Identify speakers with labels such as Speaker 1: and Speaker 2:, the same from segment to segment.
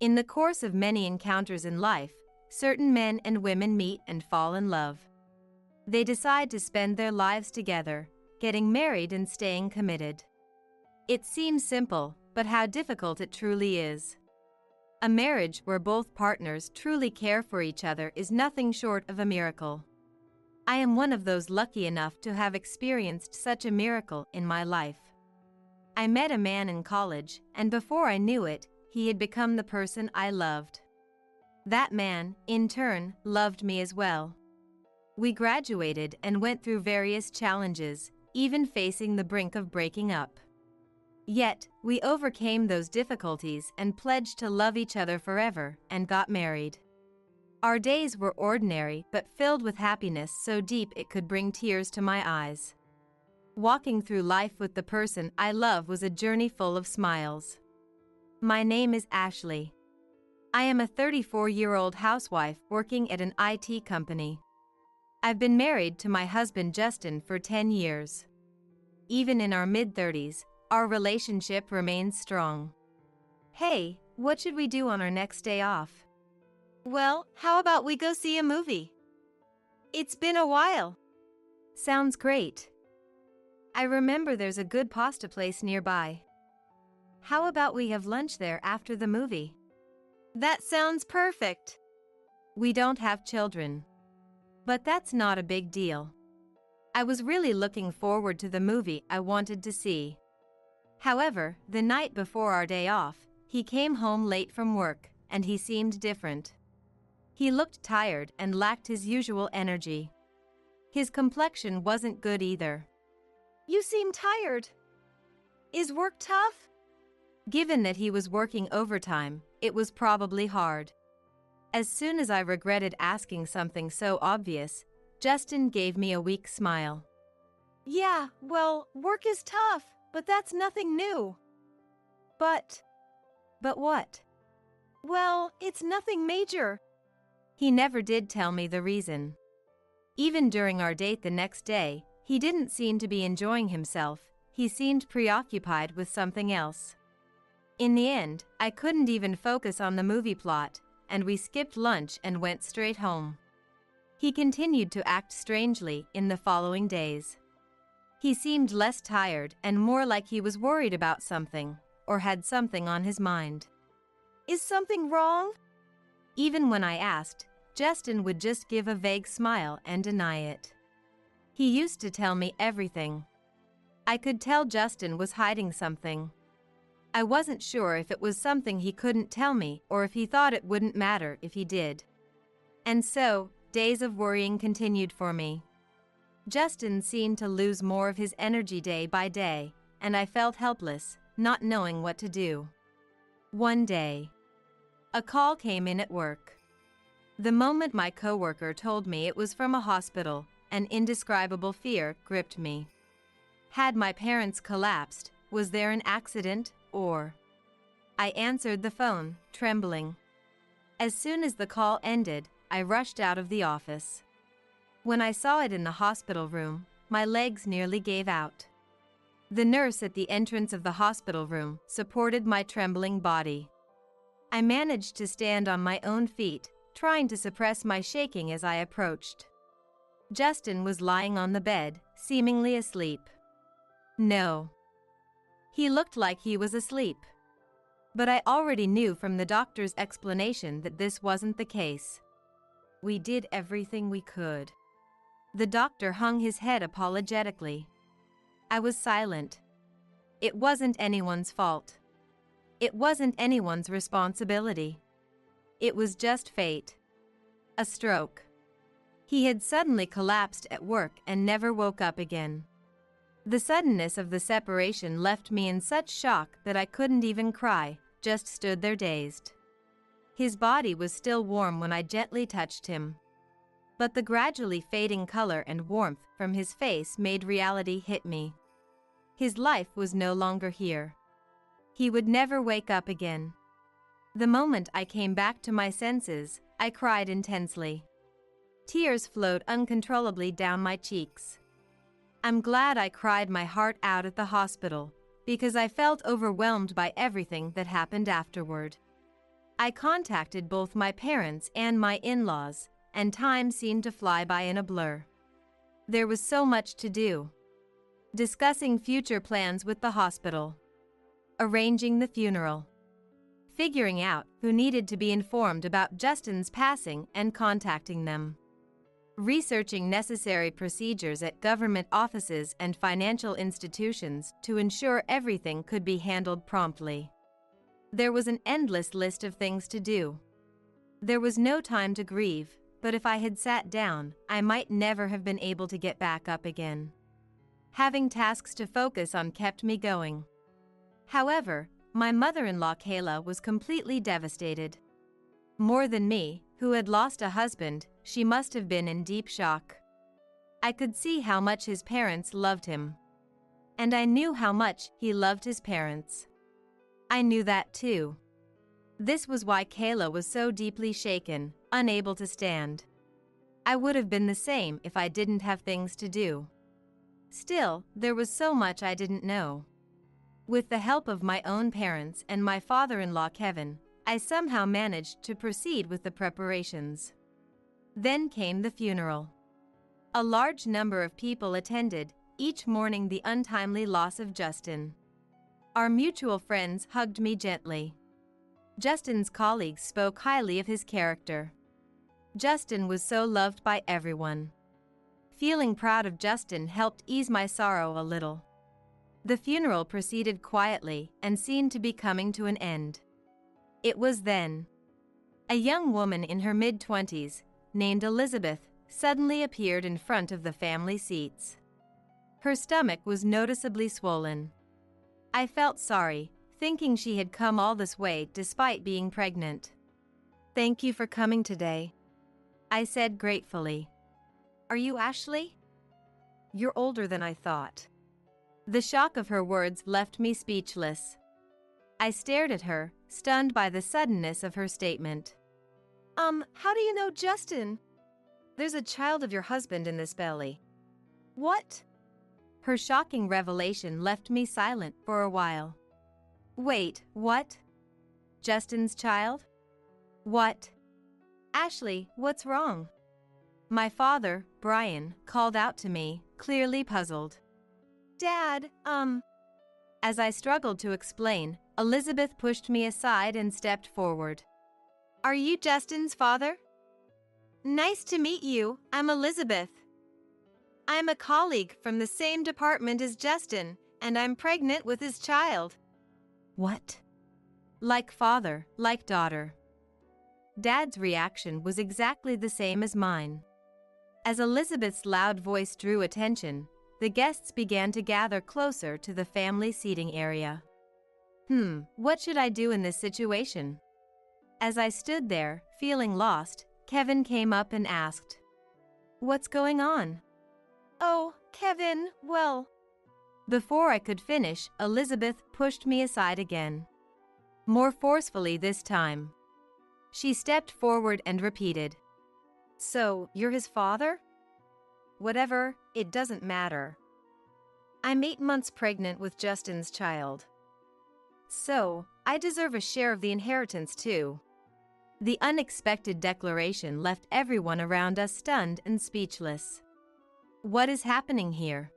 Speaker 1: In the course of many encounters in life, certain men and women meet and fall in love. They decide to spend their lives together, getting married and staying committed. It seems simple, but how difficult it truly is. A marriage where both partners truly care for each other is nothing short of a miracle. I am one of those lucky enough to have experienced such a miracle in my life. I met a man in college, and before I knew it, he had become the person I loved. That man, in turn, loved me as well. We graduated and went through various challenges, even facing the brink of breaking up. Yet, we overcame those difficulties and pledged to love each other forever and got married. Our days were ordinary but filled with happiness so deep it could bring tears to my eyes. Walking through life with the person I love was a journey full of smiles. My name is Ashley. I am a 34-year-old housewife working at an IT company. I've been married to my husband Justin for 10 years. Even in our mid-30s, our relationship remains strong. Hey, what should we do on our next day off? Well, how about we go see a movie? It's been a while. Sounds great. I remember there's a good pasta place nearby. How about we have lunch there after the movie? That sounds perfect. We don't have children. But that's not a big deal. I was really looking forward to the movie I wanted to see. However, the night before our day off, he came home late from work, and he seemed different. He looked tired and lacked his usual energy. His complexion wasn't good either. You seem tired. Is work tough? Given that he was working overtime, it was probably hard. As soon as I regretted asking something so obvious, Justin gave me a weak smile. Yeah, well, work is tough, but that's nothing new. But what? Well, it's nothing major. He never did tell me the reason. Even during our date the next day, he didn't seem to be enjoying himself. He seemed preoccupied with something else. In the end, I couldn't even focus on the movie plot, and we skipped lunch and went straight home. He continued to act strangely in the following days. He seemed less tired and more like he was worried about something, or had something on his mind. Is something wrong? Even when I asked, Justin would just give a vague smile and deny it. He used to tell me everything. I could tell Justin was hiding something. I wasn't sure if it was something he couldn't tell me or if he thought it wouldn't matter if he did. And so, days of worrying continued for me. Justin seemed to lose more of his energy day by day, and I felt helpless, not knowing what to do. One day, a call came in at work. The moment my coworker told me it was from a hospital, an indescribable fear gripped me. Had my parents collapsed? Was there an accident, or? I answered the phone, trembling. As soon as the call ended, I rushed out of the office. When I saw it in the hospital room, my legs nearly gave out. The nurse at the entrance of the hospital room supported my trembling body. I managed to stand on my own feet, trying to suppress my shaking as I approached. Justin was lying on the bed, seemingly asleep. No. He looked like he was asleep. But I already knew from the doctor's explanation that this wasn't the case. We did everything we could. The doctor hung his head apologetically. I was silent. It wasn't anyone's fault. It wasn't anyone's responsibility. It was just fate. A stroke. He had suddenly collapsed at work and never woke up again. The suddenness of the separation left me in such shock that I couldn't even cry, just stood there dazed. His body was still warm when I gently touched him. But the gradually fading color and warmth from his face made reality hit me. His life was no longer here. He would never wake up again. The moment I came back to my senses, I cried intensely. Tears flowed uncontrollably down my cheeks. I'm glad I cried my heart out at the hospital, because I felt overwhelmed by everything that happened afterward. I contacted both my parents and my in-laws, and time seemed to fly by in a blur. There was so much to do. Discussing future plans with the hospital. Arranging the funeral. Figuring out who needed to be informed about Justin's passing and contacting them. Researching necessary procedures at government offices and financial institutions to ensure everything could be handled promptly. There was an endless list of things to do. There was no time to grieve, but if I had sat down, I might never have been able to get back up again. Having tasks to focus on kept me going. However, my mother-in-law Kayla was completely devastated. More than me, who had lost a husband, she must have been in deep shock. I could see how much his parents loved him. And I knew how much he loved his parents. I knew that too. This was why Kayla was so deeply shaken, unable to stand. I would have been the same if I didn't have things to do. Still, there was so much I didn't know. With the help of my own parents and my father-in-law Kevin, I somehow managed to proceed with the preparations. Then came the funeral. A large number of people attended, each mourning the untimely loss of Justin. Our mutual friends hugged me gently. Justin's colleagues spoke highly of his character. Justin was so loved by everyone. Feeling proud of Justin helped ease my sorrow a little. The funeral proceeded quietly and seemed to be coming to an end. It was then. A young woman in her mid-20s, named Elizabeth, suddenly appeared in front of the family seats. Her stomach was noticeably swollen. I felt sorry, thinking she had come all this way despite being pregnant. "Thank you for coming today," I said gratefully. "Are you Ashley? You're older than I thought." The shock of her words left me speechless. I stared at her, stunned by the suddenness of her statement. How do you know Justin? There's a child of your husband in this belly." "What?" Her shocking revelation left me silent for a while. "Wait, what? Justin's child? What? Ashley, what's wrong?" My father, Brian, called out to me, clearly puzzled. "Dad, As I struggled to explain, Elizabeth pushed me aside and stepped forward. "Are you Justin's father?" "Nice to meet you, I'm Elizabeth. I'm a colleague from the same department as Justin, and I'm pregnant with his child." What? Like father, like daughter. Dad's reaction was exactly the same as mine. As Elizabeth's loud voice drew attention, the guests began to gather closer to the family seating area. What should I do in this situation? As I stood there, feeling lost, Kevin came up and asked, "What's going on?" "Oh, Kevin, well..." Before I could finish, Elizabeth pushed me aside again. More forcefully this time. She stepped forward and repeated, "So, you're his father?" "Whatever, it doesn't matter. I'm 8 months pregnant with Justin's child. So, I deserve a share of the inheritance too." The unexpected declaration left everyone around us stunned and speechless. What is happening here?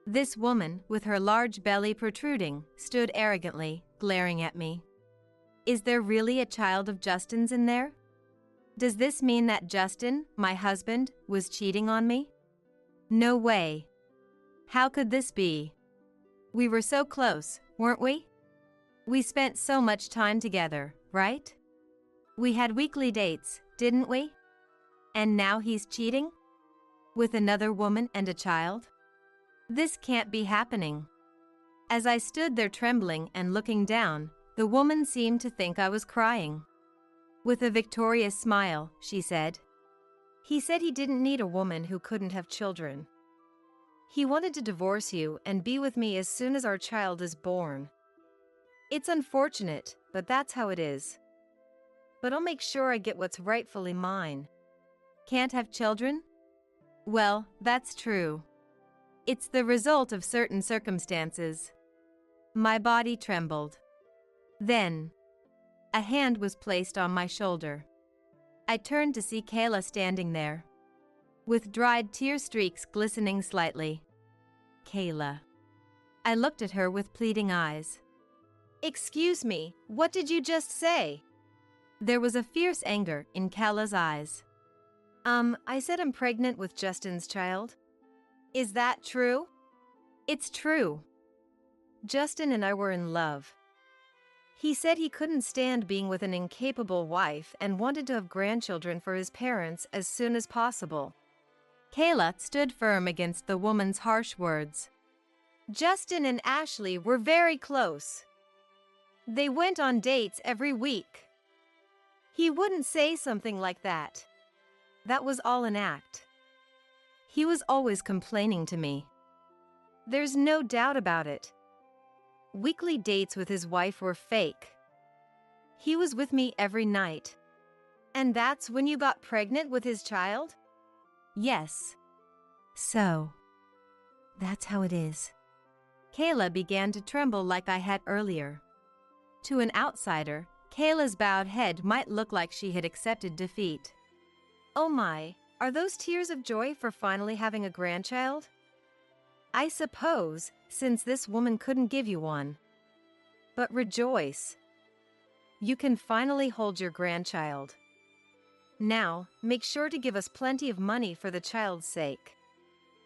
Speaker 1: This woman, with her large belly protruding, stood arrogantly, glaring at me. Is there really a child of Justin's in there? Does this mean that Justin, my husband, was cheating on me? No way. How could this be? We were so close, weren't we? We spent so much time together, right? We had weekly dates, didn't we? And now he's cheating? With another woman and a child? This can't be happening. As I stood there trembling and looking down, the woman seemed to think I was crying. With a victorious smile, she said, "He said he didn't need a woman who couldn't have children. He wanted to divorce you and be with me as soon as our child is born. It's unfortunate, but that's how it is. But I'll make sure I get what's rightfully mine." Can't have children? Well, that's true. It's the result of certain circumstances. My body trembled. Then, A hand was placed on my shoulder. I turned to see Kayla standing there, with dried tear streaks glistening slightly. Kayla. I looked at her with pleading eyes. "Excuse me, what did you just say?" There was a fierce anger in Kayla's eyes. I said I'm pregnant with Justin's child." "Is that true?" "It's true. Justin and I were in love. He said he couldn't stand being with an incapable wife and wanted to have grandchildren for his parents as soon as possible." Kayla stood firm against the woman's harsh words. "Justin and Ashley were very close. They went on dates every week. He wouldn't say something like that. That was all an act. He was always complaining to me. There's no doubt about it. Weekly dates with his wife were fake. He was with me every night." "And that's when you got pregnant with his child?" "Yes. So, that's how it is." Kayla began to tremble like I had earlier. To an outsider, Kayla's bowed head might look like she had accepted defeat. "Oh my, are those tears of joy for finally having a grandchild?" "I suppose, since this woman couldn't give you one. But rejoice. You can finally hold your grandchild. Now, make sure to give us plenty of money for the child's sake."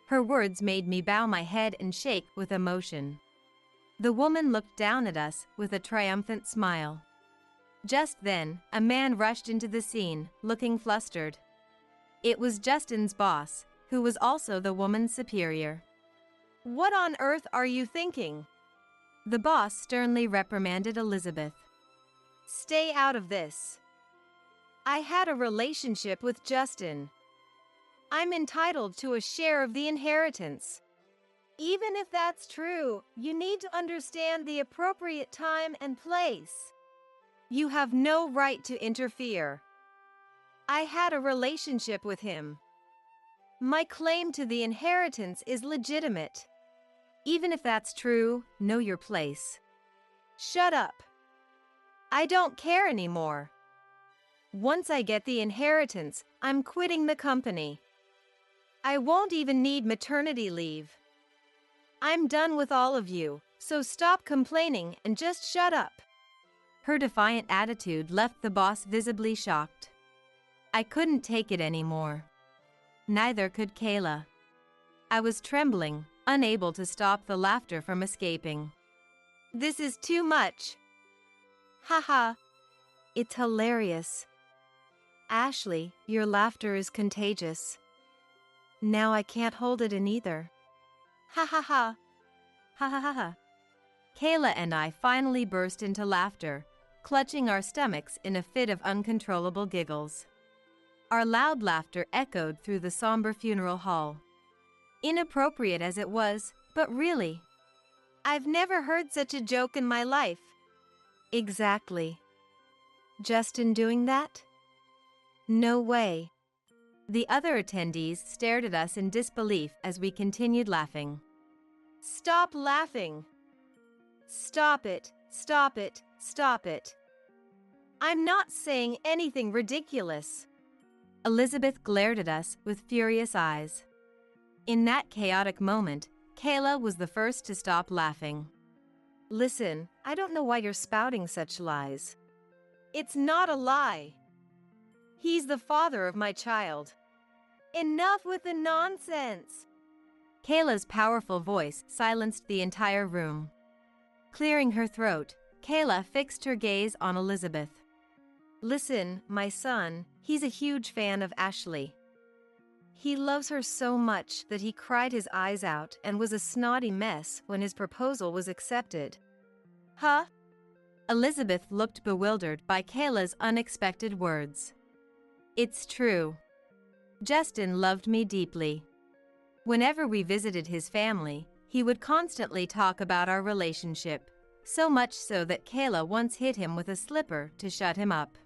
Speaker 1: Her words made me bow my head and shake with emotion. The woman looked down at us with a triumphant smile. Just then, a man rushed into the scene, looking flustered. It was Justin's boss, who was also the woman's superior. "What on earth are you thinking?" The boss sternly reprimanded Elizabeth. "Stay out of this. I had a relationship with Justin. I'm entitled to a share of the inheritance. Even if that's true, you need to understand the appropriate time and place. You have no right to interfere. I had a relationship with him. My claim to the inheritance is legitimate. Even if that's true, know your place." "Shut up. I don't care anymore. Once I get the inheritance, I'm quitting the company. I won't even need maternity leave. I'm done with all of you, so stop complaining and just shut up." Her defiant attitude left the boss visibly shocked. I couldn't take it anymore. Neither could Kayla. I was trembling, unable to stop the laughter from escaping. "This is too much. Haha. It's hilarious. Ashley, your laughter is contagious. Now I can't hold it in either. Ha ha ha. Ha ha ha ha." Kayla and I finally burst into laughter, clutching our stomachs in a fit of uncontrollable giggles. Our loud laughter echoed through the somber funeral hall. Inappropriate as it was, but really. I've never heard such a joke in my life. Exactly. Justin doing that? No way. The other attendees stared at us in disbelief as we continued laughing. "Stop laughing. Stop it, stop it, stop it. I'm not saying anything ridiculous." Elizabeth glared at us with furious eyes. In that chaotic moment, Kayla was the first to stop laughing. "Listen, I don't know why you're spouting such lies. It's not a lie. He's the father of my child. Enough with the nonsense." Kayla's powerful voice silenced the entire room. Clearing her throat, Kayla fixed her gaze on Elizabeth. "Listen, my son, he's a huge fan of Ashley. He loves her so much that he cried his eyes out and was a snotty mess when his proposal was accepted." "Huh?" Elizabeth looked bewildered by Kayla's unexpected words. "It's true. Justin loved me deeply. Whenever we visited his family, he would constantly talk about our relationship, so much so that Kayla once hit him with a slipper to shut him up."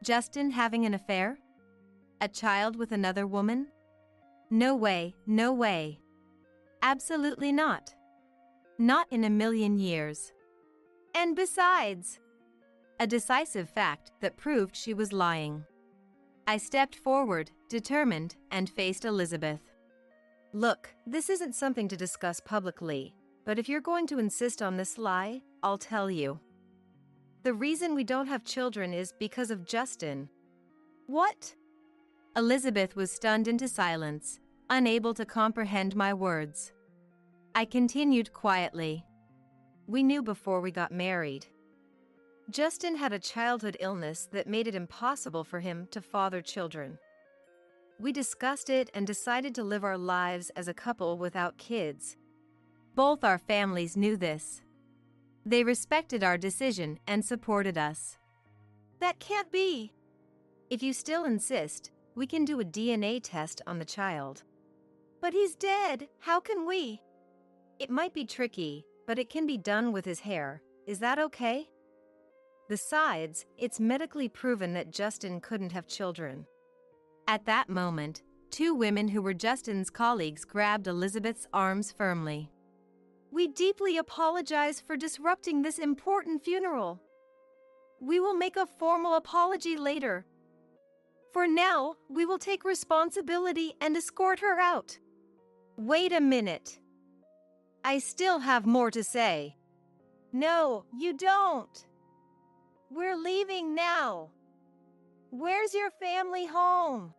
Speaker 1: Justin having an affair? A child with another woman? No way, no way. Absolutely not. Not in a million years. And besides, a decisive fact that proved she was lying. I stepped forward, determined, and faced Elizabeth. Look, this isn't something to discuss publicly, but if you're going to insist on this lie, I'll tell you. The reason we don't have children is because of Justin. What? Elizabeth was stunned into silence, unable to comprehend my words. I continued quietly. We knew before we got married. Justin had a childhood illness that made it impossible for him to father children. We discussed it and decided to live our lives as a couple without kids. Both our families knew this. They respected our decision and supported us. That can't be. If you still insist, we can do a DNA test on the child. But he's dead. How can we? It might be tricky, but it can be done with his hair. Is that okay? Besides, it's medically proven that Justin couldn't have children. At that moment, two women who were Justin's colleagues grabbed Elizabeth's arms firmly. We deeply apologize for disrupting this important funeral. We will make a formal apology later. For now, we will take responsibility and escort her out. Wait a minute. I still have more to say. No, you don't. We're leaving now. Where's your family home?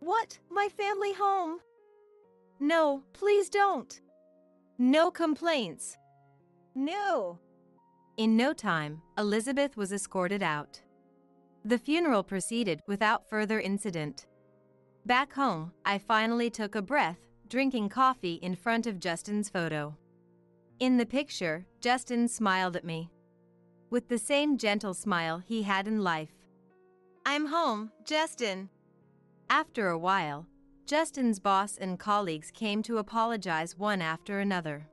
Speaker 1: What? My family home? No, please don't. No complaints. No. In no time, Elizabeth was escorted out. The funeral proceeded without further incident. Back home, I finally took a breath, drinking coffee in front of Justin's photo. In the picture, Justin smiled at me, with the same gentle smile he had in life. I'm home, Justin. After a while, Justin's boss and colleagues came to apologize one after another.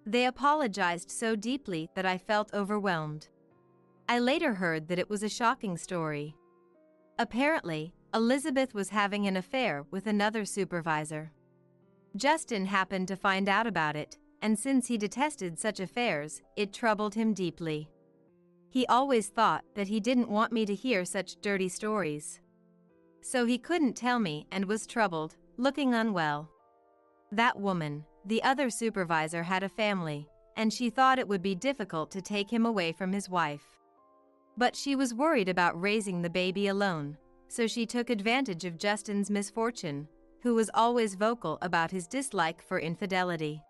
Speaker 1: They apologized so deeply that I felt overwhelmed. I later heard that it was a shocking story. Apparently, Elizabeth was having an affair with another supervisor. Justin happened to find out about it, and since he detested such affairs, it troubled him deeply. He always thought that he didn't want me to hear such dirty stories. So he couldn't tell me and was troubled, looking unwell. That woman, the other supervisor, had a family, and she thought it would be difficult to take him away from his wife. But she was worried about raising the baby alone, so she took advantage of Justin's misfortune, who was always vocal about his dislike for infidelity.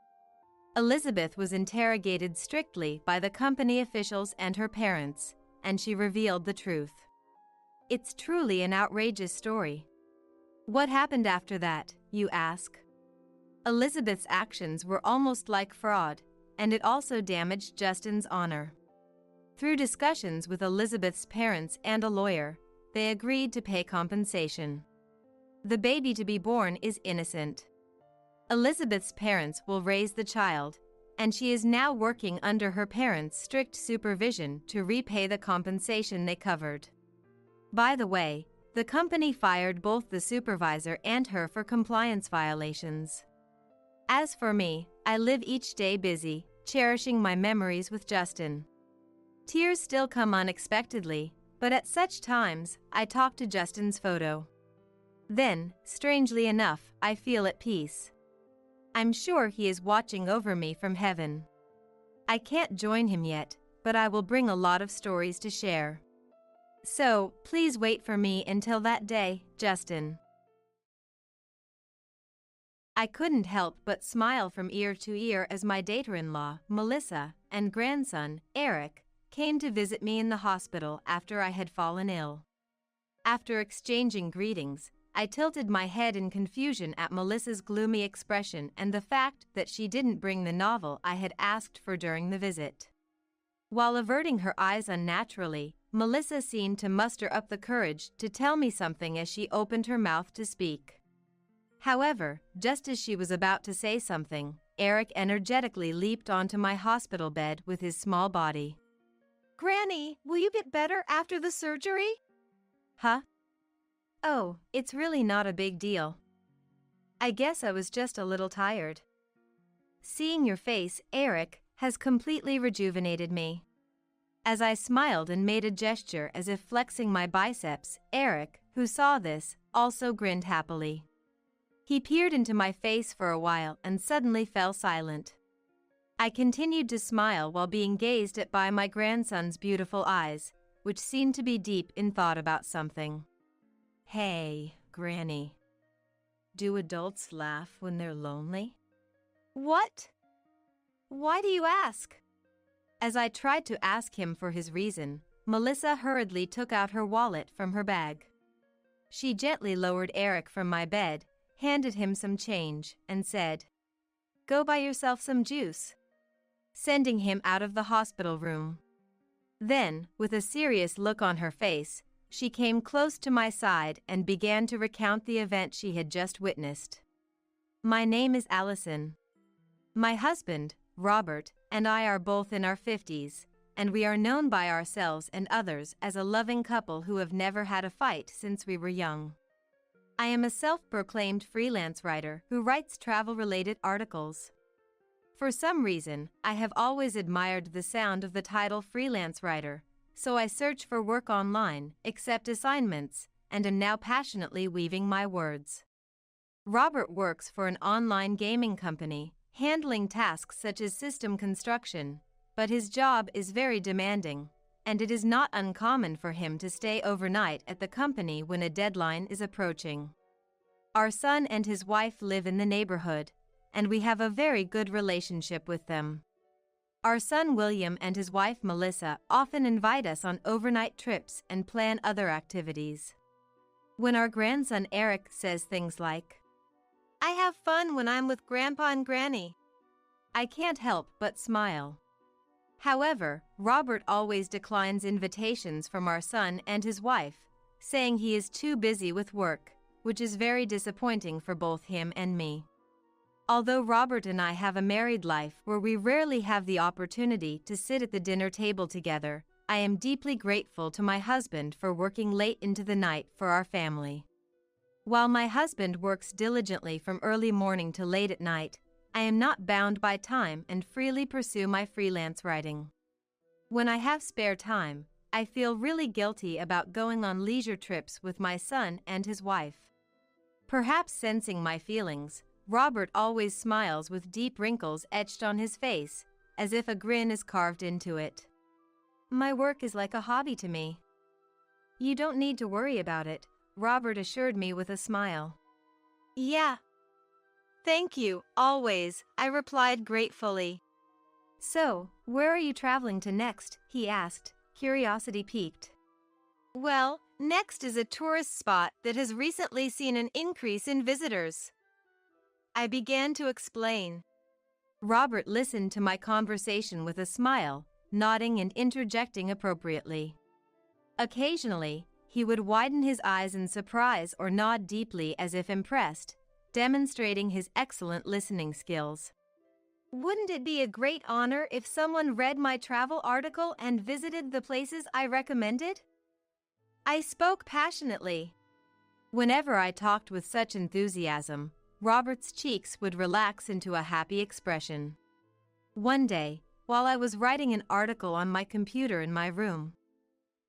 Speaker 1: Elizabeth was interrogated strictly by the company officials and her parents, and she revealed the truth. It's truly an outrageous story. What happened after that, you ask? Elizabeth's actions were almost like fraud, and it also damaged Justin's honor. Through discussions with Elizabeth's parents and a lawyer, they agreed to pay compensation. The baby to be born is innocent. Elizabeth's parents will raise the child, and she is now working under her parents' strict supervision to repay the compensation they covered. By the way, the company fired both the supervisor and her for compliance violations. As for me, I live each day busy, cherishing my memories with Justin. Tears still come unexpectedly, but at such times, I talk to Justin's photo. Then, strangely enough, I feel at peace. I'm sure he is watching over me from heaven. I can't join him yet, but I will bring a lot of stories to share. So, please wait for me until that day, Justin. I couldn't help but smile from ear to ear as my daughter-in-law, Melissa, and grandson, Eric, came to visit me in the hospital after I had fallen ill. After exchanging greetings, I tilted my head in confusion at Melissa's gloomy expression and the fact that she didn't bring the novel I had asked for during the visit. While averting her eyes unnaturally, Melissa seemed to muster up the courage to tell me something as she opened her mouth to speak. However, just as she was about to say something, Eric energetically leaped onto my hospital bed with his small body. Granny, will you get better after the surgery? Huh? Oh, it's really not a big deal. I guess I was just a little tired. Seeing your face, Eric, has completely rejuvenated me. As I smiled and made a gesture as if flexing my biceps, Eric, who saw this, also grinned happily. He peered into my face for a while and suddenly fell silent. I continued to smile while being gazed at by my grandson's beautiful eyes, which seemed to be deep in thought about something. "Hey, Granny. Do adults laugh when they're lonely?" "What? Why do you ask?" As I tried to ask him for his reason, Melissa hurriedly took out her wallet from her bag. She gently lowered Eric from my bed, handed him some change, and said, "Go buy yourself some juice," sending him out of the hospital room. Then, with a serious look on her face, she came close to my side and began to recount the event she had just witnessed. "My name is Allison. My husband, Robert, and I are both in our 50s, and we are known by ourselves and others as a loving couple who have never had a fight since we were young. I am a self-proclaimed freelance writer who writes travel-related articles. For some reason, I have always admired the sound of the title freelance writer, so I search for work online, accept assignments, and am now passionately weaving my words. Robert works for an online gaming company, handling tasks such as system construction, but his job is very demanding, and it is not uncommon for him to stay overnight at the company when a deadline is approaching. Our son and his wife live in the neighborhood, and we have a very good relationship with them. Our son William and his wife Melissa often invite us on overnight trips and plan other activities. When our grandson Eric says things like, 'I have fun when I'm with Grandpa and Granny,' I can't help but smile. However, Robert always declines invitations from our son and his wife, saying he is too busy with work, which is very disappointing for both him and me. Although Robert and I have a married life where we rarely have the opportunity to sit at the dinner table together, I am deeply grateful to my husband for working late into the night for our family. While my husband works diligently from early morning to late at night, I am not bound by time and freely pursue my freelance writing. When I have spare time, I feel really guilty about going on leisure trips with my son and his wife. Perhaps sensing my feelings, Robert always smiles with deep wrinkles etched on his face, as if a grin is carved into it. "My work is like a hobby to me." "You don't need to worry about it," Robert assured me with a smile. "Yeah. Thank you, always," I replied gratefully. "So, where are you traveling to next?" he asked, curiosity piqued. "Well, next is a tourist spot that has recently seen an increase in visitors," I began to explain. Robert listened to my conversation with a smile, nodding and interjecting appropriately. Occasionally, he would widen his eyes in surprise or nod deeply as if impressed, demonstrating his excellent listening skills. "Wouldn't it be a great honor if someone read my travel article and visited the places I recommended?" I spoke passionately. Whenever I talked with such enthusiasm, Robert's cheeks would relax into a happy expression. One day, while I was writing an article on my computer in my room,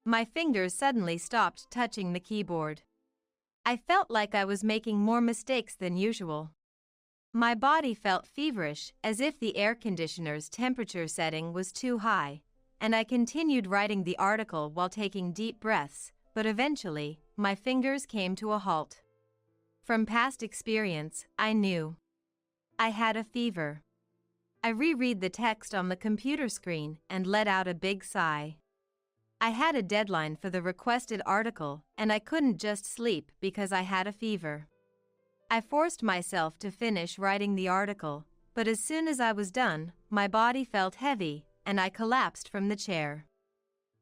Speaker 1: my fingers suddenly stopped touching the keyboard. I felt like I was making more mistakes than usual. My body felt feverish, as if the air conditioner's temperature setting was too high, and I continued writing the article while taking deep breaths, but eventually, my fingers came to a halt. From past experience, I knew I had a fever. I reread the text on the computer screen and let out a big sigh. I had a deadline for the requested article, and I couldn't just sleep because I had a fever. I forced myself to finish writing the article, but as soon as I was done, my body felt heavy, and I collapsed from the chair.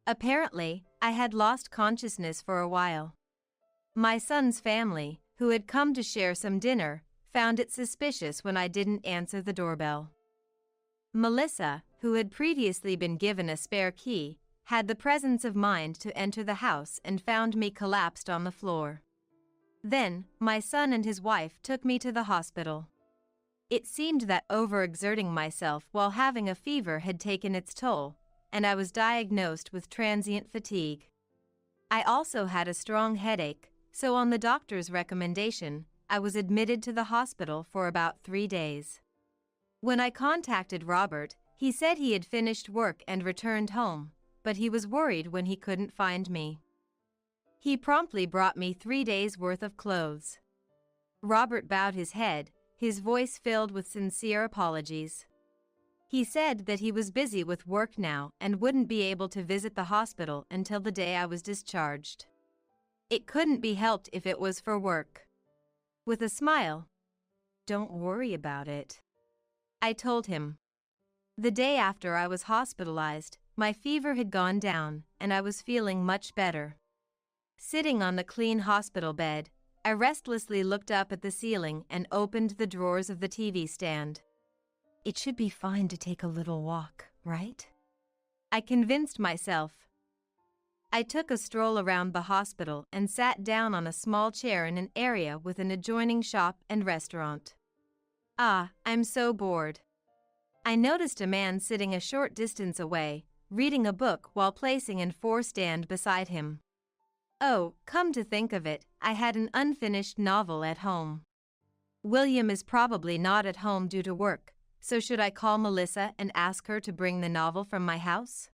Speaker 1: Apparently, I had lost consciousness for a while. My son's family, who had come to share some dinner, found it suspicious when I didn't answer the doorbell. Melissa, who had previously been given a spare key, had the presence of mind to enter the house and found me collapsed on the floor. Then, my son and his wife took me to the hospital. It seemed that overexerting myself while having a fever had taken its toll, and I was diagnosed with transient fatigue. I also had a strong headache, so on the doctor's recommendation, I was admitted to the hospital for about 3 days. When I contacted Robert, he said he had finished work and returned home, but he was worried when he couldn't find me. He promptly brought me 3 days' worth of clothes. Robert bowed his head, his voice filled with sincere apologies. He said that he was busy with work now and wouldn't be able to visit the hospital until the day I was discharged. It couldn't be helped if it was for work. With a smile, "Don't worry about it," I told him. The day after I was hospitalized, my fever had gone down and I was feeling much better. Sitting on the clean hospital bed, I restlessly looked up at the ceiling and opened the drawers of the TV stand. It should be fine to take a little walk, right? I convinced myself. I took a stroll around the hospital and sat down on a small chair in an area with an adjoining shop and restaurant. I'm so bored. I noticed a man sitting a short distance away, reading a book while placing an A4 stand beside him. Oh, come to think of it, I had an unfinished novel at home. William is probably not at home due to work, so should I call Melissa and ask her to bring the novel from my house?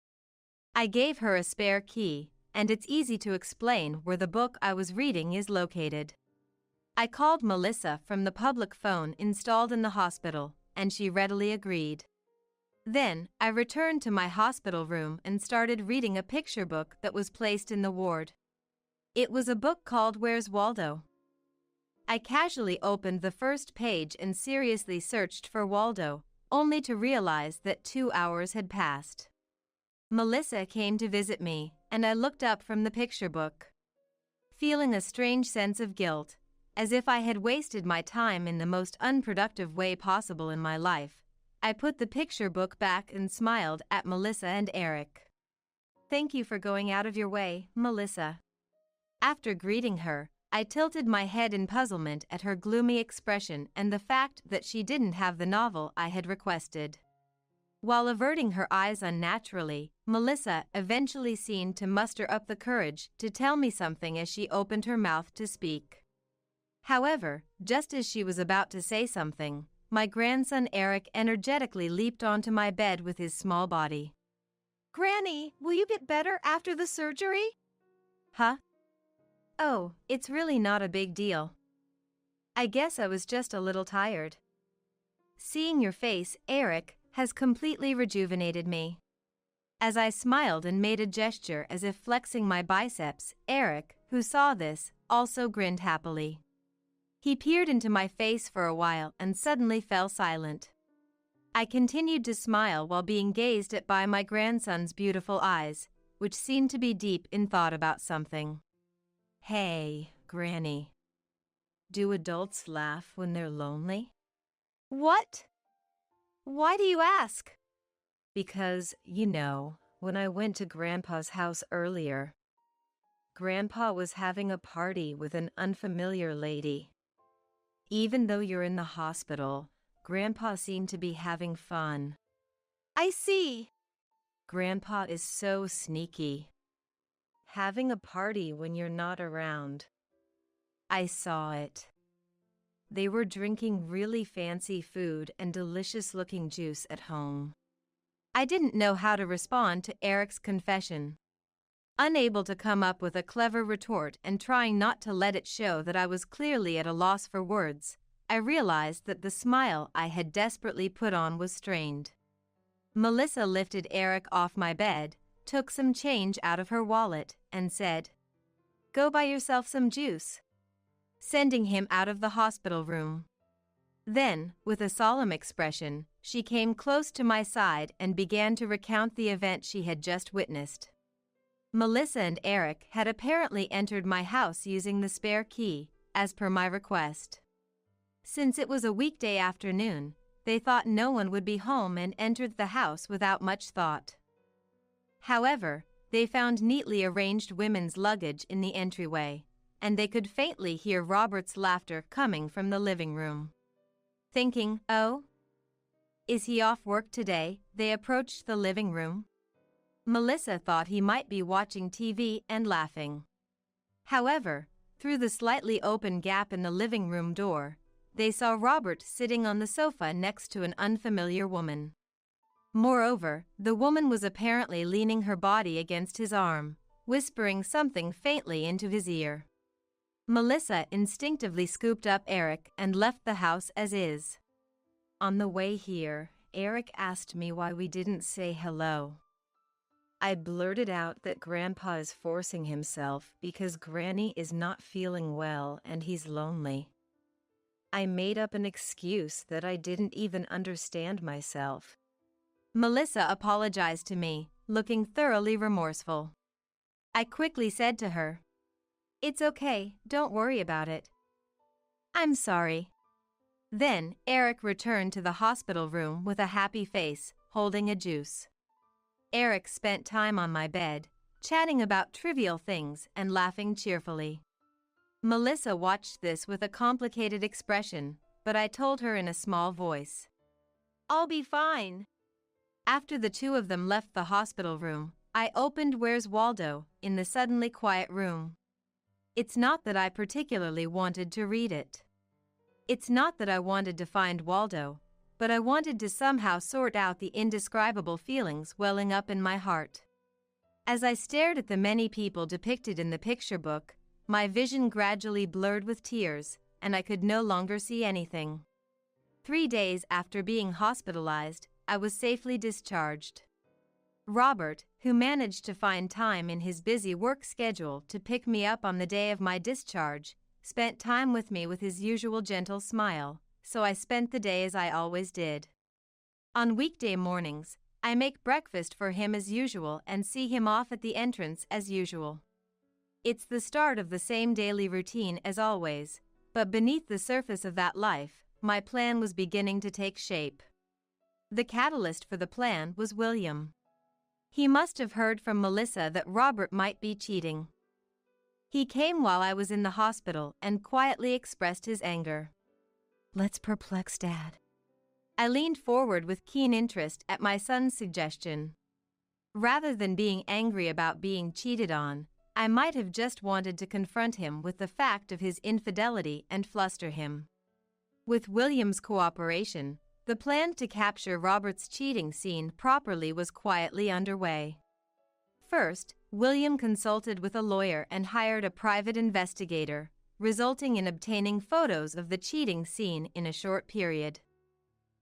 Speaker 1: I gave her a spare key, and it's easy to explain where the book I was reading is located. I called Melissa from the public phone installed in the hospital, and she readily agreed. Then, I returned to my hospital room and started reading a picture book that was placed in the ward. It was a book called Where's Waldo? I casually opened the first page and seriously searched for Waldo, only to realize that 2 hours had passed. Melissa came to visit me, and I looked up from the picture book. Feeling a strange sense of guilt, as if I had wasted my time in the most unproductive way possible in my life, I put the picture book back and smiled at Melissa and Eric. "Thank you for going out of your way, Melissa." After greeting her, I tilted my head in puzzlement at her gloomy expression and the fact that she didn't have the novel I had requested. While averting her eyes unnaturally, Melissa eventually seemed to muster up the courage to tell me something as she opened her mouth to speak. However, just as she was about to say something, my grandson Eric energetically leaped onto my bed with his small body.
Speaker 2: "Granny, will you get better after the surgery?"
Speaker 1: "Huh? Oh, it's really not a big deal. I guess I was just a little tired." Seeing your face, Eric, has completely rejuvenated me. As I smiled and made a gesture as if flexing my biceps, Eric, who saw this, also grinned happily. He peered into my face for a while and suddenly fell silent. I continued to smile while being gazed at by my grandson's beautiful eyes, which seemed to be deep in thought about something. "Hey, Granny. Do adults laugh when they're lonely?"
Speaker 2: "What? Why do you ask?"
Speaker 1: "Because, when I went to Grandpa's house earlier, Grandpa was having a party with an unfamiliar lady. Even though you're in the hospital, Grandpa seemed to be having fun."
Speaker 2: "I see."
Speaker 1: "Grandpa is so sneaky. Having a party when you're not around. I saw it. They were drinking really fancy food and delicious-looking juice at home." I didn't know how to respond to Eric's confession. Unable to come up with a clever retort and trying not to let it show that I was clearly at a loss for words, I realized that the smile I had desperately put on was strained. Melissa lifted Eric off my bed, took some change out of her wallet, and said, "Go buy yourself some juice," sending him out of the hospital room. Then, with a solemn expression, she came close to my side and began to recount the event she had just witnessed. Melissa and Eric had apparently entered my house using the spare key, as per my request. Since it was a weekday afternoon, they thought no one would be home and entered the house without much thought. However, they found neatly arranged women's luggage in the entryway, and they could faintly hear Robert's laughter coming from the living room. Thinking, "Oh, is he off work today?" they approached the living room. Melissa thought he might be watching TV and laughing. However, through the slightly open gap in the living room door, they saw Robert sitting on the sofa next to an unfamiliar woman. Moreover, the woman was apparently leaning her body against his arm, whispering something faintly into his ear. Melissa instinctively scooped up Eric and left the house as is. On the way here, Eric asked me why we didn't say hello. I blurted out that Grandpa is forcing himself because Granny is not feeling well and he's lonely. I made up an excuse that I didn't even understand myself. Melissa apologized to me, looking thoroughly remorseful. I quickly said to her, "It's okay, don't worry about it." "I'm sorry." Then, Eric returned to the hospital room with a happy face, holding a juice. Eric spent time on my bed, chatting about trivial things and laughing cheerfully. Melissa watched this with a complicated expression, but I told her in a small voice, "I'll be fine." After the two of them left the hospital room, I opened Where's Waldo in the suddenly quiet room. It's not that I particularly wanted to read it. It's not that I wanted to find Waldo, but I wanted to somehow sort out the indescribable feelings welling up in my heart. As I stared at the many people depicted in the picture book, my vision gradually blurred with tears, and I could no longer see anything. 3 days after being hospitalized, I was safely discharged. Robert, who managed to find time in his busy work schedule to pick me up on the day of my discharge, spent time with me with his usual gentle smile, so I spent the day as I always did. On weekday mornings, I make breakfast for him as usual and see him off at the entrance as usual. It's the start of the same daily routine as always, but beneath the surface of that life, my plan was beginning to take shape. The catalyst for the plan was William. He must have heard from Melissa that Robert might be cheating. He came while I was in the hospital and quietly expressed his anger. "Let's perplex Dad." I leaned forward with keen interest at my son's suggestion. Rather than being angry about being cheated on, I might have just wanted to confront him with the fact of his infidelity and fluster him. With William's cooperation, the plan to capture Robert's cheating scene properly was quietly underway. First, William consulted with a lawyer and hired a private investigator, resulting in obtaining photos of the cheating scene in a short period.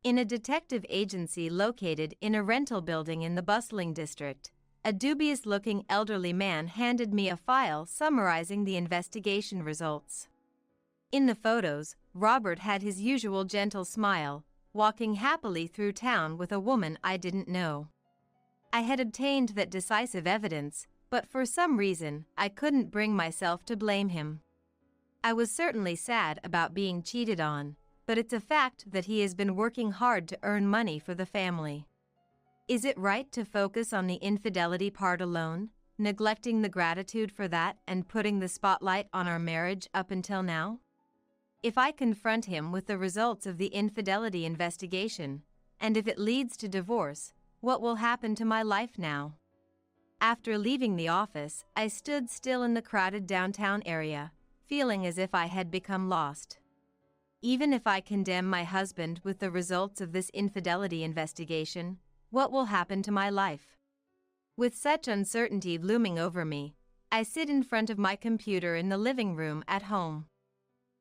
Speaker 1: In a detective agency located in a rental building in the bustling district, a dubious-looking elderly man handed me a file summarizing the investigation results. In the photos, Robert had his usual gentle smile, walking happily through town with a woman I didn't know. I had obtained that decisive evidence, but for some reason, I couldn't bring myself to blame him. I was certainly sad about being cheated on, but it's a fact that he has been working hard to earn money for the family. Is it right to focus on the infidelity part alone, neglecting the gratitude for that and putting the spotlight on our marriage up until now? If I confront him with the results of the infidelity investigation, and if it leads to divorce, what will happen to my life now? After leaving the office, I stood still in the crowded downtown area, feeling as if I had become lost. Even if I condemn my husband with the results of this infidelity investigation, what will happen to my life? With such uncertainty looming over me, I sit in front of my computer in the living room at home.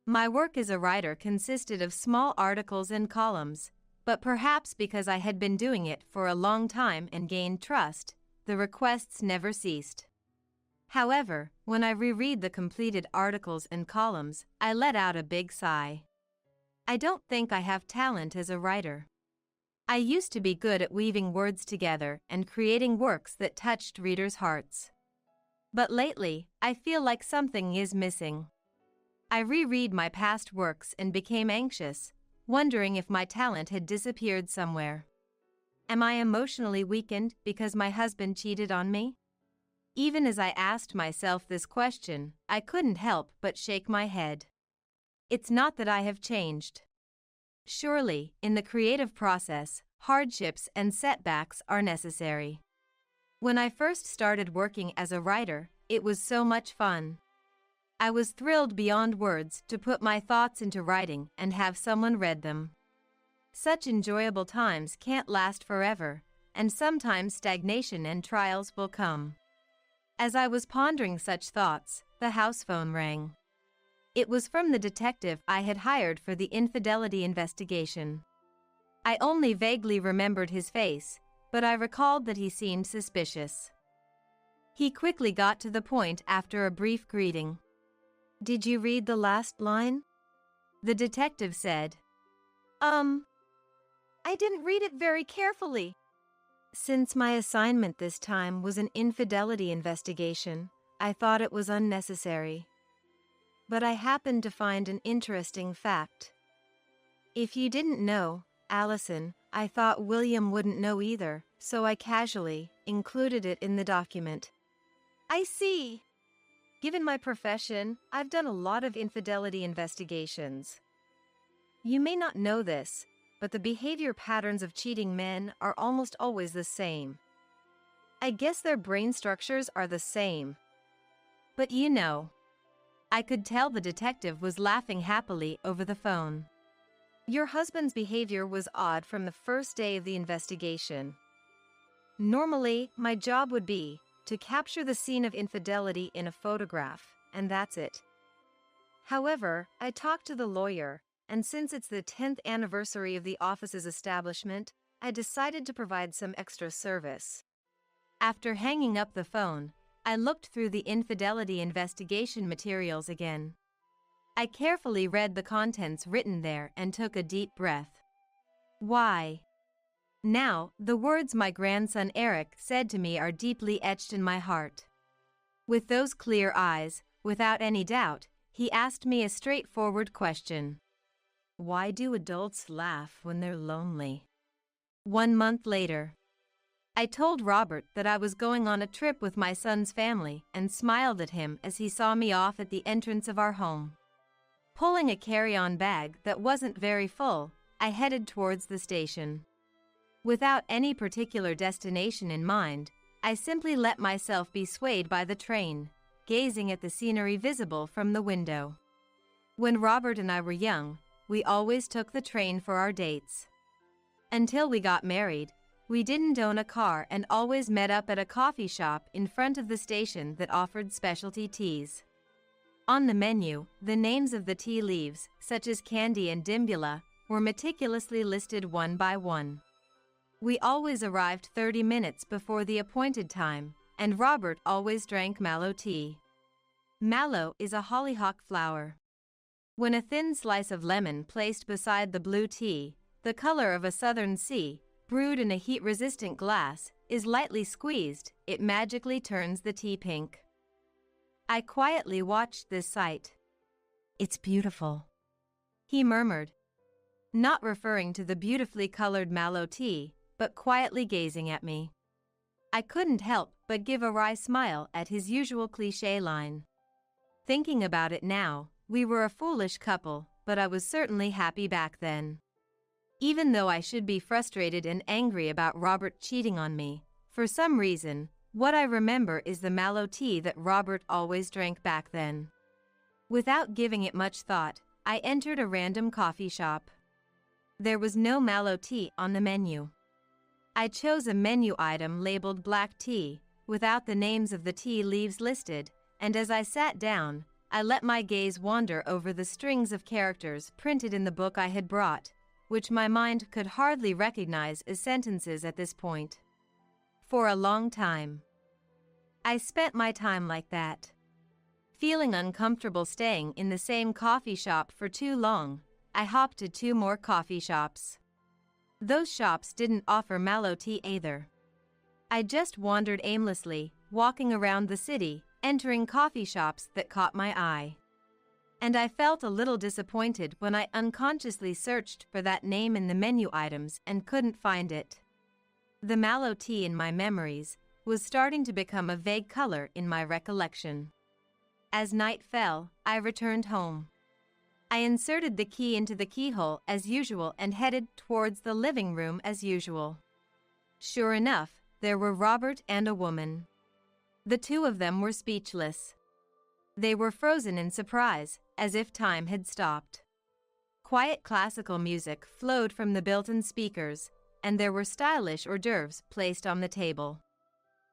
Speaker 1: My work as a writer consisted of small articles and columns, but perhaps because I had been doing it for a long time and gained trust, the requests never ceased. However, when I reread the completed articles and columns, I let out a big sigh. I don't think I have talent as a writer. I used to be good at weaving words together and creating works that touched readers' hearts. But lately, I feel like something is missing. I reread my past works and became anxious, wondering if my talent had disappeared somewhere. Am I emotionally weakened because my husband cheated on me? Even as I asked myself this question, I couldn't help but shake my head. It's not that I have changed. Surely, in the creative process, hardships and setbacks are necessary. When I first started working as a writer, it was so much fun. I was thrilled beyond words to put my thoughts into writing and have someone read them. Such enjoyable times can't last forever, and sometimes stagnation and trials will come. As I was pondering such thoughts, the house phone rang. It was from the detective I had hired for the infidelity investigation. I only vaguely remembered his face, but I recalled that he seemed suspicious. He quickly got to the point after a brief greeting.
Speaker 2: Did you read the last line?
Speaker 1: The detective said.
Speaker 2: I didn't read it very carefully.
Speaker 1: Since my assignment this time was an infidelity investigation, I thought it was unnecessary. But I happened to find an interesting fact. If you didn't know, Allison, I thought William wouldn't know either, so I casually included it in the document.
Speaker 2: I see. Given my profession, I've done a lot of infidelity investigations. You may not know this, but the behavior patterns of cheating men are almost always the same. I guess their brain structures are the same.
Speaker 1: But you know, I could tell the detective was laughing happily over the phone.
Speaker 2: Your husband's behavior was odd from the first day of the investigation. Normally, my job would be to capture the scene of infidelity in a photograph, and that's it. However, I talked to the lawyer, and since it's the 10th anniversary of the office's establishment, I decided to provide some extra service.
Speaker 1: After hanging up the phone, I looked through the infidelity investigation materials again. I carefully read the contents written there and took a deep breath. Why? Now, the words my grandson Eric said to me are deeply etched in my heart. With those clear eyes, without any doubt, he asked me a straightforward question. Why do adults laugh when they're lonely? 1 month later, I told Robert that I was going on a trip with my son's family and smiled at him as he saw me off at the entrance of our home. Pulling a carry-on bag that wasn't very full, I headed towards the station. Without any particular destination in mind, I simply let myself be swayed by the train, gazing at the scenery visible from the window. When Robert and I were young, we always took the train for our dates. Until we got married, we didn't own a car and always met up at a coffee shop in front of the station that offered specialty teas. On the menu, the names of the tea leaves, such as Candy and Dimbula, were meticulously listed one by one. We always arrived 30 minutes before the appointed time, and Robert always drank mallow tea. Mallow is a hollyhock flower. When a thin slice of lemon placed beside the blue tea, the color of a southern sea, brewed in a heat-resistant glass, is lightly squeezed, it magically turns the tea pink. I quietly watched this sight. It's beautiful, he murmured, not referring to the beautifully colored mallow tea, but quietly gazing at me. I couldn't help but give a wry smile at his usual cliché line. Thinking about it now, we were a foolish couple, but I was certainly happy back then. Even though I should be frustrated and angry about Robert cheating on me, for some reason, what I remember is the mallow tea that Robert always drank back then. Without giving it much thought, I entered a random coffee shop. There was no mallow tea on the menu. I chose a menu item labeled black tea, without the names of the tea leaves listed, and as I sat down, I let my gaze wander over the strings of characters printed in the book I had brought, which my mind could hardly recognize as sentences at this point. For a long time, I spent my time like that. Feeling uncomfortable staying in the same coffee shop for too long, I hopped to 2 more coffee shops. Those shops didn't offer mallow tea either. I just wandered aimlessly, walking around the city, entering coffee shops that caught my eye. And I felt a little disappointed when I unconsciously searched for that name in the menu items and couldn't find it. The mallow tea in my memories was starting to become a vague color in my recollection. As night fell, I returned home. I inserted the key into the keyhole as usual and headed towards the living room as usual. Sure enough, there were Robert and a woman. The two of them were speechless. They were frozen in surprise, as if time had stopped. Quiet classical music flowed from the built-in speakers, and there were stylish hors d'oeuvres placed on the table.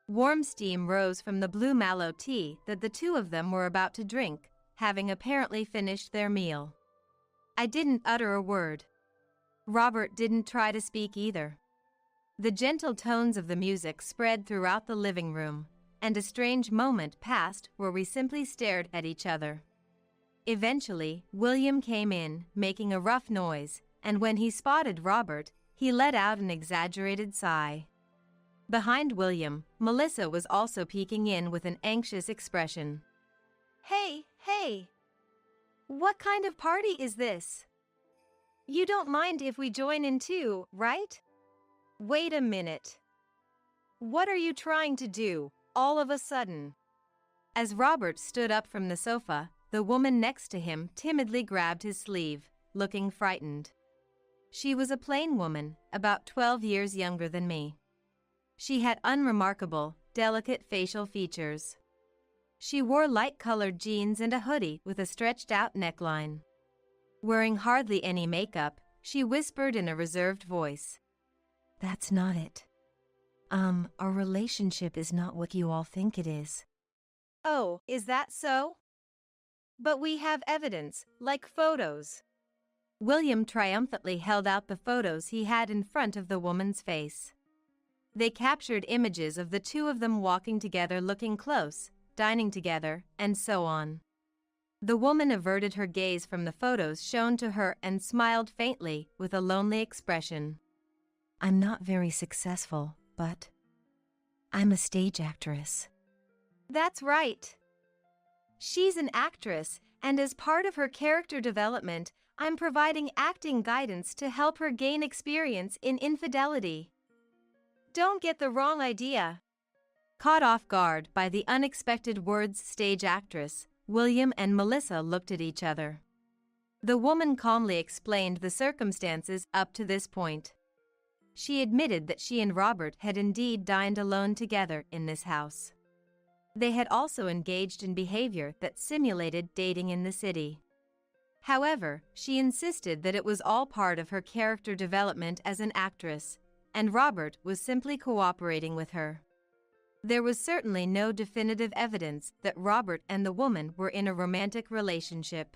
Speaker 1: Warm steam rose from the blue mallow tea that the two of them were about to drink, having apparently finished their meal. I didn't utter a word. Robert didn't try to speak either. The gentle tones of the music spread throughout the living room, and a strange moment passed where we simply stared at each other. Eventually, William came in, making a rough noise, and when he spotted Robert, he let out an exaggerated sigh. Behind William, Melissa was also peeking in with an anxious expression.
Speaker 2: Hey, hey! What kind of party is this? You don't mind if we join in too, right? Wait a minute. What are you trying to do, all of a sudden?
Speaker 1: As Robert stood up from the sofa, the woman next to him timidly grabbed his sleeve, looking frightened. She was a plain woman, about 12 years younger than me. She had unremarkable, delicate facial features. She wore light-colored jeans and a hoodie with a stretched-out neckline. Wearing hardly any makeup, she whispered in a reserved voice.
Speaker 2: That's not it. Our relationship is not what you all think it is. Oh, is that so? But we have evidence, like photos.
Speaker 1: William triumphantly held out the photos he had in front of the woman's face. They captured images of the two of them walking together, looking close, dining together, and so on. The woman averted her gaze from the photos shown to her and smiled faintly with a lonely expression.
Speaker 2: I'm not very successful, but I'm a stage actress. That's right. She's an actress, and as part of her character development, I'm providing acting guidance to help her gain experience in infidelity. Don't get the wrong idea.
Speaker 1: Caught off guard by the unexpected words stage actress, William and Melissa looked at each other. The woman calmly explained the circumstances up to this point. She admitted that she and Robert had indeed dined alone together in this house. They had also engaged in behavior that simulated dating in the city. However, she insisted that it was all part of her character development as an actress, and Robert was simply cooperating with her. There was certainly no definitive evidence that Robert and the woman were in a romantic relationship.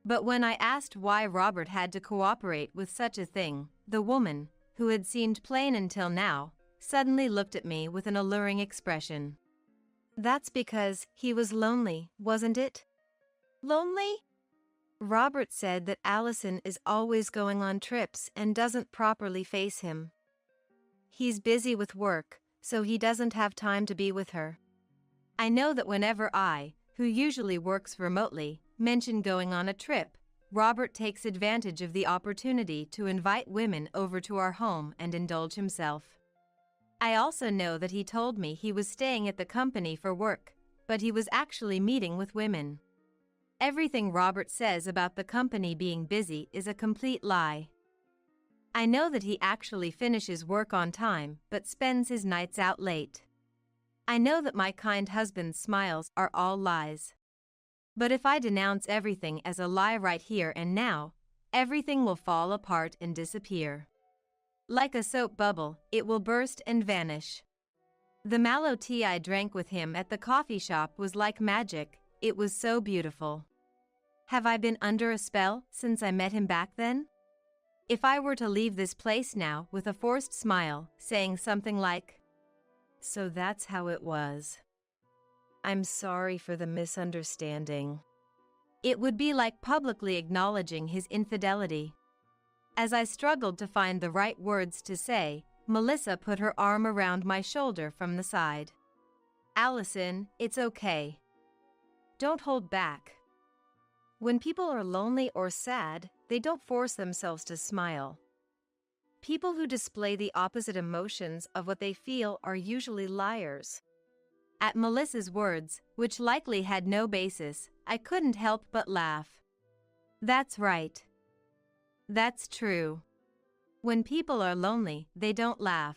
Speaker 1: But when I asked why Robert had to cooperate with such a thing, the woman, who had seemed plain until now, suddenly looked at me with an alluring expression.
Speaker 2: That's because he was lonely, wasn't it? Lonely? Robert said that Allison is always going on trips and doesn't properly face him. He's busy with work, so he doesn't have time to be with her.
Speaker 1: I know that whenever I, who usually works remotely, mention going on a trip, Robert takes advantage of the opportunity to invite women over to our home and indulge himself. I also know that he told me he was staying at the company for work, but he was actually meeting with women. Everything Robert says about the company being busy is a complete lie. I know that he actually finishes work on time but spends his nights out late. I know that my kind husband's smiles are all lies. But if I denounce everything as a lie right here and now, everything will fall apart and disappear. Like a soap bubble, it will burst and vanish. The mallow tea I drank with him at the coffee shop was like magic. It was so beautiful. Have I been under a spell since I met him back then? If I were to leave this place now with a forced smile, saying something like, "So that's how it was. I'm sorry for the misunderstanding," it would be like publicly acknowledging his infidelity. As I struggled to find the right words to say, Melissa put her arm around my shoulder from the side. "Allison, it's okay. Don't hold back."
Speaker 2: When people are lonely or sad, they don't force themselves to smile. People who display the opposite emotions of what they feel are usually liars.
Speaker 1: At Melissa's words, which likely had no basis, I couldn't help but laugh. That's right. That's true. When people are lonely, they don't laugh.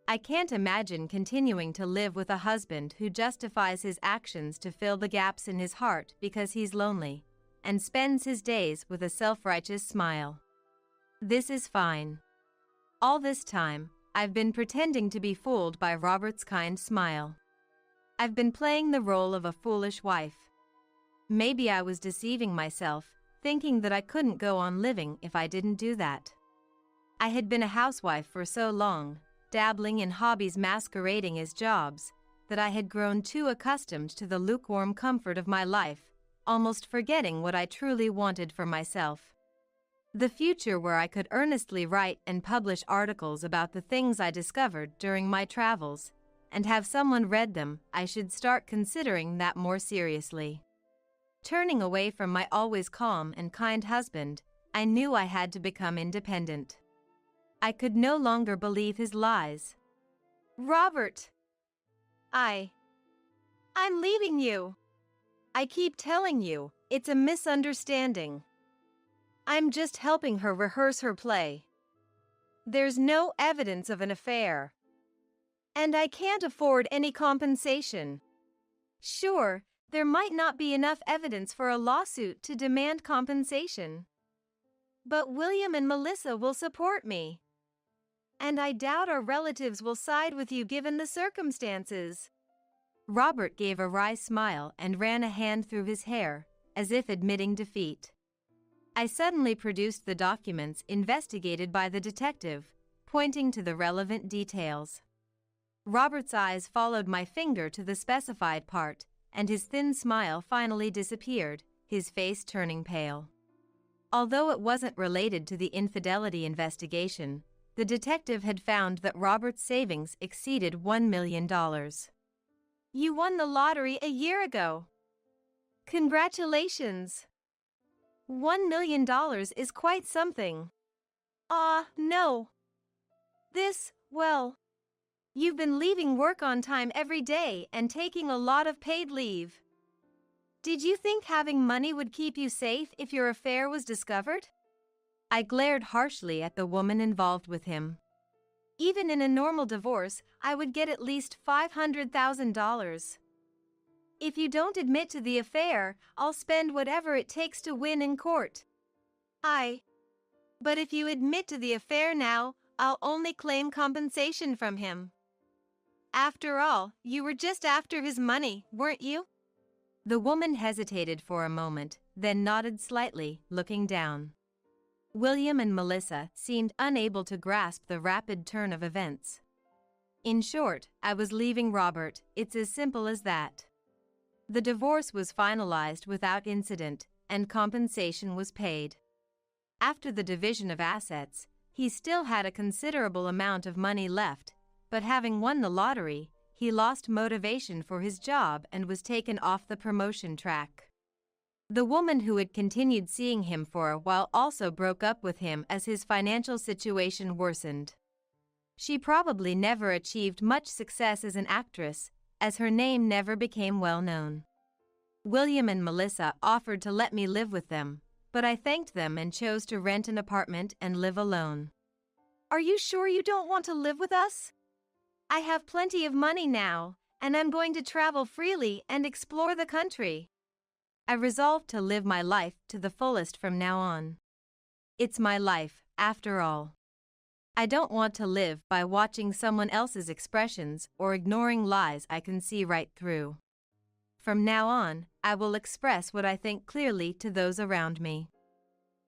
Speaker 1: I can't imagine continuing to live with a husband who justifies his actions to fill the gaps in his heart because he's lonely, and spends his days with a self-righteous smile. This is fine. All this time, I've been pretending to be fooled by Robert's kind smile. I've been playing the role of a foolish wife. Maybe I was deceiving myself, thinking that I couldn't go on living if I didn't do that. I had been a housewife for so long, dabbling in hobbies masquerading as jobs, that I had grown too accustomed to the lukewarm comfort of my life, almost forgetting what I truly wanted for myself. The future where I could earnestly write and publish articles about the things I discovered during my travels, and have someone read them. I should start considering that more seriously. Turning away from my always calm and kind husband, I knew I had to become independent. I could no longer believe his lies.
Speaker 2: Robert! I'm leaving you. I keep telling you, it's a misunderstanding. I'm just helping her rehearse her play. There's no evidence of an affair. And I can't afford any compensation. Sure, there might not be enough evidence for a lawsuit to demand compensation. But William and Melissa will support me. And I doubt our relatives will side with you given the circumstances.
Speaker 1: Robert gave a wry smile and ran a hand through his hair, as if admitting defeat. I suddenly produced the documents investigated by the detective, pointing to the relevant details. Robert's eyes followed my finger to the specified part, and his thin smile finally disappeared, his face turning pale. Although it wasn't related to the infidelity investigation, the detective had found that Robert's savings exceeded $1 million.
Speaker 2: You won the lottery a year ago. Congratulations. $1 million is quite something. No. You've been leaving work on time every day and taking a lot of paid leave. Did you think having money would keep you safe if your affair was discovered?
Speaker 1: I glared harshly at the woman involved with him.
Speaker 2: Even in a normal divorce, I would get at least $500,000. If you don't admit to the affair, I'll spend whatever it takes to win in court. But if you admit to the affair now, I'll only claim compensation from him. After all, you were just after his money, weren't you?
Speaker 1: The woman hesitated for a moment, then nodded slightly, looking down. William and Melissa seemed unable to grasp the rapid turn of events. In short, I was leaving Robert, it's as simple as that. The divorce was finalized without incident, and compensation was paid. After the division of assets, he still had a considerable amount of money left, but having won the lottery, he lost motivation for his job and was taken off the promotion track. The woman who had continued seeing him for a while also broke up with him as his financial situation worsened. She probably never achieved much success as an actress, as her name never became well known. William and Melissa offered to let me live with them, but I thanked them and chose to rent an apartment and live alone.
Speaker 2: Are you sure you don't want to live with us? I have plenty of money now, and I'm going to travel freely and explore the country.
Speaker 1: I resolved to live my life to the fullest from now on. It's my life, after all. I don't want to live by watching someone else's expressions or ignoring lies I can see right through. From now on, I will express what I think clearly to those around me.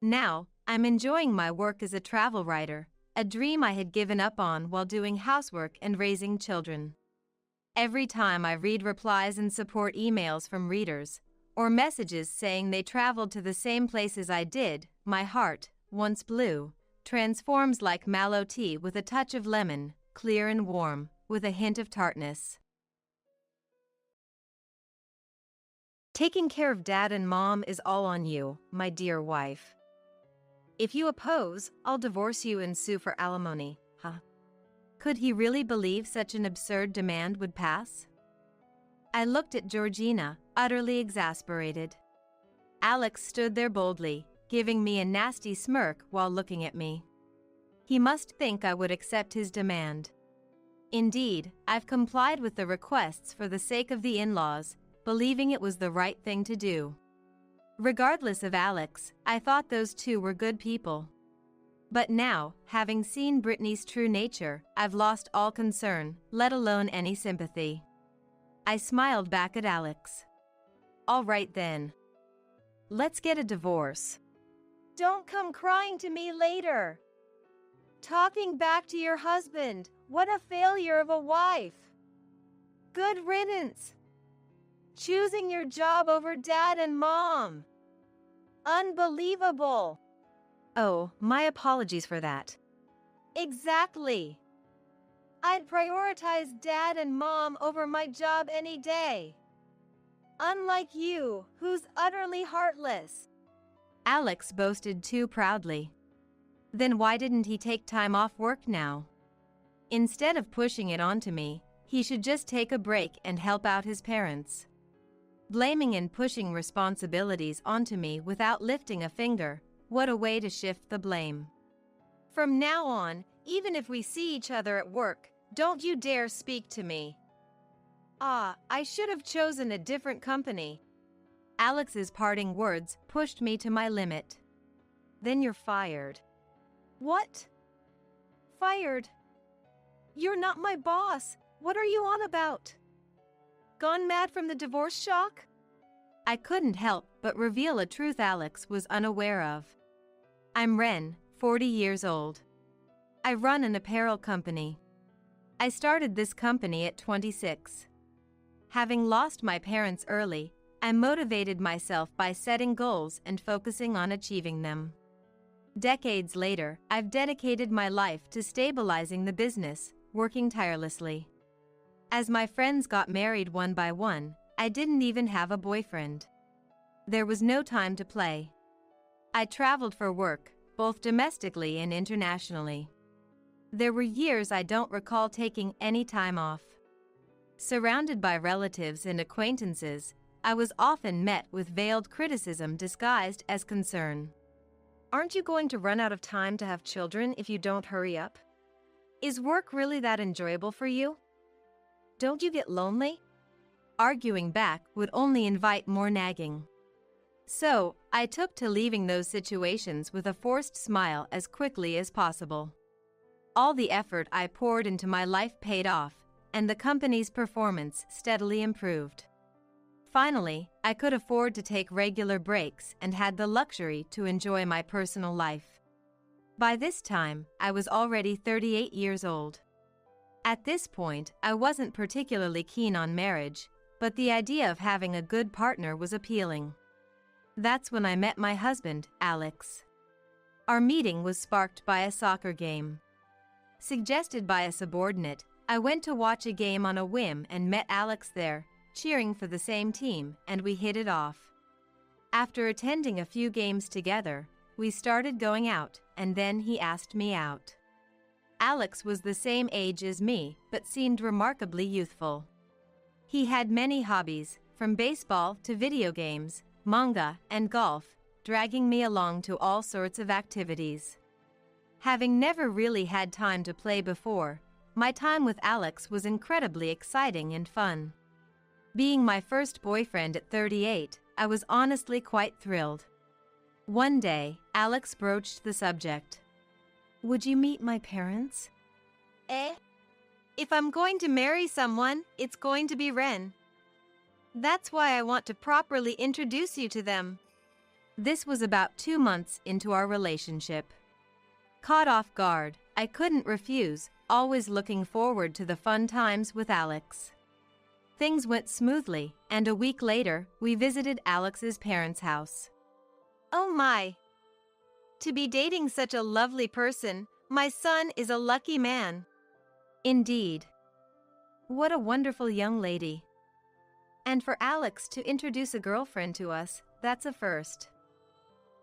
Speaker 1: Now, I'm enjoying my work as a travel writer, a dream I had given up on while doing housework and raising children. Every time I read replies and support emails from readers, or messages saying they traveled to the same places I did, my heart, once blue, transforms like mallow tea with a touch of lemon, clear and warm, with a hint of tartness.
Speaker 2: Taking care of Dad and Mom is all on you, my dear wife. If you oppose, I'll divorce you and sue for alimony, huh?
Speaker 1: Could he really believe such an absurd demand would pass? I looked at Georgina, utterly exasperated. Alex stood there boldly, giving me a nasty smirk while looking at me. He must think I would accept his demand. Indeed, I've complied with the requests for the sake of the in-laws, believing it was the right thing to do. Regardless of Alex, I thought those two were good people. But now, having seen Brittany's true nature, I've lost all concern, let alone any sympathy. I smiled back at Alex. All right then. Let's get a divorce.
Speaker 2: Don't come crying to me later. Talking back to your husband, what a failure of a wife. Good riddance. Choosing your job over dad and mom. Unbelievable.
Speaker 1: Oh, my apologies for that.
Speaker 2: Exactly. I'd prioritize dad and mom over my job any day. Unlike you, who's utterly heartless.
Speaker 1: Alex boasted too proudly. Then why didn't he take time off work now? Instead of pushing it onto me, he should just take a break and help out his parents. Blaming and pushing responsibilities onto me without lifting a finger, what a way to shift the blame.
Speaker 2: From now on, even if we see each other at work, don't you dare speak to me. I should have chosen a different company.
Speaker 1: Alex's parting words pushed me to my limit.
Speaker 2: Then you're fired. What? Fired? You're not my boss. What are you on about? Gone mad from the divorce shock?
Speaker 1: I couldn't help but reveal a truth Alex was unaware of. I'm Ren, 40 years old. I run an apparel company. I started this company at 26. Having lost my parents early, I motivated myself by setting goals and focusing on achieving them. Decades later, I've dedicated my life to stabilizing the business, working tirelessly. As my friends got married one by one, I didn't even have a boyfriend. There was no time to play. I traveled for work, both domestically and internationally. There were years I don't recall taking any time off. Surrounded by relatives and acquaintances, I was often met with veiled criticism disguised as concern.
Speaker 2: Aren't you going to run out of time to have children if you don't hurry up? Is work really that enjoyable for you? Don't you get lonely?
Speaker 1: Arguing back would only invite more nagging. So, I took to leaving those situations with a forced smile as quickly as possible. All the effort I poured into my life paid off, and the company's performance steadily improved. Finally, I could afford to take regular breaks and had the luxury to enjoy my personal life. By this time, I was already 38 years old. At this point, I wasn't particularly keen on marriage, but the idea of having a good partner was appealing. That's when I met my husband, Alex. Our meeting was sparked by a soccer game. Suggested by a subordinate, I went to watch a game on a whim and met Alex there, cheering for the same team, and we hit it off. After attending a few games together, we started going out, and then he asked me out. Alex was the same age as me, but seemed remarkably youthful. He had many hobbies, from baseball to video games, manga, and golf, dragging me along to all sorts of activities. Having never really had time to play before, my time with Alex was incredibly exciting and fun. Being my first boyfriend at 38, I was honestly quite thrilled. One day, Alex broached the subject. Would you meet my parents?
Speaker 2: If I'm going to marry someone, it's going to be Ren. That's why I want to properly introduce you to them.
Speaker 1: This was about 2 months into our relationship. Caught off guard, I couldn't refuse, always looking forward to the fun times with Alex. Things went smoothly, and a week later, we visited Alex's parents' house.
Speaker 2: Oh my! To be dating such a lovely person, my son is a lucky man.
Speaker 1: Indeed. What a wonderful young lady. And for Alex to introduce a girlfriend to us, that's a first.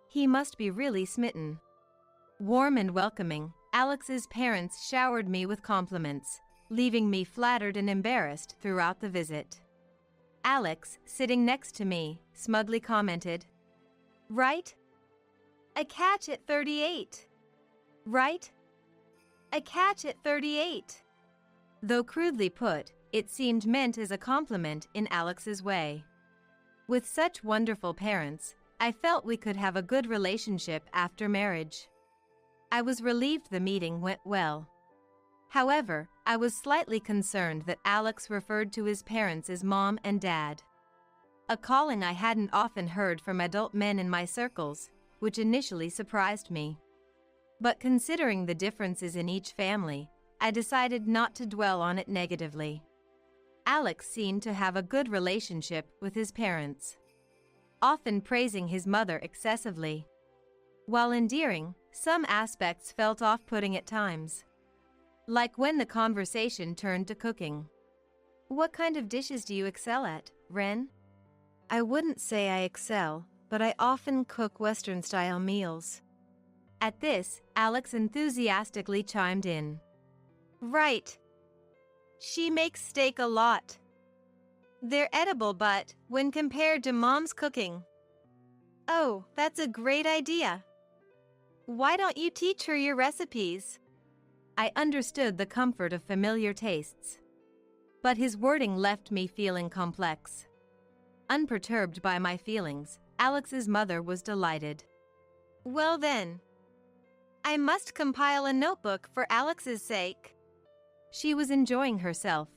Speaker 1: He must be really smitten. Warm and welcoming, Alex's parents showered me with compliments, leaving me flattered and embarrassed throughout the visit. Alex, sitting next to me, smugly commented,
Speaker 2: Right? A catch at 38. Right? A catch at 38.
Speaker 1: Though crudely put, it seemed meant as a compliment in Alex's way. With such wonderful parents, I felt we could have a good relationship after marriage. I was relieved the meeting went well. However, I was slightly concerned that Alex referred to his parents as mom and dad. A calling I hadn't often heard from adult men in my circles, which initially surprised me. But considering the differences in each family, I decided not to dwell on it negatively. Alex seemed to have a good relationship with his parents, often praising his mother excessively. While endearing, some aspects felt off-putting at times. Like when the conversation turned to cooking. "What kind of dishes do you excel at, Ren?"
Speaker 2: I wouldn't say I excel, but I often cook Western-style meals.
Speaker 1: At this, Alex enthusiastically chimed in.
Speaker 2: Right. She makes steak a lot. They're edible, but when compared to Mom's cooking. Oh, that's a great idea. Why don't you teach her your recipes?
Speaker 1: I understood the comfort of familiar tastes. But his wording left me feeling complex. Unperturbed by my feelings, Alex's mother was delighted.
Speaker 2: Well then, I must compile a notebook for Alex's sake.
Speaker 1: She was enjoying herself.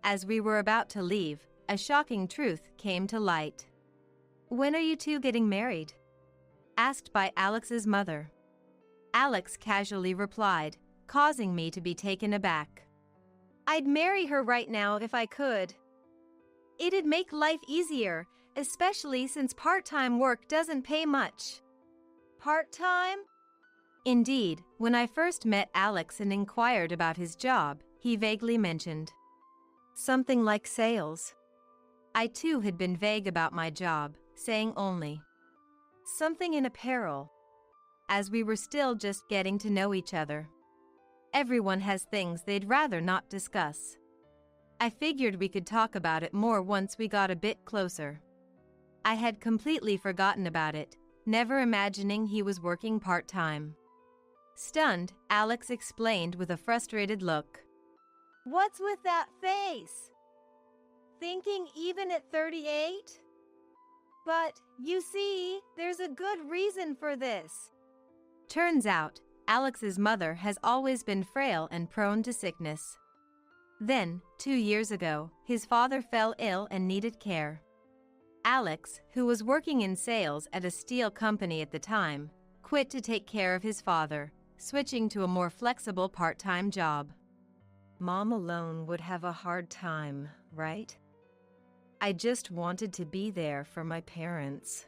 Speaker 1: As we were about to leave, a shocking truth came to light. "When are you two getting married?" asked by Alex's mother. Alex casually replied, causing me to be taken aback.
Speaker 2: I'd marry her right now if I could. It'd make life easier, especially since part-time work doesn't pay much. Part-time?
Speaker 1: Indeed, when I first met Alex and inquired about his job, he vaguely mentioned
Speaker 2: something like sales.
Speaker 1: I too had been vague about my job, saying only something in apparel, as we were still just getting to know each other. Everyone has things they'd rather not discuss. I figured we could talk about it more once we got a bit closer. I had completely forgotten about it, never imagining he was working part-time. Stunned, Alex explained with a frustrated look.
Speaker 2: What's with that face? Thinking even at 38? But, you see, there's a good reason for this.
Speaker 1: Turns out, Alex's mother has always been frail and prone to sickness. Then, 2 years ago, his father fell ill and needed care. Alex, who was working in sales at a steel company at the time, quit to take care of his father, switching to a more flexible part-time job.
Speaker 2: Mom alone would have a hard time, right? I just wanted to be there for my parents.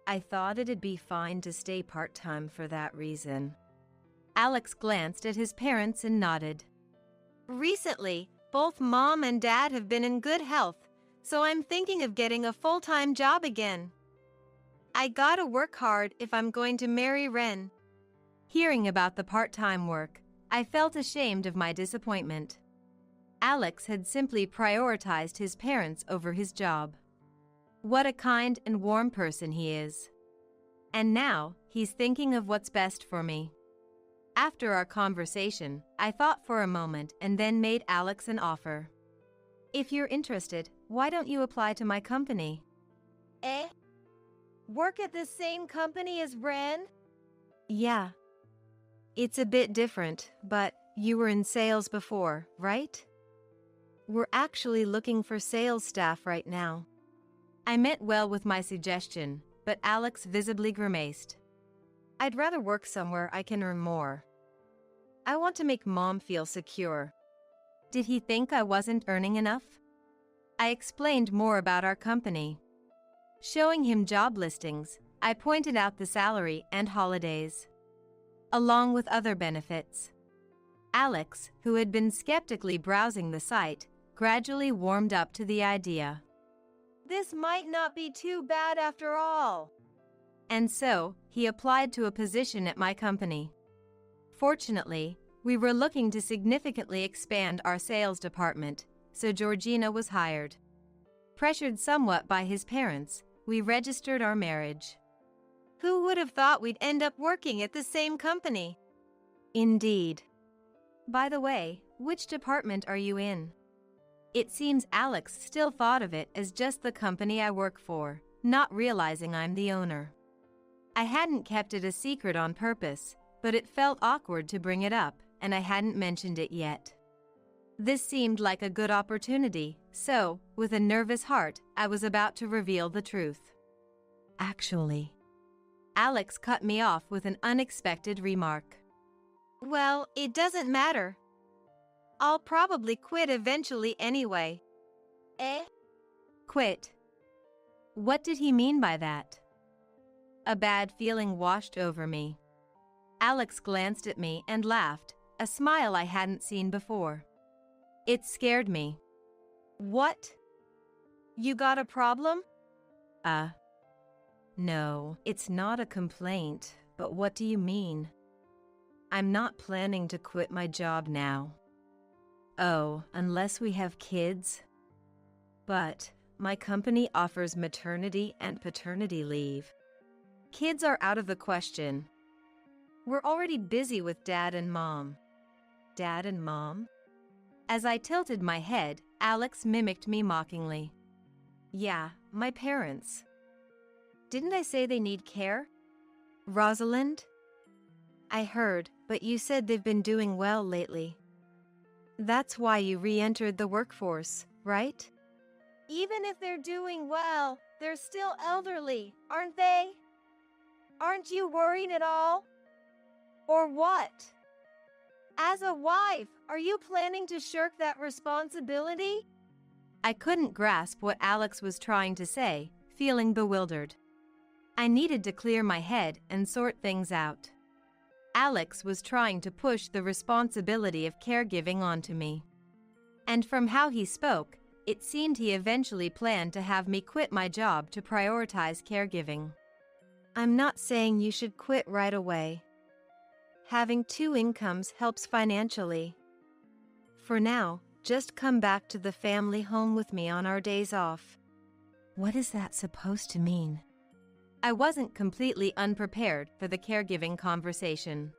Speaker 2: I thought it'd be fine to stay part-time for that reason.
Speaker 1: Alex glanced at his parents and nodded.
Speaker 2: Recently, both Mom and Dad have been in good health, so I'm thinking of getting a full-time job again. I gotta work hard if I'm going to marry Ren.
Speaker 1: Hearing about the part-time work, I felt ashamed of my disappointment. Alex had simply prioritized his parents over his job. What a kind and warm person he is. And now, he's thinking of what's best for me. After our conversation, I thought for a moment and then made Alex an offer. "If you're interested, why don't you apply to my company?"
Speaker 2: Eh? Work at the same company as Ren?
Speaker 1: Yeah.
Speaker 2: It's a bit different, but you were in sales before, right? We're actually looking for sales staff right now.
Speaker 1: I meant well with my suggestion, but Alex visibly grimaced.
Speaker 2: I'd rather work somewhere I can earn more. I want to make Mom feel secure.
Speaker 1: Did he think I wasn't earning enough? I explained more about our company. Showing him job listings, I pointed out the salary and holidays, along with other benefits. Alex, who had been skeptically browsing the site, gradually warmed up to the idea.
Speaker 2: This might not be too bad after all.
Speaker 1: And so, he applied to a position at my company. Fortunately, we were looking to significantly expand our sales department, so Georgina was hired. Pressured somewhat by his parents, we registered our marriage.
Speaker 2: Who would have thought we'd end up working at the same company?
Speaker 1: Indeed. By the way, which department are you in? It seems Alex still thought of it as just the company I work for, not realizing I'm the owner. I hadn't kept it a secret on purpose, but it felt awkward to bring it up, and I hadn't mentioned it yet. This seemed like a good opportunity, so, with a nervous heart, I was about to reveal the truth. Actually, Alex cut me off with an unexpected remark.
Speaker 2: Well, it doesn't matter. I'll probably quit eventually anyway.
Speaker 1: Quit? What did he mean by that? A bad feeling washed over me. Alex glanced at me and laughed, a smile I hadn't seen before. It scared me.
Speaker 2: What? You got a problem?
Speaker 1: No, it's not a complaint, but what do you mean? I'm not planning to quit my job now. Oh, unless we have kids. But my company offers maternity and paternity leave. Kids are out of the question.
Speaker 2: We're already busy with Dad and Mom.
Speaker 1: Dad and Mom? As I tilted my head, Alex mimicked me mockingly. Yeah, my parents.
Speaker 2: Didn't I say they need care?
Speaker 1: Rosalind?
Speaker 2: I heard, but you said they've been doing well lately.
Speaker 1: That's why you re-entered the workforce, right?
Speaker 2: Even if they're doing well, they're still elderly, aren't they? Aren't you worried at all? Or what? As a wife, are you planning to shirk that responsibility?
Speaker 1: I couldn't grasp what Alex was trying to say, feeling bewildered. I needed to clear my head and sort things out. Alex was trying to push the responsibility of caregiving onto me. And from how he spoke, it seemed he eventually planned to have me quit my job to prioritize caregiving.
Speaker 2: I'm not saying you should quit right away. Having 2 incomes helps financially. For now, just come back to the family home with me on our days off.
Speaker 1: What is that supposed to mean? I wasn't completely unprepared for the caregiving conversation.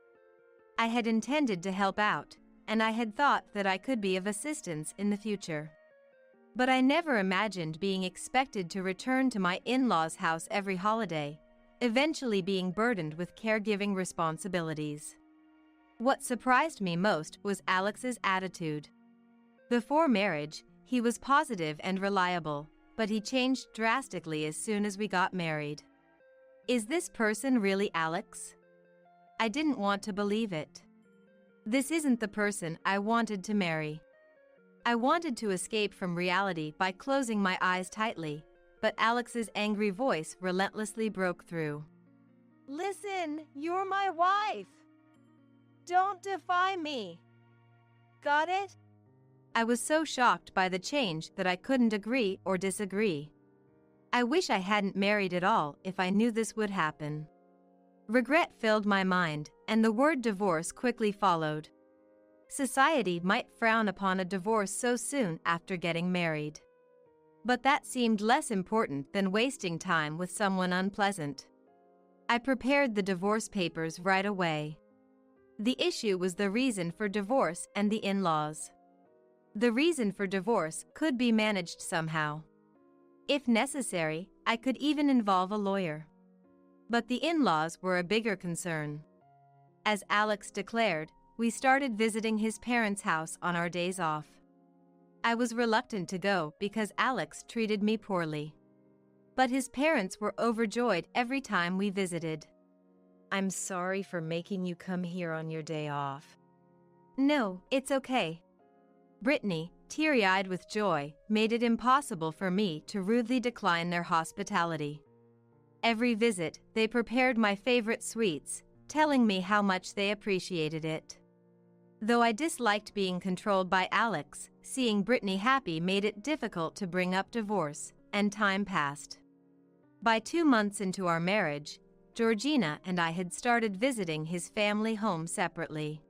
Speaker 1: I had intended to help out, and I had thought that I could be of assistance in the future. But I never imagined being expected to return to my in-laws' house every holiday, eventually being burdened with caregiving responsibilities. What surprised me most was Alex's attitude. Before marriage, he was positive and reliable, but he changed drastically as soon as we got married. Is this person really Alex? I didn't want to believe it. This isn't the person I wanted to marry. I wanted to escape from reality by closing my eyes tightly, but Alex's angry voice relentlessly broke through.
Speaker 2: Listen, you're my wife. Don't defy me. Got it?
Speaker 1: I was so shocked by the change that I couldn't agree or disagree. I wish I hadn't married at all if I knew this would happen. Regret filled my mind, and the word divorce quickly followed. Society might frown upon a divorce so soon after getting married. But that seemed less important than wasting time with someone unpleasant. I prepared the divorce papers right away. The issue was the reason for divorce and the in-laws. The reason for divorce could be managed somehow. If necessary, I could even involve a lawyer. But the in-laws were a bigger concern. As Alex declared, we started visiting his parents' house on our days off. I was reluctant to go because Alex treated me poorly. But his parents were overjoyed every time we visited.
Speaker 2: I'm sorry for making you come here on your day off.
Speaker 1: No, it's okay. Brittany, teary-eyed with joy, made it impossible for me to rudely decline their hospitality. Every visit, they prepared my favorite sweets, telling me how much they appreciated it. Though I disliked being controlled by Alex, seeing Brittany happy made it difficult to bring up divorce, and time passed. By 2 months into our marriage, Georgina and I had started visiting his family home separately.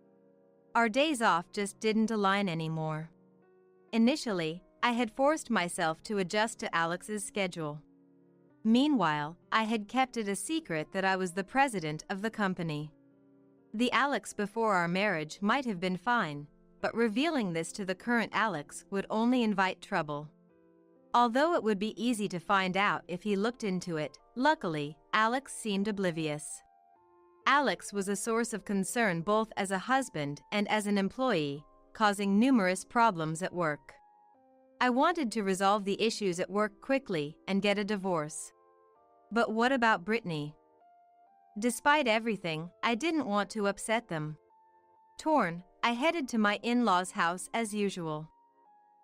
Speaker 1: Our days off just didn't align anymore. Initially, I had forced myself to adjust to Alex's schedule. Meanwhile, I had kept it a secret that I was the president of the company. The Alex before our marriage might have been fine, but revealing this to the current Alex would only invite trouble. Although it would be easy to find out if he looked into it, luckily, Alex seemed oblivious. Alex was a source of concern both as a husband and as an employee, causing numerous problems at work. I wanted to resolve the issues at work quickly and get a divorce. But what about Brittany? Despite everything, I didn't want to upset them. Torn, I headed to my in-laws' house as usual.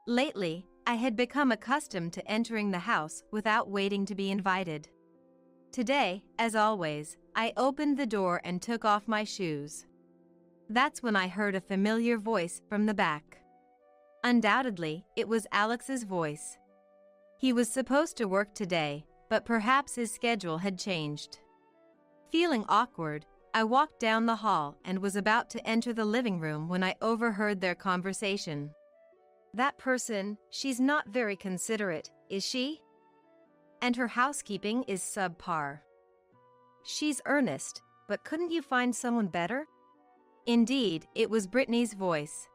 Speaker 1: Lately, I had become accustomed to entering the house without waiting to be invited. Today, as always, I opened the door and took off my shoes. That's when I heard a familiar voice from the back. Undoubtedly, it was Alex's voice. He was supposed to work today, but perhaps his schedule had changed. Feeling awkward, I walked down the hall and was about to enter the living room when I overheard their conversation.
Speaker 2: That person, she's not very considerate, is she? And her housekeeping is subpar. She's earnest, but couldn't you find someone better?
Speaker 1: Indeed, it was Brittany's voice.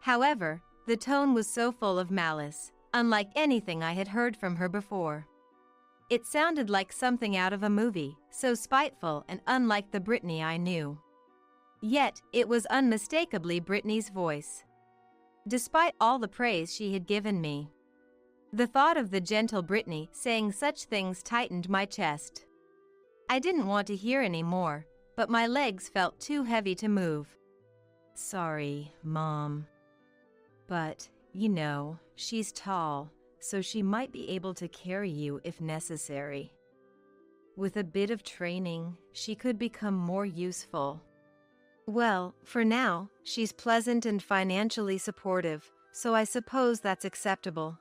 Speaker 1: However, the tone was so full of malice, unlike anything I had heard from her before. It sounded like something out of a movie, so spiteful and unlike the Brittany I knew. Yet, it was unmistakably Brittany's voice. Despite all the praise she had given me, the thought of the gentle Brittany saying such things tightened my chest. I didn't want to hear any more, but my legs felt too heavy to move. Sorry, Mom. But, she's tall, so she might be able to carry you if necessary. With a bit of training, she could become more useful.
Speaker 2: Well, for now, she's pleasant and financially supportive, so I suppose that's acceptable.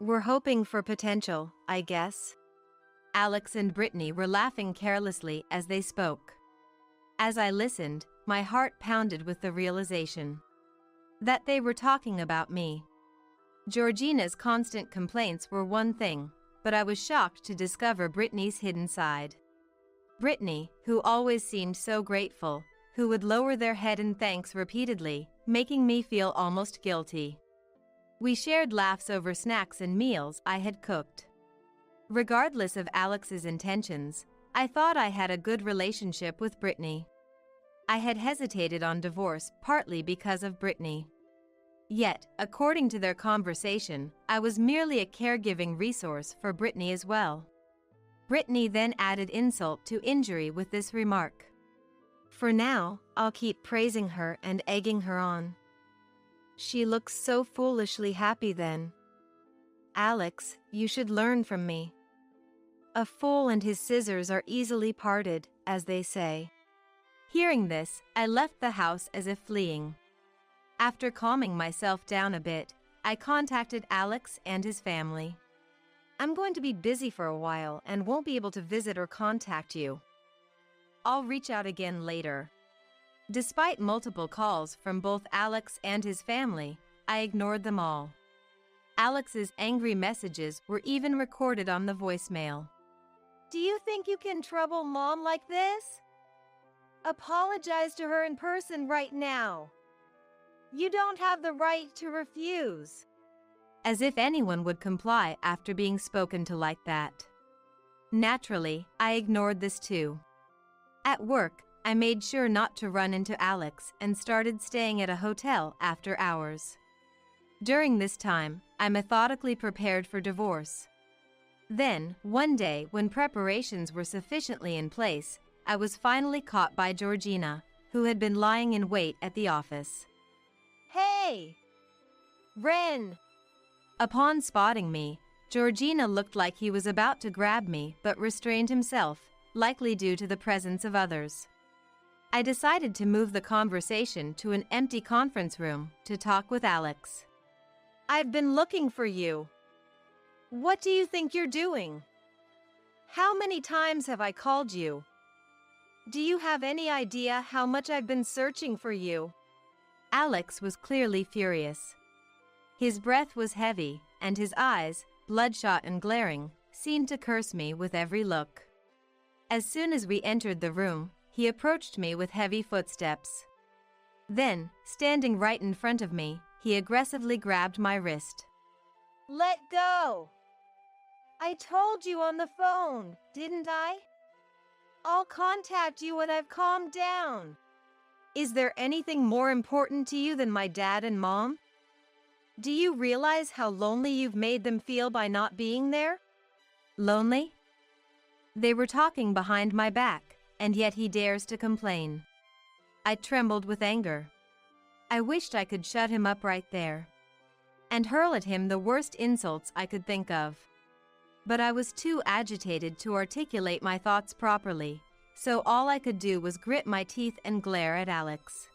Speaker 2: We're hoping for potential, I guess.
Speaker 1: Alex and Brittany were laughing carelessly as they spoke. As I listened, my heart pounded with the realization that they were talking about me. Georgina's constant complaints were one thing, but I was shocked to discover Brittany's hidden side. Brittany, who always seemed so grateful, who would lower their head in thanks repeatedly, making me feel almost guilty. We shared laughs over snacks and meals I had cooked. Regardless of Alex's intentions, I thought I had a good relationship with Brittany. I had hesitated on divorce partly because of Brittany. Yet, according to their conversation, I was merely a caregiving resource for Brittany as well. Brittany then added insult to injury with this remark.
Speaker 2: For now, I'll keep praising her and egging her on. She looks so foolishly happy then. Alex, you should learn from me. A fool and his scissors are easily parted, as they say.
Speaker 1: Hearing this, I left the house as if fleeing. After calming myself down a bit, I contacted Alex and his family.
Speaker 2: I'm going to be busy for a while and won't be able to visit or contact you.
Speaker 1: I'll reach out again later. Despite multiple calls from both Alex and his family, I ignored them all. Alex's angry messages were even recorded on the voicemail.
Speaker 2: Do you think you can trouble Mom like this? Apologize to her in person right now. You don't have the right to refuse.
Speaker 1: As if anyone would comply after being spoken to like that. Naturally, I ignored this too. At work, I made sure not to run into Alex and started staying at a hotel after hours. During this time, I methodically prepared for divorce. Then, one day when preparations were sufficiently in place, I was finally caught by Georgina, who had been lying in wait at the office.
Speaker 2: Hey! Ren!
Speaker 1: Upon spotting me, Georgina looked like he was about to grab me but restrained himself, likely due to the presence of others. I decided to move the conversation to an empty conference room to talk with Alex.
Speaker 2: I've been looking for you. What do you think you're doing? How many times have I called you? Do you have any idea how much I've been searching for you?
Speaker 1: Alex was clearly furious. His breath was heavy, and his eyes, bloodshot and glaring, seemed to curse me with every look. As soon as we entered the room, he approached me with heavy footsteps. Then, standing right in front of me, he aggressively grabbed my wrist.
Speaker 2: Let go! I told you on the phone, didn't I? I'll contact you when I've calmed down.
Speaker 1: Is there anything more important to you than my dad and mom? Do you realize how lonely you've made them feel by not being there? Lonely? They were talking behind my back, and yet he dares to complain. I trembled with anger. I wished I could shut him up right there and hurl at him the worst insults I could think of. But I was too agitated to articulate my thoughts properly, so all I could do was grit my teeth and glare at Alex.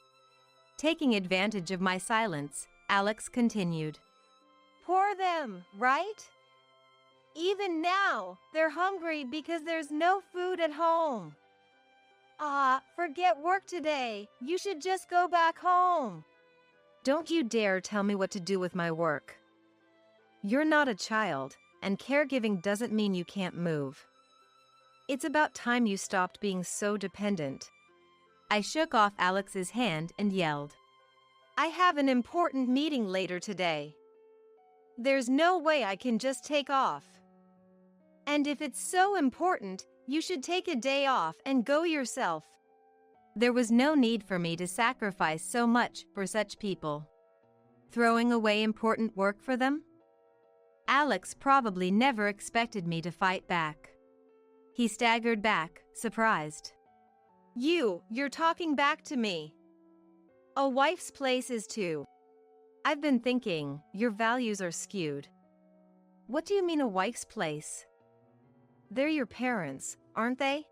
Speaker 1: Taking advantage of my silence, Alex continued.
Speaker 2: Poor them, right? Even now, they're hungry because there's no food at home. Forget work today. You should just go back home.
Speaker 1: Don't you dare tell me what to do with my work. You're not a child, and caregiving doesn't mean you can't move. It's about time you stopped being so dependent. I shook off Alex's hand and yelled.
Speaker 2: I have an important meeting later today. There's no way I can just take off. And if it's so important, you should take a day off and go yourself.
Speaker 1: There was no need for me to sacrifice so much for such people. Throwing away important work for them? Alex probably never expected me to fight back. He staggered back, surprised.
Speaker 2: You're talking back to me. A wife's place is too.
Speaker 1: I've been thinking, your values are skewed. What do you mean a wife's place? They're your parents, aren't they?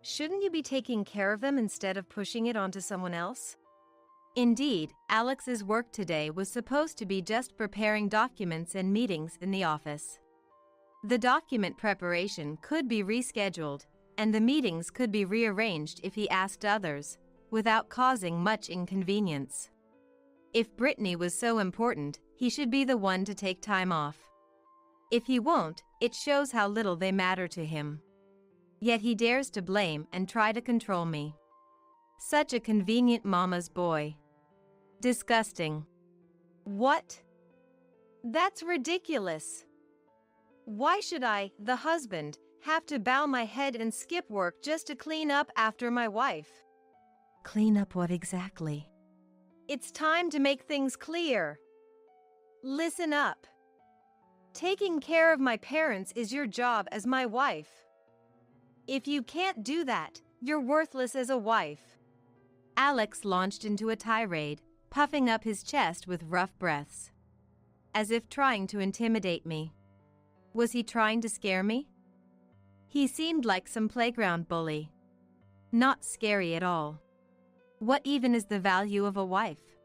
Speaker 1: Shouldn't you be taking care of them instead of pushing it onto someone else? Indeed, Alex's work today was supposed to be just preparing documents and meetings in the office. The document preparation could be rescheduled, and the meetings could be rearranged if he asked others, without causing much inconvenience. If Brittany was so important, he should be the one to take time off. If he won't, it shows how little they matter to him. Yet he dares to blame and try to control me. Such a convenient mama's boy. Disgusting.
Speaker 2: What? That's ridiculous. Why should I, the husband, have to bow my head and skip work just to clean up after my wife?
Speaker 1: Clean up what exactly?
Speaker 2: It's time to make things clear. Listen up. Taking care of my parents is your job as my wife. If you can't do that, you're worthless as a wife.
Speaker 1: Alex launched into a tirade, puffing up his chest with rough breaths, as if trying to intimidate me. Was he trying to scare me? He seemed like some playground bully. Not scary at all. What even is the value of a wife?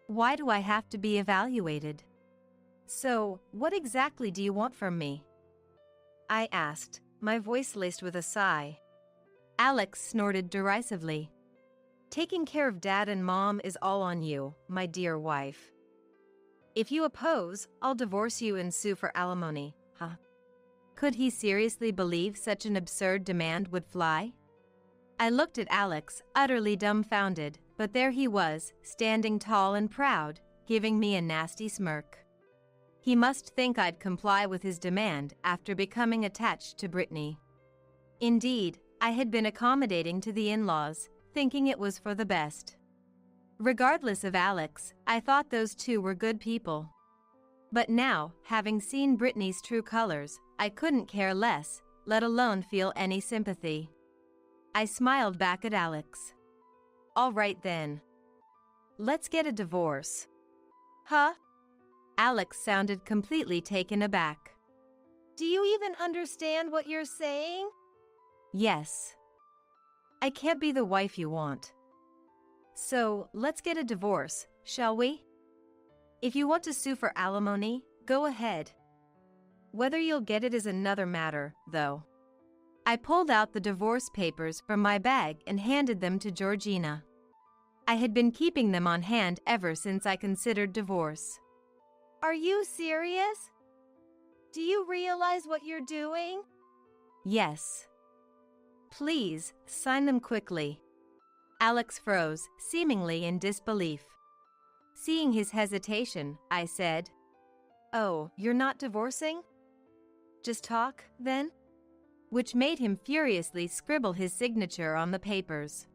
Speaker 1: Why do I have to be evaluated? So, what exactly do you want from me? I asked, my voice laced with a sigh. Alex snorted derisively. Taking care of dad and mom is all on you, my dear wife. If you oppose, I'll divorce you and sue for alimony, huh? Could he seriously believe such an absurd demand would fly? I looked at Alex, utterly dumbfounded, but there he was, standing tall and proud, giving me a nasty smirk. He must think I'd comply with his demand after becoming attached to Brittany. Indeed, I had been accommodating to the in-laws, thinking it was for the best. Regardless of Alex, I thought those two were good people. But now, having seen Brittany's true colors, I couldn't care less, let alone feel any sympathy. I smiled back at Alex. All right then. Let's get a divorce.
Speaker 2: Huh?
Speaker 1: Alex sounded completely taken aback.
Speaker 2: Do you even understand what you're saying?
Speaker 1: Yes. I can't be the wife you want. So, let's get a divorce, shall we? If you want to sue for alimony, go ahead. Whether you'll get it is another matter, though. I pulled out the divorce papers from my bag and handed them to Georgina. I had been keeping them on hand ever since I considered divorce.
Speaker 2: Are you serious? Do you realize what you're doing?
Speaker 1: Yes. Please, sign them quickly. Alex froze, seemingly in disbelief. Seeing his hesitation, I said,
Speaker 2: "Oh, you're not divorcing? Just talk, then?"
Speaker 1: Which made him furiously scribble his signature on the papers.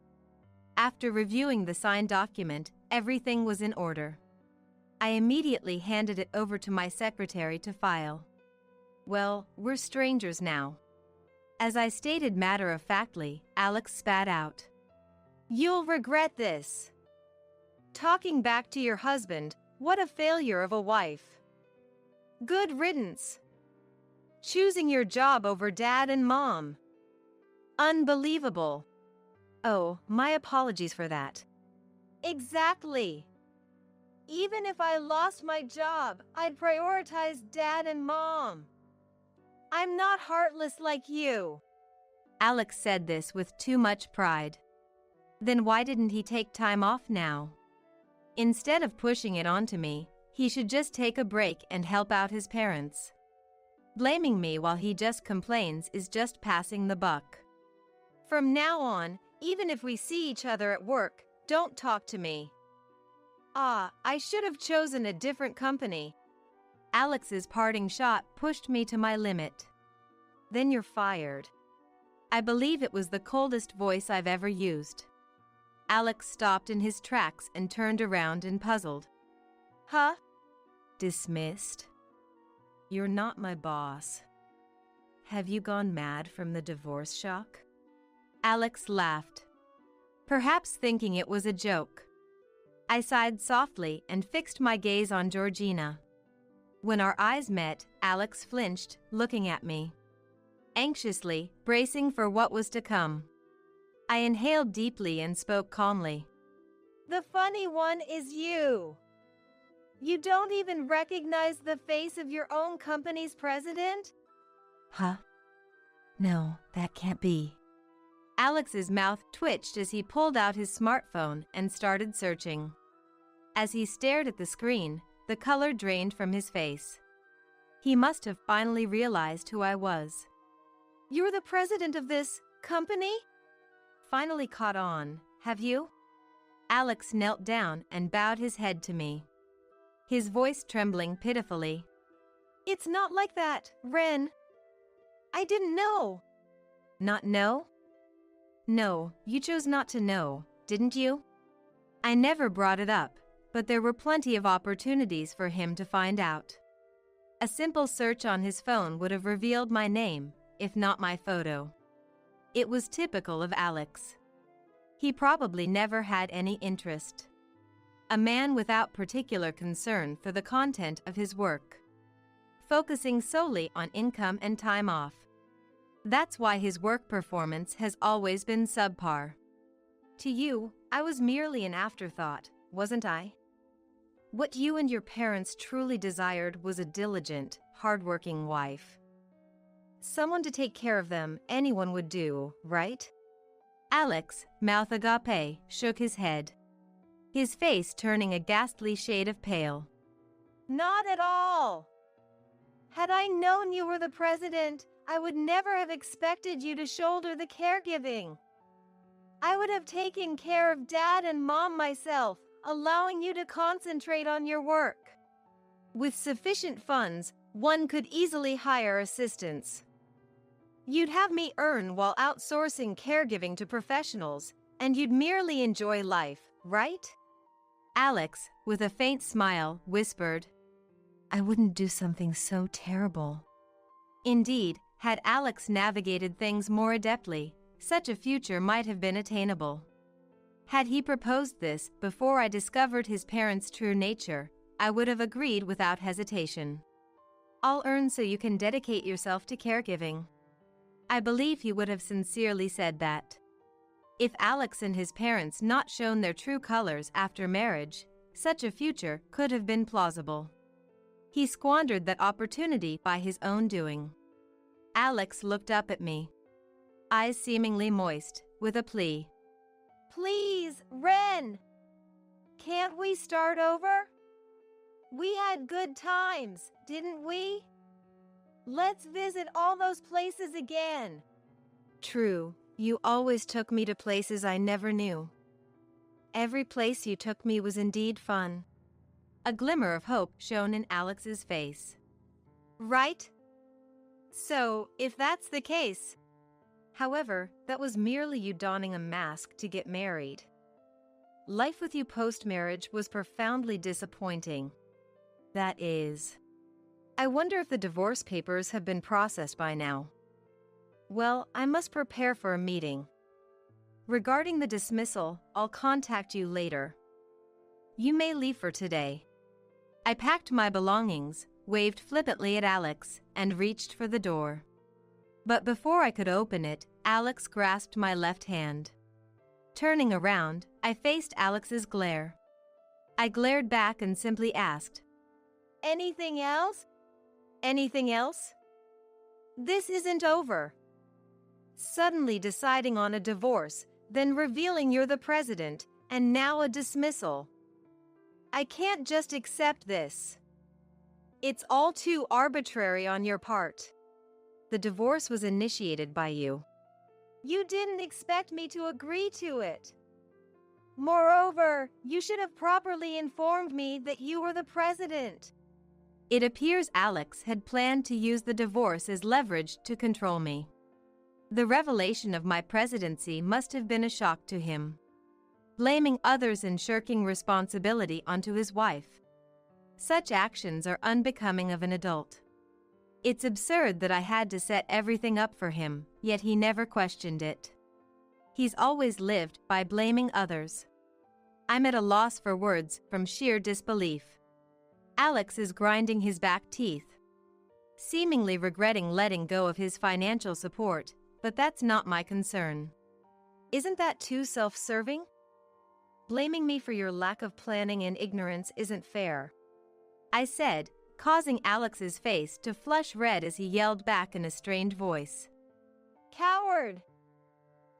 Speaker 1: After reviewing the signed document, everything was in order. I immediately handed it over to my secretary to file. "Well, we're strangers now." As I stated matter-of-factly, Alex spat out, "You'll regret this. Talking back to your husband, what a failure of a wife. Good riddance. Choosing your job over dad and mom. Unbelievable."
Speaker 2: "Oh, my apologies for that."
Speaker 1: "Exactly. Even if I lost my job, I'd prioritize dad and mom. I'm not heartless like you." Alex said this with too much pride. Then why didn't he take time off now? Instead of pushing it onto me, he should just take a break and help out his parents. Blaming me while he just complains is just passing the buck. From now on, even if we see each other at work, don't talk to me. I should have chosen a different company. Alex's parting shot pushed me to my limit.
Speaker 2: "Then you're fired."
Speaker 1: I believe it was the coldest voice I've ever used. Alex stopped in his tracks and turned around and puzzled. "Huh? Dismissed? You're not my boss. Have you gone mad from the divorce shock?" Alex laughed, perhaps thinking it was a joke. I sighed softly and fixed my gaze on Georgina. When our eyes met, Alex flinched, looking at me anxiously, bracing for what was to come. I inhaled deeply and spoke calmly. "The funny one is you. You don't even recognize the face of your own company's president?"
Speaker 2: "Huh? No, that can't be."
Speaker 1: Alex's mouth twitched as he pulled out his smartphone and started searching. As he stared at the screen, the color drained from his face. He must have finally realized who I was. "You're the president of this company?" Finally caught on, have you? Alex knelt down and bowed his head to me, his voice trembling pitifully. "It's not like that, Ren. I didn't know." "Not know?" "No, you chose not to know, didn't you?" I never brought it up, but there were plenty of opportunities for him to find out. A simple search on his phone would have revealed my name, if not my photo. It was typical of Alex. He probably never had any interest. A man without particular concern for the content of his work, focusing solely on income and time off. That's why his work performance has always been subpar. To you, I was merely an afterthought, wasn't I? What you and your parents truly desired was a diligent, hardworking wife. Someone to take care of them, anyone would do, right? Alex, mouth agape, shook his head, his face turning a ghastly shade of pale. "Not at all. Had I known you were the president, I would never have expected you to shoulder the caregiving. I would have taken care of dad and mom myself, allowing you to concentrate on your work. With sufficient funds, one could easily hire assistants. You'd have me earn while outsourcing caregiving to professionals, and you'd merely enjoy life, right?" Alex, with a faint smile, whispered, "I wouldn't do something so terrible." Indeed, had Alex navigated things more adeptly, such a future might have been attainable. Had he proposed this before I discovered his parents' true nature, I would have agreed without hesitation. "I'll earn so you can dedicate yourself to caregiving." I believe he would have sincerely said that. If Alex and his parents not shown their true colors after marriage, such a future could have been plausible. He squandered that opportunity by his own doing. Alex looked up at me, eyes seemingly moist, with a plea. "Please, Ren! Can't we start over? We had good times, didn't we? Let's visit all those places again." "True, you always took me to places I never knew."
Speaker 2: Every place you took me was indeed fun.
Speaker 1: A glimmer of hope shone in Alex's face.
Speaker 2: Right? So, if that's the case. However, that was merely you donning a mask to get married. Life with you post-marriage was profoundly disappointing.
Speaker 1: That is.
Speaker 2: I wonder if the divorce papers have been processed by now. Well, I must prepare for a meeting. Regarding the dismissal, I'll contact you later. You may leave for today.
Speaker 1: I packed my belongings, waved flippantly at Alex, and reached for the door. But before I could open it, Alex grasped my left hand. Turning around, I faced Alex's glare. I glared back and simply asked,
Speaker 2: Anything else? Anything else? This isn't over. Suddenly deciding on a divorce, then revealing you're the president, and now a dismissal. I can't just accept this. It's all too arbitrary on your part. The divorce was initiated by you. You didn't expect me to agree to it. Moreover, you should have properly informed me that you were the president.
Speaker 1: It appears Alex had planned to use the divorce as leverage to control me. The revelation of my presidency must have been a shock to him. Blaming others and shirking responsibility onto his wife. Such actions are unbecoming of an adult. It's absurd that I had to set everything up for him, yet he never questioned it. He's always lived by blaming others. I'm at a loss for words from sheer disbelief. Alex is grinding his back teeth, seemingly regretting letting go of his financial support, but that's not my concern.
Speaker 2: Isn't that too self-serving? Blaming me for your lack of planning and ignorance isn't fair,
Speaker 1: I said, causing Alex's face to flush red as he yelled back in a strained voice.
Speaker 2: Coward!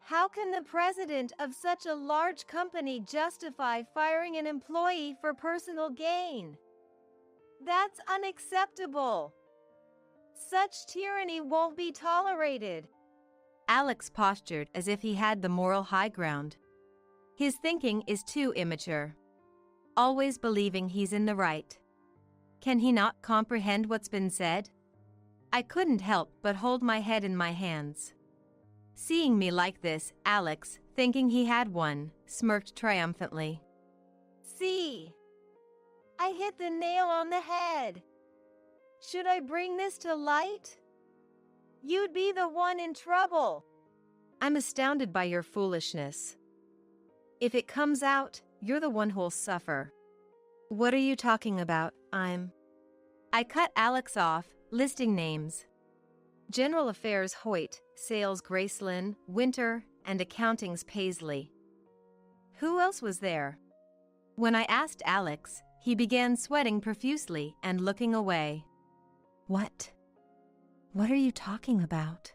Speaker 2: How can the president of such a large company justify firing an employee for personal gain? That's unacceptable. Such tyranny won't be tolerated.
Speaker 1: Alex postured as if he had the moral high ground. His thinking is too immature. Always believing he's in the right. Can he not comprehend what's been said? I couldn't help but hold my head in my hands. Seeing me like this, Alex, thinking he had won, smirked triumphantly.
Speaker 2: See? I hit the nail on the head. Should I bring this to light? You'd be the one in trouble. I'm astounded by your foolishness. If it comes out, you're the one who'll suffer. What are you talking about?
Speaker 1: I cut Alex off, listing names.
Speaker 2: General Affairs Hoyt, Sales Gracelyn, Winter, and Accounting's Paisley.
Speaker 1: Who else was there? When I asked Alex, he began sweating profusely and looking away.
Speaker 2: What? What are you talking about?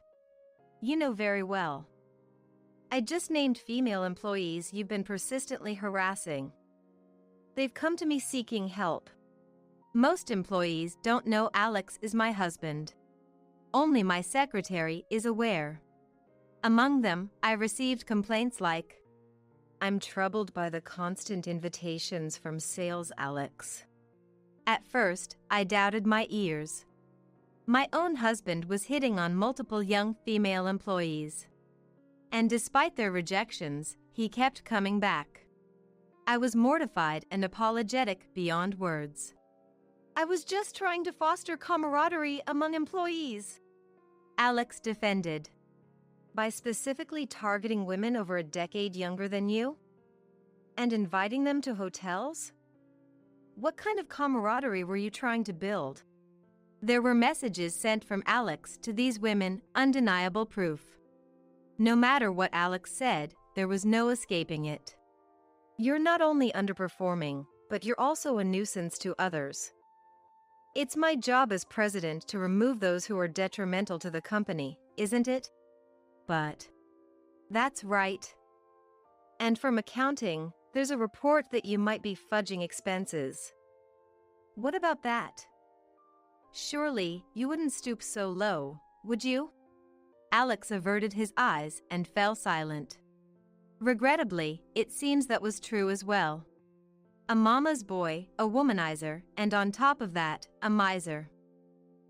Speaker 1: You know very well.
Speaker 2: I just named female employees you've been persistently harassing. They've come to me seeking help.
Speaker 1: Most employees don't know Alex is my husband. Only my secretary is aware. Among them, I received complaints like,
Speaker 2: I'm troubled by the constant invitations from sales Alex.
Speaker 1: At first, I doubted my ears. My own husband was hitting on multiple young female employees. And despite their rejections, he kept coming back. I was mortified and apologetic beyond words.
Speaker 2: I was just trying to foster camaraderie among employees,
Speaker 1: Alex defended.
Speaker 2: By specifically targeting women over a decade younger than you? And inviting them to hotels? What kind of camaraderie were you trying to build?
Speaker 1: There were messages sent from Alex to these women, undeniable proof. No matter what Alex said, there was no escaping it.
Speaker 2: You're not only underperforming, but you're also a nuisance to others. It's my job as president to remove those who are detrimental to the company, isn't it?
Speaker 1: But
Speaker 2: that's right. And from accounting, there's a report that you might be fudging expenses. What about that?
Speaker 1: Surely you wouldn't stoop so low, would you? Alex averted his eyes and fell silent. Regrettably, it seems that was true as well. A mama's boy, a womanizer, and on top of that, a miser.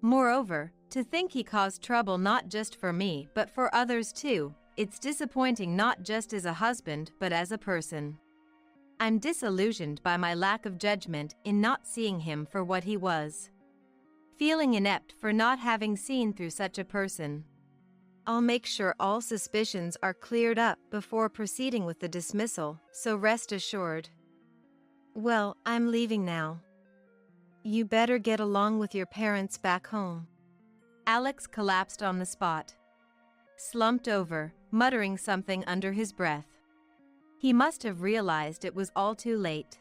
Speaker 1: Moreover, to think he caused trouble not just for me but for others too, it's disappointing not just as a husband but as a person. I'm disillusioned by my lack of judgment in not seeing him for what he was. Feeling inept for not having seen through such a person. I'll make sure all suspicions are cleared up before proceeding with the dismissal, so rest assured. Well, I'm leaving now. You better get along with your parents back home. Alex collapsed on the spot. Slumped over, muttering something under his breath. He must have realized it was all too late.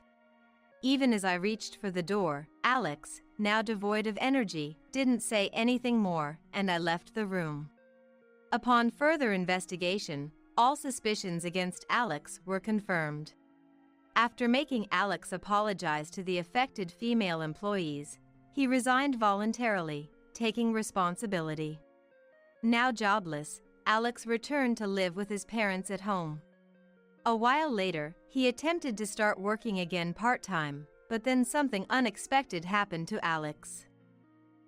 Speaker 1: Even as I reached for the door, Alex, now devoid of energy, didn't say anything more, and I left the room. Upon further investigation, all suspicions against Alex were confirmed. After making Alex apologize to the affected female employees, he resigned voluntarily, taking responsibility. Now jobless, Alex returned to live with his parents at home. A while later, he attempted to start working again part-time, but then something unexpected happened to Alex.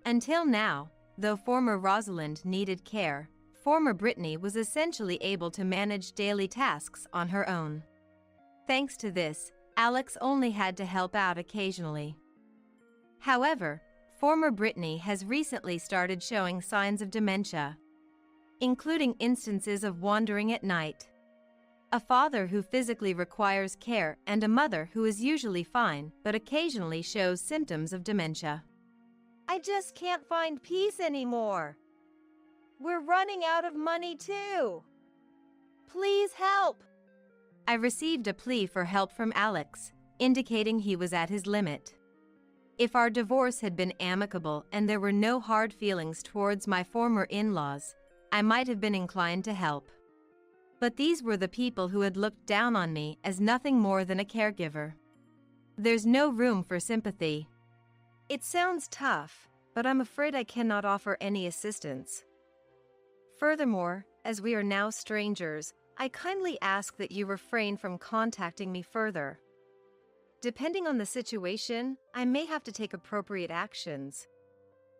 Speaker 1: Until now, though former Rosalind needed care, former Brittany was essentially able to manage daily tasks on her own. Thanks to this, Alex only had to help out occasionally. However, former Brittany has recently started showing signs of dementia, including instances of wandering at night. A father who physically requires care and a mother who is usually fine but occasionally shows symptoms of dementia. I just can't find peace anymore. We're running out of money too. Please help. I received a plea for help from Alex, indicating he was at his limit. If our divorce had been amicable and there were no hard feelings towards my former in-laws, I might have been inclined to help. But these were the people who had looked down on me as nothing more than a caregiver. There's no room for sympathy. It sounds tough, but I'm afraid I cannot offer any assistance. Furthermore, as we are now strangers, I kindly ask that you refrain from contacting me further. Depending on the situation, I may have to take appropriate actions.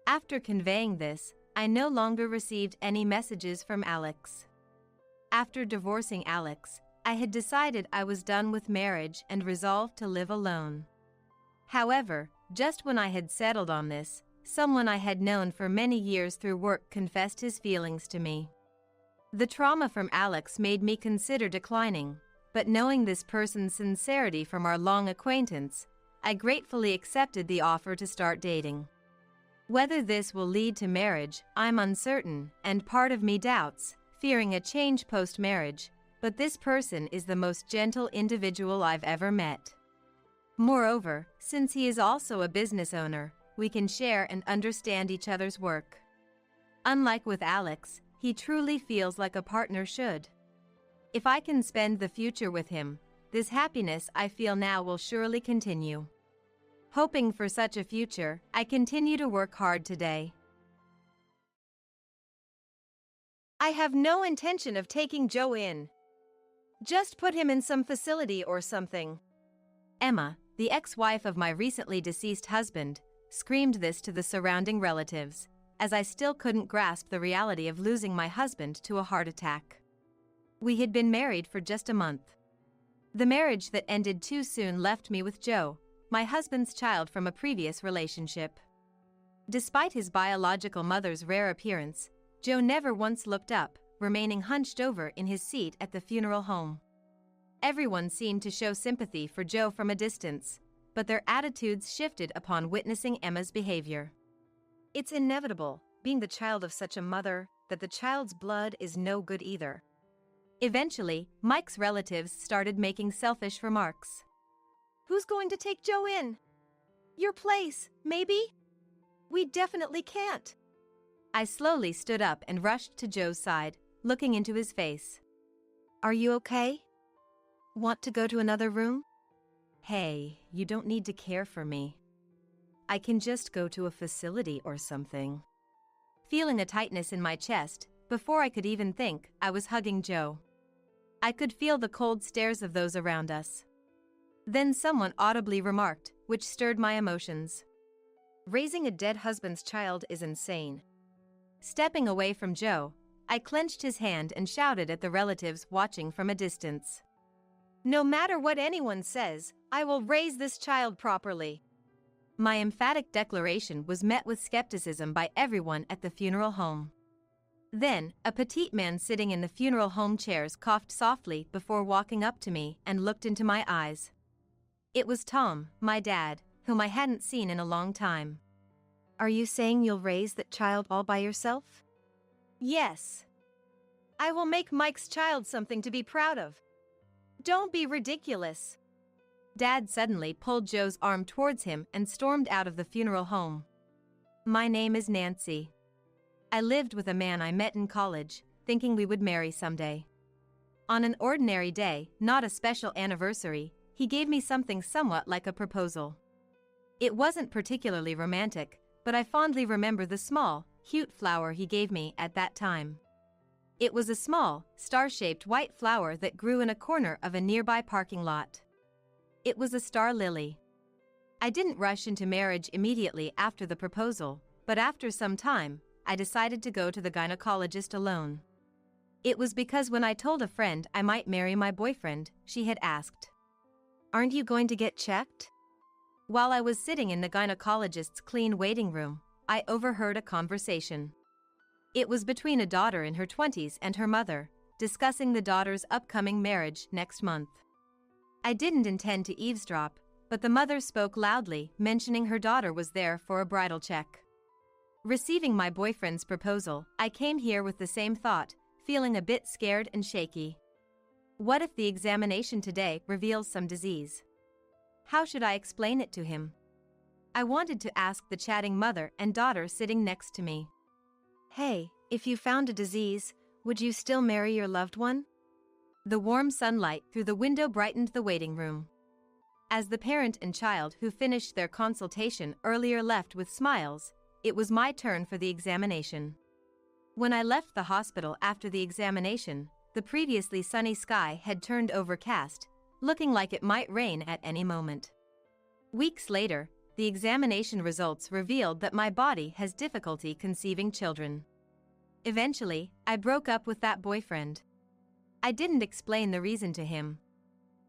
Speaker 1: After conveying this, I no longer received any messages from Alex. After divorcing Alex, I had decided I was done with marriage and resolved to live alone. However, just when I had settled on this, someone I had known for many years through work confessed his feelings to me. The trauma from Alex made me consider declining, but knowing this person's sincerity from our long acquaintance, I gratefully accepted the offer to start dating. Whether this will lead to marriage, I'm uncertain, and part of me doubts, fearing a change post-marriage, but this person is the most gentle individual I've ever met. Moreover, since he is also a business owner, we can share and understand each other's work. Unlike with Alex, he truly feels like a partner should. If I can spend the future with him, this happiness I feel now will surely continue. Hoping for such a future, I continue to work hard today. I have no intention of taking Joe in. Just put him in some facility or something. Emma, the ex-wife of my recently deceased husband, screamed this to the surrounding relatives, as I still couldn't grasp the reality of losing my husband to a heart attack. We had been married for just a month. The marriage that ended too soon left me with Joe, my husband's child from a previous relationship. Despite his biological mother's rare appearance, Joe never once looked up, remaining hunched over in his seat at the funeral home. Everyone seemed to show sympathy for Joe from a distance, but their attitudes shifted upon witnessing Emma's behavior. It's inevitable, being the child of such a mother, that the child's blood is no good either. Eventually, Mike's relatives started making selfish remarks. Who's going to take Joe in? Your place, maybe? We definitely can't. I slowly stood up and rushed to Joe's side, looking into his face. Are you okay? Want to go to another room? Hey, you don't need to care for me. I can just go to a facility or something. Feeling a tightness in my chest, before I could even think, I was hugging Joe. I could feel the cold stares of those around us. Then someone audibly remarked, which stirred my emotions.
Speaker 2: Raising a dead husband's child is insane.
Speaker 1: Stepping away from Joe, I clenched his hand and shouted at the relatives watching from a distance.
Speaker 2: No matter what anyone says, I will raise this child properly.
Speaker 1: My emphatic declaration was met with skepticism by everyone at the funeral home. Then, a petite man sitting in the funeral home chairs coughed softly before walking up to me and looked into my eyes. It was Tom, my dad, whom I hadn't seen in a long time.
Speaker 2: Are you saying you'll raise that child all by yourself?
Speaker 1: Yes.
Speaker 2: I will make Mike's child something to be proud of. Don't be ridiculous.
Speaker 1: Dad suddenly pulled Joe's arm towards him and stormed out of the funeral home. My name is Nancy. I lived with a man I met in college, thinking we would marry someday. On an ordinary day, not a special anniversary, he gave me something somewhat like a proposal. It wasn't particularly romantic, but I fondly remember the small, cute flower he gave me at that time. It was a small, star-shaped white flower that grew in a corner of a nearby parking lot. It was a star lily. I didn't rush into marriage immediately after the proposal, but after some time, I decided to go to the gynecologist alone. It was because when I told a friend I might marry my boyfriend, she had asked,
Speaker 2: "Aren't you going to get checked?"
Speaker 1: While I was sitting in the gynecologist's clean waiting room, I overheard a conversation. It was between a daughter in her 20s and her mother, discussing the daughter's upcoming marriage next month. I didn't intend to eavesdrop, but the mother spoke loudly, mentioning her daughter was there for a bridal check. Receiving my boyfriend's proposal, I came here with the same thought, feeling a bit scared and shaky. What if the examination today reveals some disease? How should I explain it to him? I wanted to ask the chatting mother and daughter sitting next to me.
Speaker 2: Hey, if you found a disease, would you still marry your loved one?
Speaker 1: The warm sunlight through the window brightened the waiting room. As the parent and child who finished their consultation earlier left with smiles, it was my turn for the examination. When I left the hospital after the examination, the previously sunny sky had turned overcast, looking like it might rain at any moment. Weeks later, the examination results revealed that my body has difficulty conceiving children. Eventually, I broke up with that boyfriend. I didn't explain the reason to him.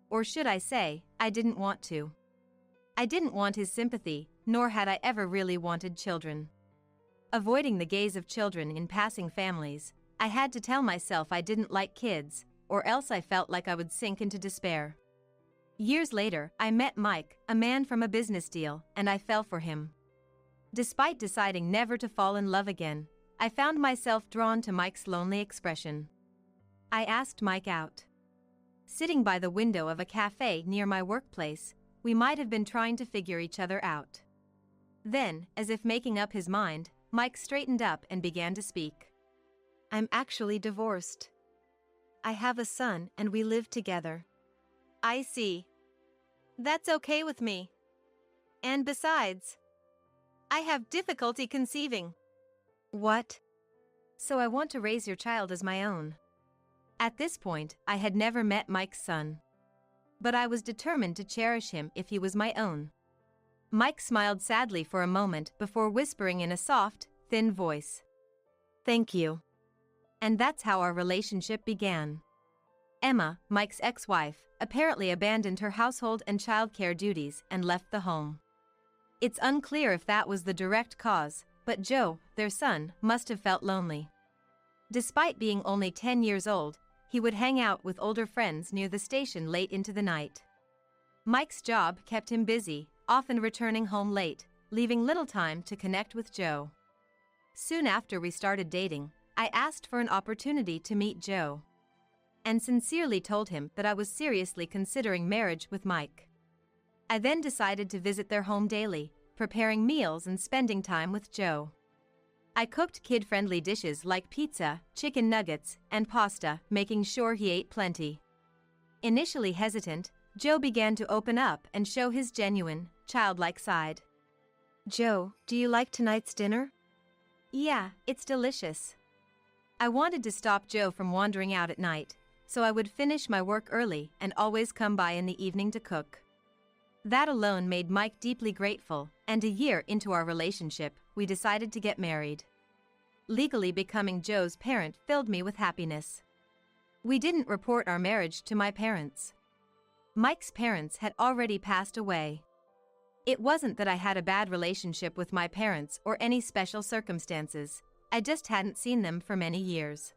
Speaker 1: Or should I say, I didn't want to. I didn't want his sympathy, nor had I ever really wanted children. Avoiding the gaze of children in passing families, I had to tell myself I didn't like kids, or else I felt like I would sink into despair. Years later, I met Mike, a man from a business deal, and I fell for him. Despite deciding never to fall in love again, I found myself drawn to Mike's lonely expression. I asked Mike out. Sitting by the window of a cafe near my workplace, we might have been trying to figure each other out. Then, as if making up his mind, Mike straightened up and began to speak.
Speaker 2: I'm actually divorced. I have a son and we live together.
Speaker 1: I see. That's okay with me. And besides, I have difficulty conceiving.
Speaker 2: What?
Speaker 1: So I want to raise your child as my own. At this point, I had never met Mike's son. But I was determined to cherish him if he was my own. Mike smiled sadly for a moment before whispering in a soft, thin voice.
Speaker 2: Thank you.
Speaker 1: And that's how our relationship began. Emma, Mike's ex-wife, apparently abandoned her household and childcare duties and left the home. It's unclear if that was the direct cause, but Joe, their son, must have felt lonely. Despite being only 10 years old, he would hang out with older friends near the station late into the night. Mike's job kept him busy, often returning home late, leaving little time to connect with Joe. Soon after we started dating, I asked for an opportunity to meet Joe, and sincerely told him that I was seriously considering marriage with Mike. I then decided to visit their home daily, preparing meals and spending time with Joe. I cooked kid-friendly dishes like pizza, chicken nuggets, and pasta, making sure he ate plenty. Initially hesitant, Joe began to open up and show his genuine, childlike side.
Speaker 2: Joe, do you like tonight's dinner?
Speaker 1: Yeah, it's delicious. I wanted to stop Joe from wandering out at night, so I would finish my work early and always come by in the evening to cook. That alone made Mike deeply grateful, and a year into our relationship, we decided to get married. Legally becoming Joe's parent filled me with happiness. We didn't report our marriage to my parents. Mike's parents had already passed away. It wasn't that I had a bad relationship with my parents or any special circumstances, I just hadn't seen them for many years.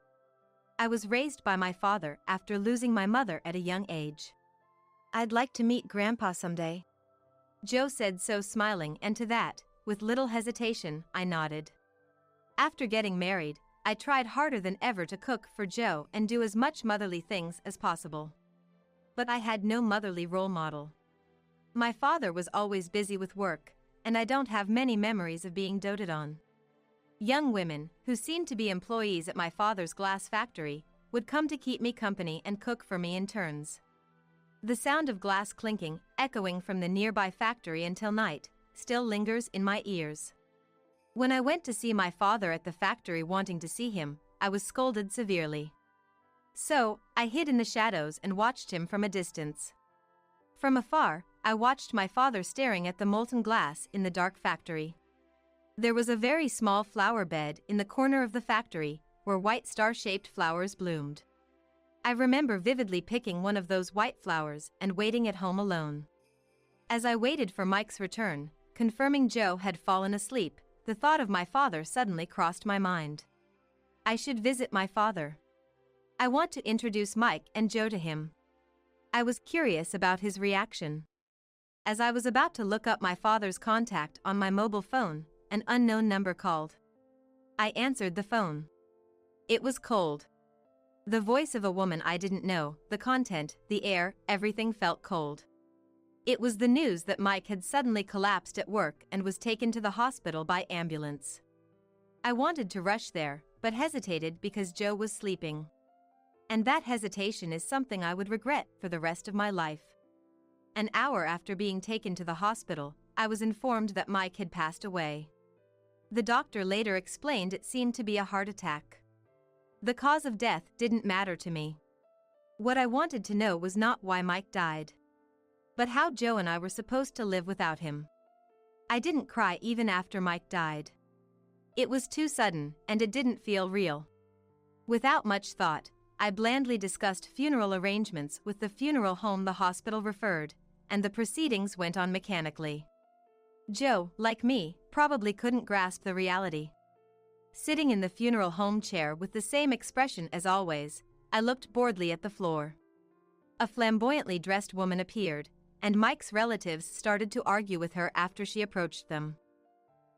Speaker 1: I was raised by my father after losing my mother at a young age.
Speaker 2: I'd like to meet Grandpa someday.
Speaker 1: Joe said, so smiling, and to that, with little hesitation, I nodded. After getting married, I tried harder than ever to cook for Joe and do as much motherly things as possible. But I had no motherly role model. My father was always busy with work, and I don't have many memories of being doted on. Young women, who seemed to be employees at my father's glass factory, would come to keep me company and cook for me in turns. The sound of glass clinking, echoing from the nearby factory until night, still lingers in my ears. When I went to see my father at the factory wanting to see him, I was scolded severely. So, I hid in the shadows and watched him from a distance. From afar, I watched my father staring at the molten glass in the dark factory. There was a very small flower bed in the corner of the factory, where white star-shaped flowers bloomed. I remember vividly picking one of those white flowers and waiting at home alone. As I waited for Mike's return, confirming Joe had fallen asleep, the thought of my father suddenly crossed my mind. I should visit my father. I want to introduce Mike and Joe to him. I was curious about his reaction. As I was about to look up my father's contact on my mobile phone, an unknown number called. I answered the phone. It was cold. The voice of a woman I didn't know, the content, the air, everything felt cold. It was the news that Mike had suddenly collapsed at work and was taken to the hospital by ambulance. I wanted to rush there, but hesitated because Joe was sleeping. And that hesitation is something I would regret for the rest of my life. An hour after being taken to the hospital, I was informed that Mike had passed away. The doctor later explained it seemed to be a heart attack. The cause of death didn't matter to me. What I wanted to know was not why Mike died, but how Joe and I were supposed to live without him. I didn't cry even after Mike died. It was too sudden, and it didn't feel real. Without much thought, I blandly discussed funeral arrangements with the funeral home the hospital referred, and the proceedings went on mechanically. Joe, like me, probably couldn't grasp the reality. Sitting in the funeral home chair with the same expression as always, I looked boredly at the floor. A flamboyantly dressed woman appeared, and Mike's relatives started to argue with her after she approached them.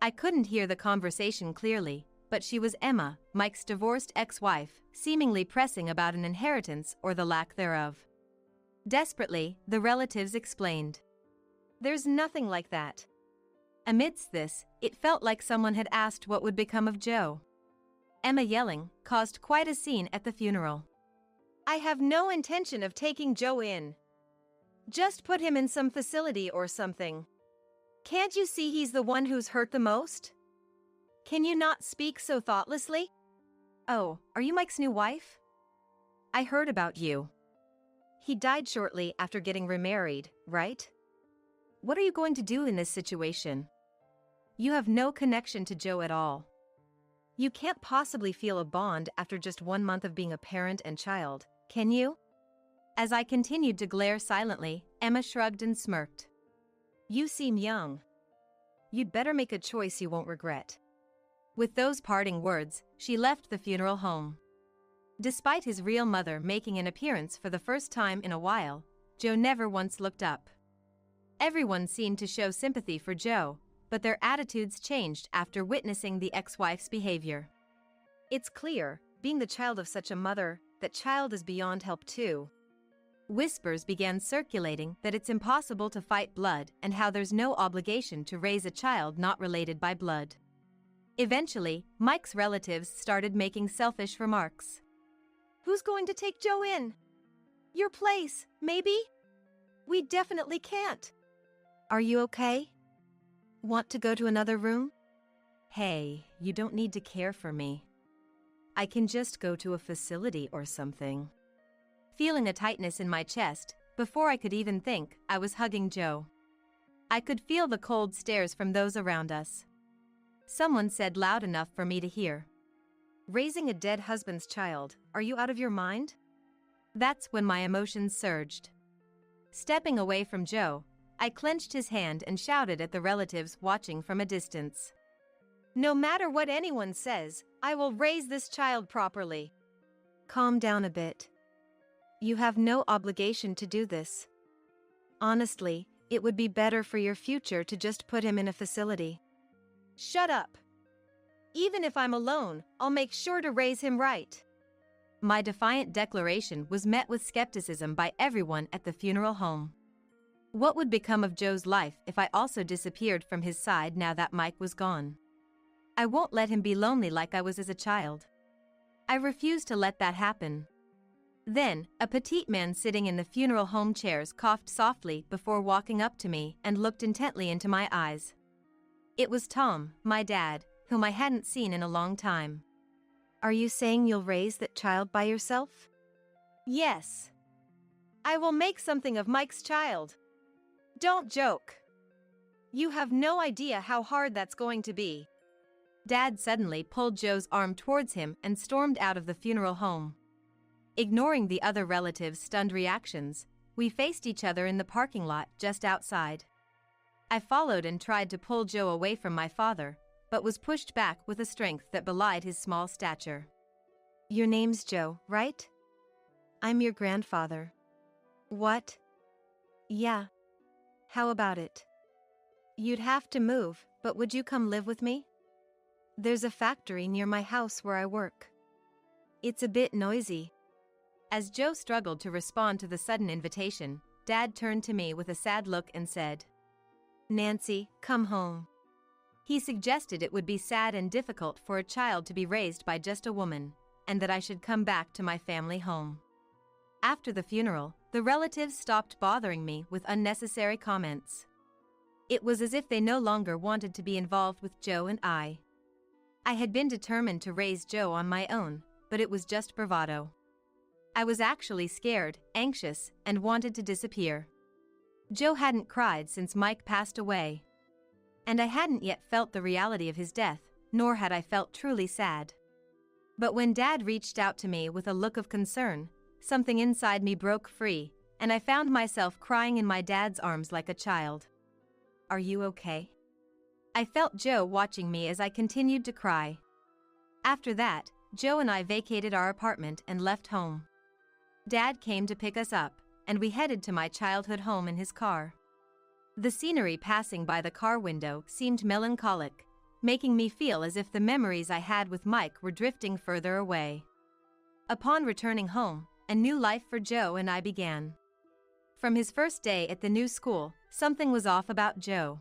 Speaker 1: I couldn't hear the conversation clearly, but she was Emma, Mike's divorced ex-wife, seemingly pressing about an inheritance or the lack thereof. Desperately, the relatives explained. There's nothing like that. Amidst this, it felt like someone had asked what would become of Joe. Emma yelling caused quite a scene at the funeral. I have no intention of taking Joe in. Just put him in some facility or something. Can't you see he's the one who's hurt the most? Can you not speak so thoughtlessly? Oh, are you Mike's new wife? I heard about you. He died shortly after getting remarried, right? What are you going to do in this situation? You have no connection to Joe at all. You can't possibly feel a bond after just 1 month of being a parent and child, can you? As I continued to glare silently, Emma shrugged and smirked. You seem young. You'd better make a choice you won't regret. With those parting words, she left the funeral home. Despite his real mother making an appearance for the first time in a while, Joe never once looked up. Everyone seemed to show sympathy for Joe, but their attitudes changed after witnessing the ex-wife's behavior. It's clear, being the child of such a mother, that child is beyond help too. Whispers began circulating that it's impossible to fight blood and how there's no obligation to raise a child not related by blood. Eventually, Mike's relatives started making selfish remarks. Who's going to take Joe in? Your place, maybe? We definitely can't. Are you okay? Want to go to another room? Hey, you don't need to care for me. I can just go to a facility or something. feeling a tightness in my chest. Before I could even think, I was hugging Joe. I could feel the cold stares from those around us. Someone said loud enough for me to hear,
Speaker 2: "Raising a dead husband's child, are you out of your mind?"
Speaker 1: That's when my emotions surged. Stepping away from Joe, I clenched his hand and shouted at the relatives watching from a distance.
Speaker 2: "No matter what anyone says, I will raise this child properly." "Calm down a bit. You have no obligation to do this. Honestly, it would be better for your future to just put him in a facility." "Shut up. Even if I'm alone, I'll make sure to raise him right."
Speaker 1: My defiant declaration was met with skepticism by everyone at the funeral home. What would become of Joe's life if I also disappeared from his side now that Mike was gone? I won't let him be lonely like I was as a child. I refused to let that happen. Then, a petite man sitting in the funeral home chairs coughed softly before walking up to me and looked intently into my eyes. It was Tom, my dad, whom I hadn't seen in a long time.
Speaker 2: "Are you saying you'll raise that child by yourself?"
Speaker 1: "Yes. I will make something of Mike's child."
Speaker 2: "Don't joke. You have no idea how hard that's going to be."
Speaker 1: Dad suddenly pulled Joe's arm towards him and stormed out of the funeral home. Ignoring the other relatives' stunned reactions, we faced each other in the parking lot just outside. I followed and tried to pull Joe away from my father, but was pushed back with a strength that belied his small stature.
Speaker 2: "Your name's Joe, right? I'm your grandfather." "What?" "Yeah. How about it? You'd have to move, but would you come live with me? There's a factory near my house where I work. It's a bit noisy."
Speaker 1: As Joe struggled to respond to the sudden invitation, Dad turned to me with a sad look and said,
Speaker 2: "Nancy, come home."
Speaker 1: He suggested it would be sad and difficult for a child to be raised by just a woman, and that I should come back to my family home. After the funeral, the relatives stopped bothering me with unnecessary comments. It was as if they no longer wanted to be involved with Joe and I. I had been determined to raise Joe on my own, but it was just bravado. I was actually scared, anxious, and wanted to disappear. Joe hadn't cried since Mike passed away. And I hadn't yet felt the reality of his death, nor had I felt truly sad. But when Dad reached out to me with a look of concern, something inside me broke free, and I found myself crying in my dad's arms like a child. "Are you okay?" I felt Joe watching me as I continued to cry. After that, Joe and I vacated our apartment and left home. Dad came to pick us up, and we headed to my childhood home in his car. The scenery passing by the car window seemed melancholic, making me feel as if the memories I had with Mike were drifting further away. Upon returning home, a new life for Joe and I began. From his first day at the new school, something was off about Joe.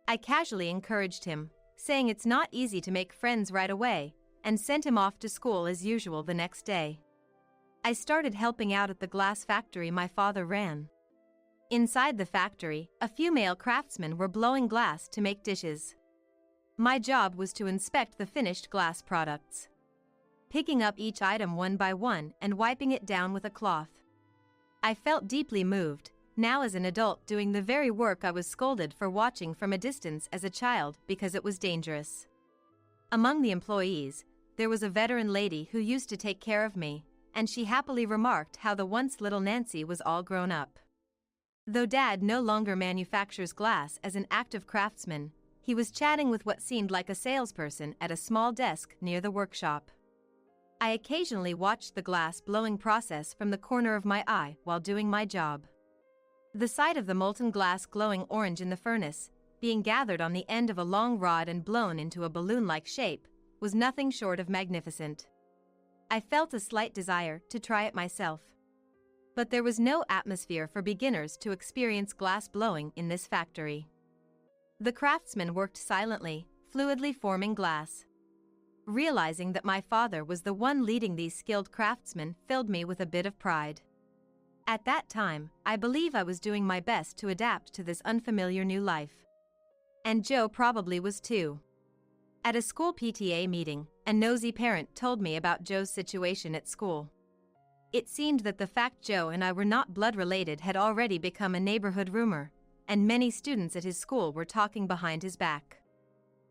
Speaker 1: I casually encouraged him, saying it's not easy to make friends right away, and sent him off to school as usual the next day. I started helping out at the glass factory my father ran. Inside the factory, a few male craftsmen were blowing glass to make dishes. My job was to inspect the finished glass products, picking up each item one by one and wiping it down with a cloth. I felt deeply moved, now as an adult doing the very work I was scolded for watching from a distance as a child because it was dangerous. Among the employees, there was a veteran lady who used to take care of me, and she happily remarked how the once little Nancy was all grown up. Though Dad no longer manufactures glass as an active craftsman, he was chatting with what seemed like a salesperson at a small desk near the workshop. I occasionally watched the glass blowing process from the corner of my eye while doing my job. The sight of the molten glass glowing orange in the furnace, being gathered on the end of a long rod and blown into a balloon-like shape, was nothing short of magnificent. I felt a slight desire to try it myself. But there was no atmosphere for beginners to experience glass blowing in this factory. The craftsmen worked silently, fluidly forming glass. Realizing that my father was the one leading these skilled craftsmen filled me with a bit of pride. At that time, I believe I was doing my best to adapt to this unfamiliar new life. And Joe probably was too. At a school PTA meeting, a nosy parent told me about Joe's situation at school. It seemed that the fact Joe and I were not blood-related had already become a neighborhood rumor, and many students at his school were talking behind his back.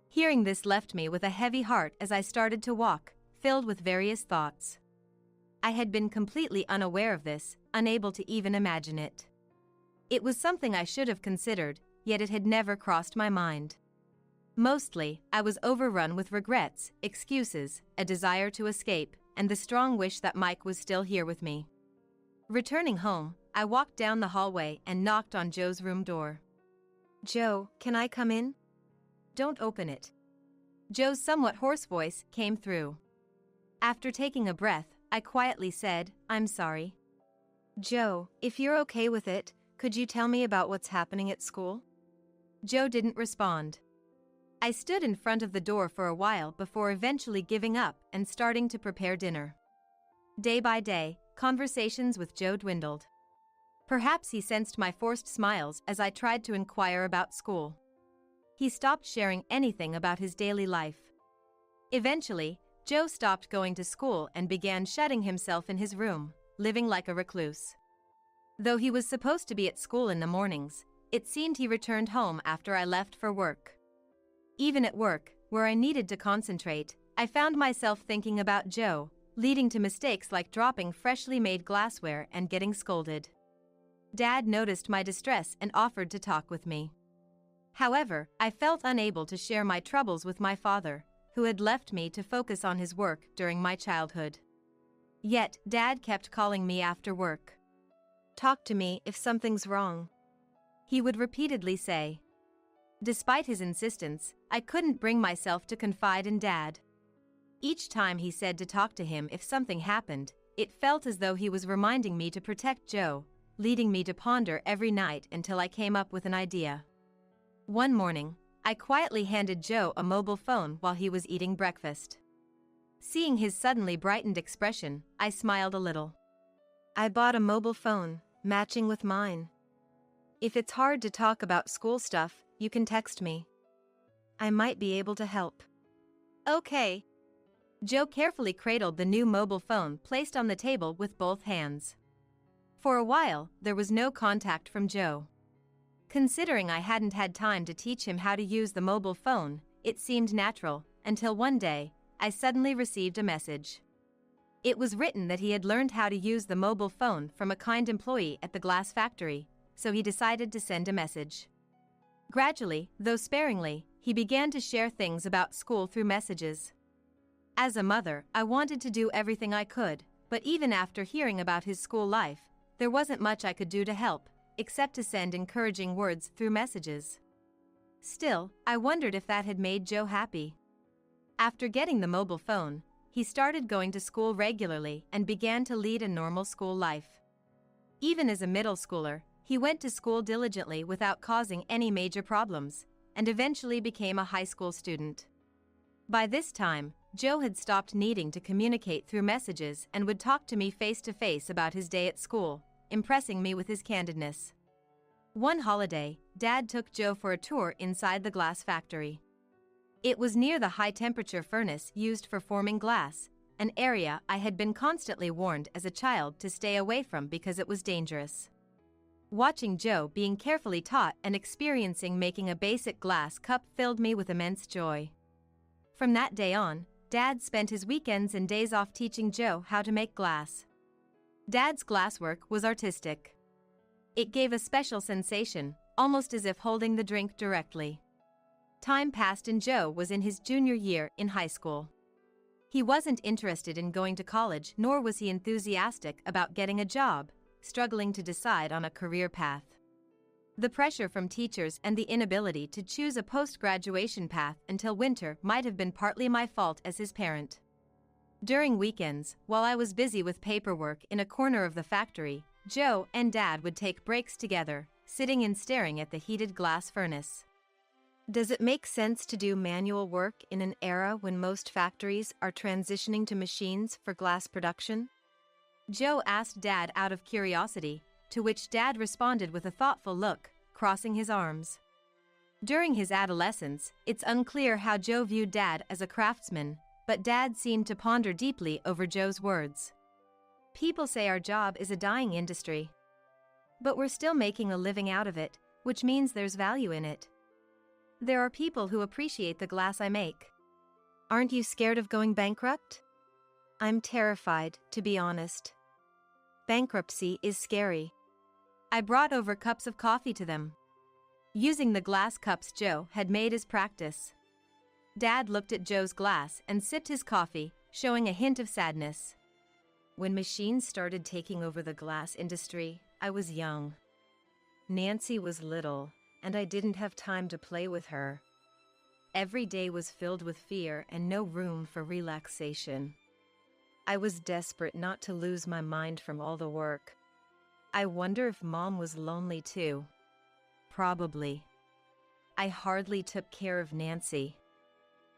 Speaker 1: Hearing this left me with a heavy heart as I started to walk, filled with various thoughts. I had been completely unaware of this, unable to even imagine it. It was something I should have considered, yet it had never crossed my mind. Mostly, I was overrun with regrets, excuses, a desire to escape, and the strong wish that Mike was still here with me. Returning home, I walked down the hallway and knocked on Joe's room door.
Speaker 2: "Joe, can I come in?"
Speaker 1: "Don't open it." Joe's somewhat hoarse voice came through. After taking a breath, I quietly said, "I'm sorry."
Speaker 2: "Joe, if you're okay with it, could you tell me about what's happening at school?"
Speaker 1: Joe didn't respond. I stood in front of the door for a while before eventually giving up and starting to prepare dinner. Day by day, conversations with Joe dwindled. Perhaps he sensed my forced smiles as I tried to inquire about school. He stopped sharing anything about his daily life. Eventually, Joe stopped going to school and began shutting himself in his room, living like a recluse. Though he was supposed to be at school in the mornings, it seemed he returned home after I left for work. Even at work, where I needed to concentrate, I found myself thinking about Joe, leading to mistakes like dropping freshly made glassware and getting scolded. Dad noticed my distress and offered to talk with me. However, I felt unable to share my troubles with my father, who had left me to focus on his work during my childhood. Yet, Dad kept calling me after work.
Speaker 2: "Talk to me if something's wrong,"
Speaker 1: he would repeatedly say. Despite his insistence, I couldn't bring myself to confide in Dad. Each time he said to talk to him if something happened, it felt as though he was reminding me to protect Joe, leading me to ponder every night until I came up with an idea. One morning, I quietly handed Joe a mobile phone while he was eating breakfast. Seeing his suddenly brightened expression, I smiled a little.
Speaker 2: "I bought a mobile phone, matching with mine. If it's hard to talk about school stuff, you can text me. I might be able to help."
Speaker 1: "Okay." Joe carefully cradled the new mobile phone placed on the table with both hands. For a while, there was no contact from Joe. Considering I hadn't had time to teach him how to use the mobile phone, it seemed natural, until one day, I suddenly received a message. It was written that he had learned how to use the mobile phone from a kind employee at the glass factory, so he decided to send a message. Gradually, though sparingly, he began to share things about school through messages. As a mother, I wanted to do everything I could, but even after hearing about his school life, there wasn't much I could do to help, except to send encouraging words through messages. Still, I wondered if that had made Joe happy. After getting the mobile phone, he started going to school regularly and began to lead a normal school life. Even as a middle schooler, he went to school diligently without causing any major problems, and eventually became a high school student. By this time, Joe had stopped needing to communicate through messages and would talk to me face to face about his day at school, impressing me with his candidness. One holiday, Dad took Joe for a tour inside the glass factory. It was near the high-temperature furnace used for forming glass, an area I had been constantly warned as a child to stay away from because it was dangerous. Watching Joe being carefully taught and experiencing making a basic glass cup filled me with immense joy. From that day on, Dad spent his weekends and days off teaching Joe how to make glass. Dad's glasswork was artistic. It gave a special sensation, almost as if holding the drink directly. Time passed and Joe was in his junior year in high school. He wasn't interested in going to college, nor was he enthusiastic about getting a job, struggling to decide on a career path. The pressure from teachers and the inability to choose a post-graduation path until winter might have been partly my fault as his parent. During weekends, while I was busy with paperwork in a corner of the factory, Joe and Dad would take breaks together, sitting and staring at the heated glass furnace.
Speaker 2: Does it make sense to do manual work in an era when most factories are transitioning to machines for glass production?
Speaker 1: Joe asked Dad out of curiosity, to which Dad responded with a thoughtful look, crossing his arms. During his adolescence, it's unclear how Joe viewed Dad as a craftsman, but Dad seemed to ponder deeply over Joe's words. People say our job is a dying industry. But we're still making a living out of it, which means there's value in it. There are people who appreciate the glass I make.
Speaker 2: Aren't you scared of going bankrupt? I'm terrified, to be honest. Bankruptcy is scary.
Speaker 1: I brought over cups of coffee to them, using the glass cups Joe had made as practice. Dad looked at Joe's glass and sipped his coffee, showing a hint of sadness. When machines started taking over the glass industry, I was young. Nancy was little, and I didn't have time to play with her. Every day was filled with fear and no room for relaxation. I was desperate not to lose my mind from all the work. I wonder if Mom was lonely too. Probably. I hardly took care of Nancy.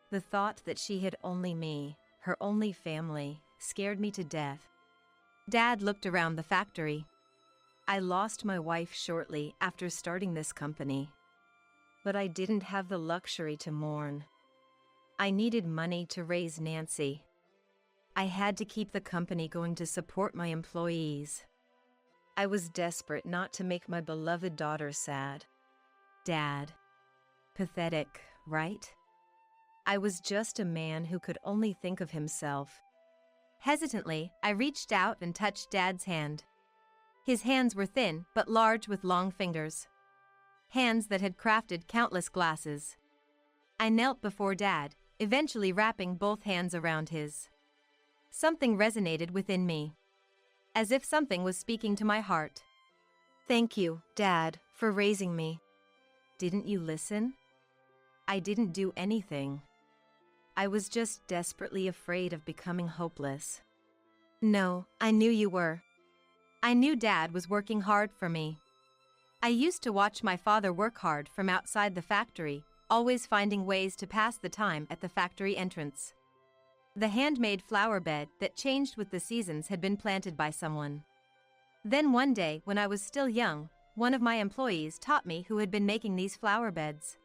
Speaker 1: The thought that she had only me, her only family, scared me to death. Dad looked around the factory. I lost my wife shortly after starting this company. But I didn't have the luxury to mourn. I needed money to raise Nancy. I had to keep the company going to support my employees. I was desperate not to make my beloved daughter sad. Dad. Pathetic, right? I was just a man who could only think of himself. Hesitantly, I reached out and touched Dad's hand. His hands were thin but large with long fingers. Hands that had crafted countless glasses. I knelt before Dad, eventually wrapping both hands around his. Something resonated within me, as if something was speaking to my heart.
Speaker 2: Thank you, Dad, for raising me.
Speaker 1: Didn't you listen? I didn't do anything. I was just desperately afraid of becoming hopeless.
Speaker 2: No, I knew you were.
Speaker 1: I knew Dad was working hard for me. I used to watch my father work hard from outside the factory, always finding ways to pass the time at the factory entrance. The handmade flower bed that changed with the seasons had been planted by someone. Then one day, when I was still young, one of my employees taught me who had been making these flower beds.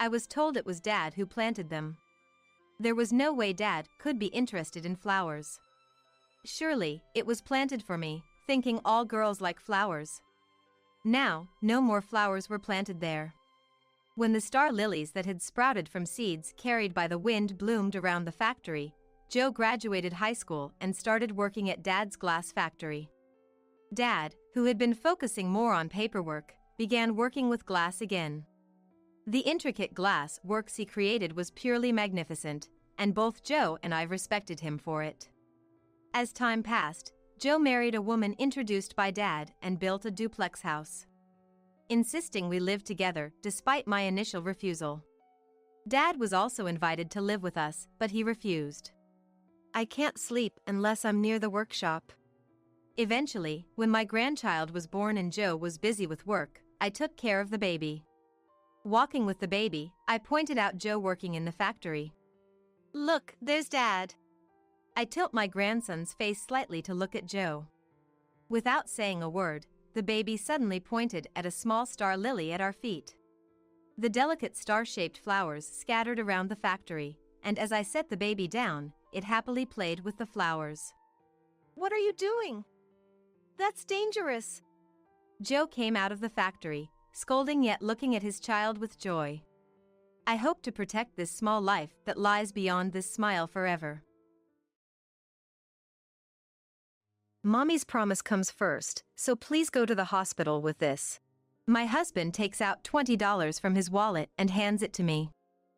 Speaker 1: I was told it was Dad who planted them. There was no way Dad could be interested in flowers. Surely, it was planted for me, thinking all girls like flowers. Now, no more flowers were planted there. When the star lilies that had sprouted from seeds carried by the wind bloomed around the factory, Joe graduated high school and started working at Dad's glass factory. Dad, who had been focusing more on paperwork, began working with glass again. The intricate glass works he created was purely magnificent, and both Joe and I respected him for it. As time passed, Joe married a woman introduced by Dad and built a duplex house, insisting we live together despite my initial refusal. Dad was also invited to live with us, but he refused.
Speaker 2: I can't sleep unless I'm near the workshop.
Speaker 1: Eventually, when my grandchild was born and Joe was busy with work, I took care of the baby. Walking with the baby, I pointed out Joe working in the factory.
Speaker 2: Look, there's Dad.
Speaker 1: I tilt my grandson's face slightly to look at Joe. Without saying a word, the baby suddenly pointed at a small star lily at our feet. The delicate star-shaped flowers scattered around the factory, and as I set the baby down, it happily played with the flowers.
Speaker 2: What are you doing? That's dangerous.
Speaker 1: Joe came out of the factory, scolding yet looking at his child with joy. I hope to protect this small life that lies beyond this smile forever.
Speaker 2: Mommy's promise comes first, so please go to the hospital with this.
Speaker 1: My husband takes out $20 from his wallet and hands it to me.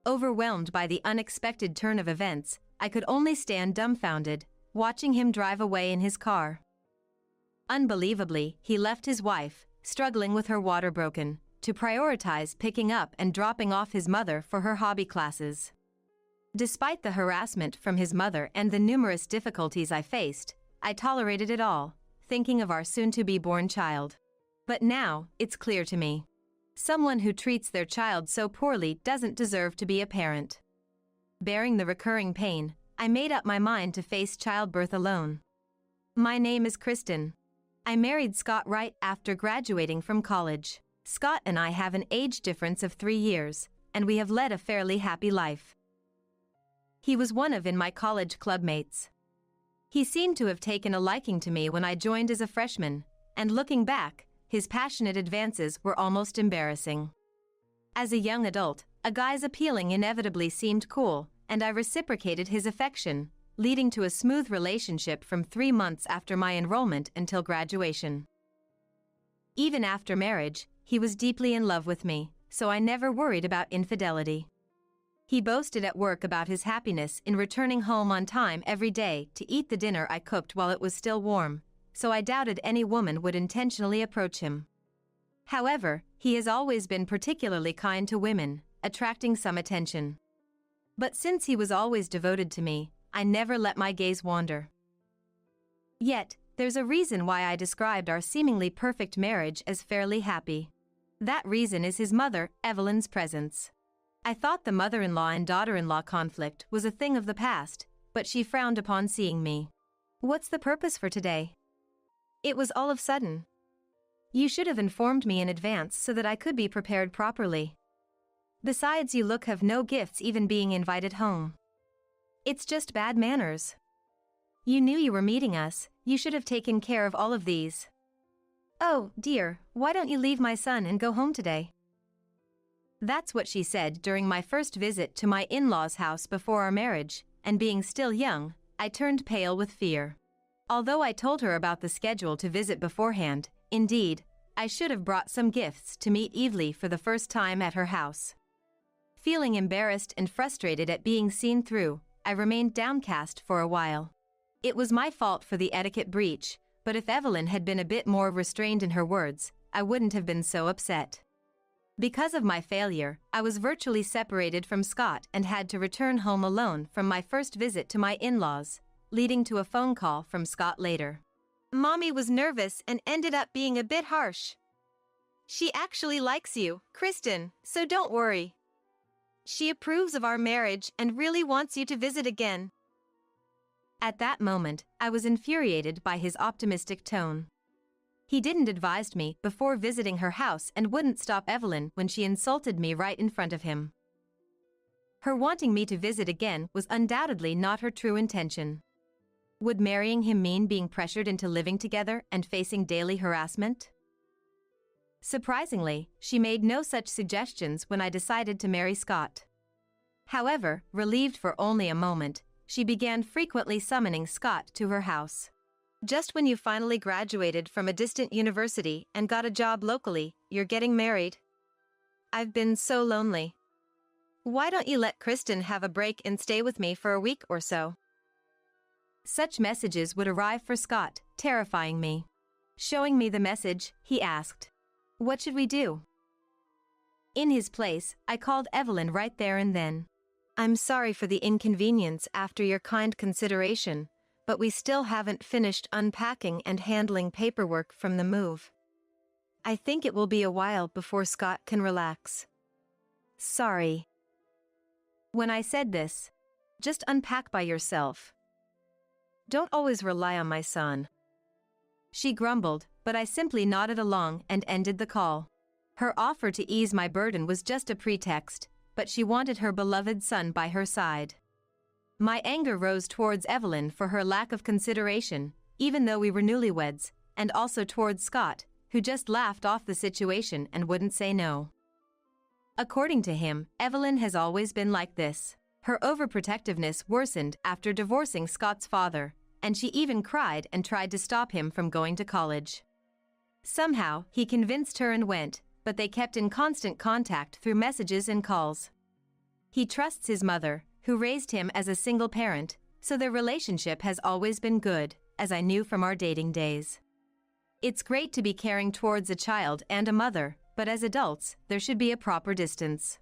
Speaker 1: Overwhelmed by the unexpected turn of events, I could only stand dumbfounded, watching him drive away in his car. Unbelievably, he left his wife, struggling with her water broken, to prioritize picking up and dropping off his mother for her hobby classes. Despite the harassment from his mother and the numerous difficulties I faced, I tolerated it all, thinking of our soon-to-be-born child. But now, it's clear to me. Someone who treats their child so poorly doesn't deserve to be a parent. Bearing the recurring pain, I made up my mind to face childbirth alone. My name is Kristen. I married Scott right after graduating from college. Scott and I have an age difference of 3 years, and we have led a fairly happy life. He was one of my college clubmates. He seemed to have taken a liking to me when I joined as a freshman, and looking back, his passionate advances were almost embarrassing. As a young adult, a guy's appealing inevitably seemed cool, and I reciprocated his affection, leading to a smooth relationship from 3 months after my enrollment until graduation. Even after marriage, he was deeply in love with me, so I never worried about infidelity. He boasted at work about his happiness in returning home on time every day to eat the dinner I cooked while it was still warm, so I doubted any woman would intentionally approach him. However, he has always been particularly kind to women, attracting some attention. But since he was always devoted to me, I never let my gaze wander. Yet, there's a reason why I described our seemingly perfect marriage as fairly happy. That reason is his mother, Evelyn's presence. I thought the mother-in-law and daughter-in-law conflict was a thing of the past, but she frowned upon seeing me. "What's the purpose for today?" It was all of a sudden. "You should have informed me in advance so that I could be prepared properly. Besides, you have no gifts even being invited home. It's just bad manners. You knew you were meeting us, you should have taken care of all of these." "Oh, dear, why don't you leave my son and go home today?" That's what she said during my first visit to my in-laws' house before our marriage, and being still young, I turned pale with fear. Although I told her about the schedule to visit beforehand, indeed, I should have brought some gifts to meet Evely for the first time at her house. Feeling embarrassed and frustrated at being seen through, I remained downcast for a while. It was my fault for the etiquette breach, but if Evelyn had been a bit more restrained in her words, I wouldn't have been so upset. Because of my failure, I was virtually separated from Scott and had to return home alone from my first visit to my in-laws, leading to a phone call from Scott later. "Mommy was nervous and ended up being a bit harsh. She actually likes you, Kristen, so don't worry. She approves of our marriage and really wants you to visit again." At that moment, I was infuriated by his optimistic tone. He didn't advise me before visiting her house and wouldn't stop Evelyn when she insulted me right in front of him. Her wanting me to visit again was undoubtedly not her true intention. Would marrying him mean being pressured into living together and facing daily harassment? Surprisingly, she made no such suggestions when I decided to marry Scott. However, relieved for only a moment, she began frequently summoning Scott to her house. "Just when you finally graduated from a distant university and got a job locally, you're getting married. I've been so lonely. Why don't you let Kristen have a break and stay with me for a week or so?" Such messages would arrive for Scott, terrifying me. Showing me the message, he asked, "What should we do?" In his place, I called Evelyn right there and then. "I'm sorry for the inconvenience after your kind consideration, but we still haven't finished unpacking and handling paperwork from the move. I think it will be a while before Scott can relax. Sorry." When I said this, "Just unpack by yourself. Don't always rely on my son." She grumbled, but I simply nodded along and ended the call. Her offer to ease my burden was just a pretext, but she wanted her beloved son by her side. My anger rose towards Evelyn for her lack of consideration, even though we were newlyweds, and also towards Scott, who just laughed off the situation and wouldn't say no. According to him, Evelyn has always been like this. Her overprotectiveness worsened after divorcing Scott's father, and she even cried and tried to stop him from going to college. Somehow, he convinced her and went, but they kept in constant contact through messages and calls. He trusts his mother, who raised him as a single parent, so their relationship has always been good, as I knew from our dating days. It's great to be caring towards a child and a mother, but as adults, there should be a proper distance.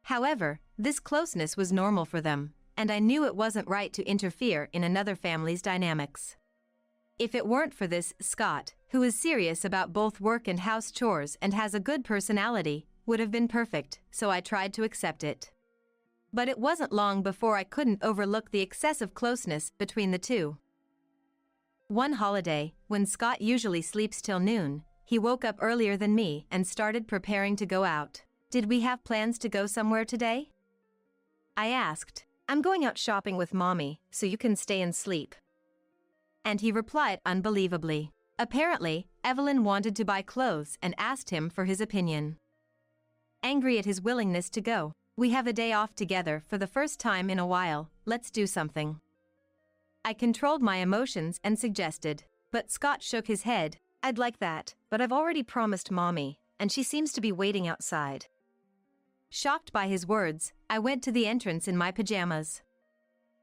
Speaker 1: However, this closeness was normal for them, and I knew it wasn't right to interfere in another family's dynamics. If it weren't for this, Scott, who is serious about both work and house chores and has a good personality, would have been perfect, so I tried to accept it. But it wasn't long before I couldn't overlook the excessive closeness between the two. One holiday, when Scott usually sleeps till noon, he woke up earlier than me and started preparing to go out. "Did we have plans to go somewhere today?" I asked. "I'm going out shopping with Mommy, so you can stay and sleep." And he replied unbelievably. Apparently, Evelyn wanted to buy clothes and asked him for his opinion. Angry at his willingness to go, "We have a day off together for the first time in a while, let's do something." I controlled my emotions and suggested, but Scott shook his head.
Speaker 2: "I'd like that, but I've already promised Mommy, and she seems to be waiting outside."
Speaker 1: Shocked by his words, I went to the entrance in my pajamas.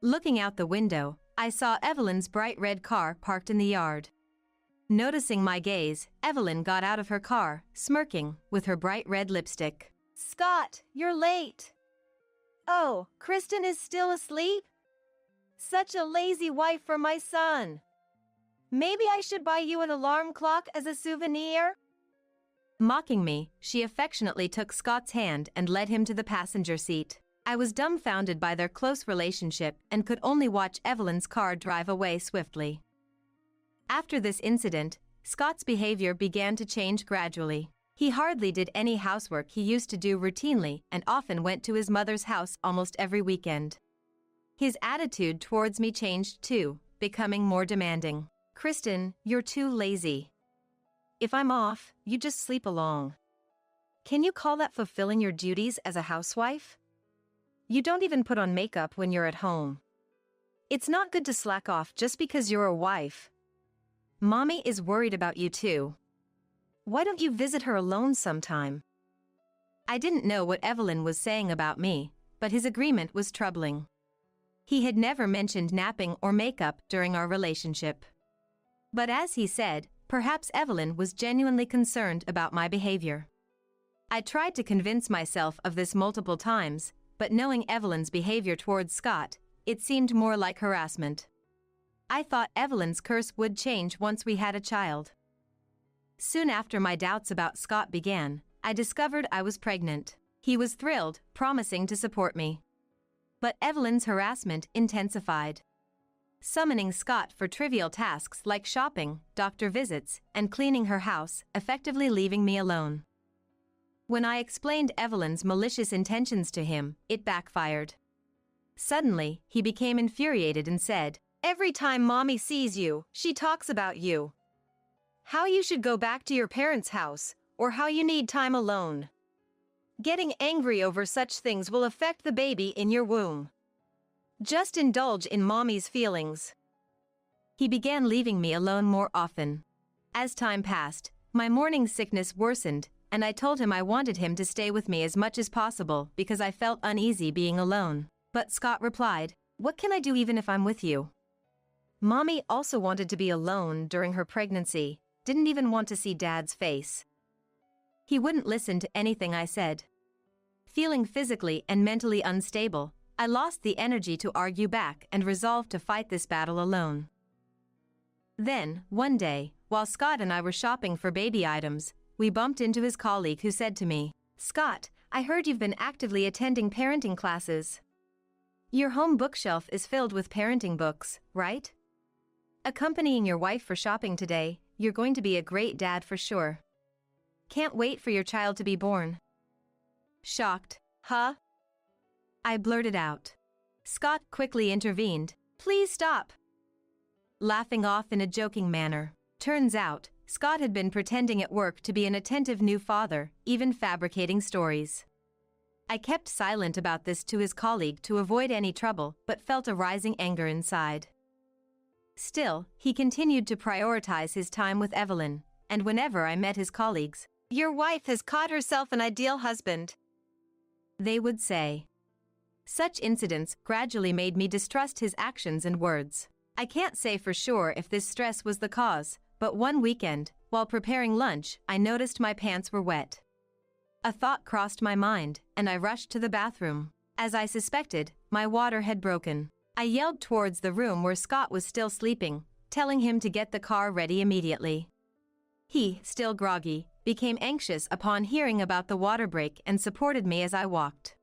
Speaker 1: Looking out the window, I saw Evelyn's bright red car parked in the yard. Noticing my gaze, Evelyn got out of her car, smirking, with her bright red lipstick.
Speaker 2: "Scott, you're late." "Oh, Kristen is still asleep? Such a lazy wife for my son. Maybe I should buy you an alarm clock as a souvenir?"
Speaker 1: Mocking me, she affectionately took Scott's hand and led him to the passenger seat. I was dumbfounded by their close relationship and could only watch Evelyn's car drive away swiftly. After this incident, Scott's behavior began to change gradually. He hardly did any housework he used to do routinely and often went to his mother's house almost every weekend. His attitude towards me changed too, becoming more demanding.
Speaker 2: "Kristen, you're too lazy. If I'm off, you just sleep along. Can you call that fulfilling your duties as a housewife? You don't even put on makeup when you're at home. It's not good to slack off just because you're a wife. Mommy is worried about you too. Why don't you visit her alone sometime?"
Speaker 1: I didn't know what Evelyn was saying about me, but his agreement was troubling. He had never mentioned napping or makeup during our relationship. But as he said, perhaps Evelyn was genuinely concerned about my behavior. I tried to convince myself of this multiple times, but knowing Evelyn's behavior towards Scott, it seemed more like harassment. I thought Evelyn's curse would change once we had a child. Soon after my doubts about Scott began, I discovered I was pregnant. He was thrilled, promising to support me. But Evelyn's harassment intensified. Summoning Scott for trivial tasks like shopping, doctor visits, and cleaning her house, effectively leaving me alone. When I explained Evelyn's malicious intentions to him, it backfired. Suddenly, he became infuriated and said,
Speaker 2: "Every time Mommy sees you, she talks about you. How you should go back to your parents' house, or how you need time alone. Getting angry over such things will affect the baby in your womb. Just indulge in Mommy's feelings."
Speaker 1: He began leaving me alone more often. As time passed, my morning sickness worsened, and I told him I wanted him to stay with me as much as possible because I felt uneasy being alone. But Scott replied, "What can I do even if I'm with you?"
Speaker 2: Mommy also wanted to be alone during her pregnancy, didn't even want to see Dad's face.
Speaker 1: He wouldn't listen to anything I said. Feeling physically and mentally unstable, I lost the energy to argue back and resolved to fight this battle alone. Then, one day, while Scott and I were shopping for baby items, we bumped into his colleague who said to me, "Scott, I heard you've been actively attending parenting classes. Your home bookshelf is filled with parenting books, right? Accompanying your wife for shopping today, you're going to be a great dad for sure. Can't wait for your child to be born." Shocked,
Speaker 2: "Huh?"
Speaker 1: I blurted out. Scott quickly intervened, "Please stop," laughing off in a joking manner. Turns out, Scott had been pretending at work to be an attentive new father, even fabricating stories. I kept silent about this to his colleague to avoid any trouble, but felt a rising anger inside. Still, he continued to prioritize his time with Evelyn, and whenever I met his colleagues,
Speaker 2: "Your wife has caught herself an ideal husband,"
Speaker 1: they would say. Such incidents gradually made me distrust his actions and words. I can't say for sure if this stress was the cause, but one weekend, while preparing lunch, I noticed my pants were wet. A thought crossed my mind, and I rushed to the bathroom. As I suspected, my water had broken. I yelled towards the room where Scott was still sleeping, telling him to get the car ready immediately. He, still groggy, became anxious upon hearing about the water break and supported me as I walked.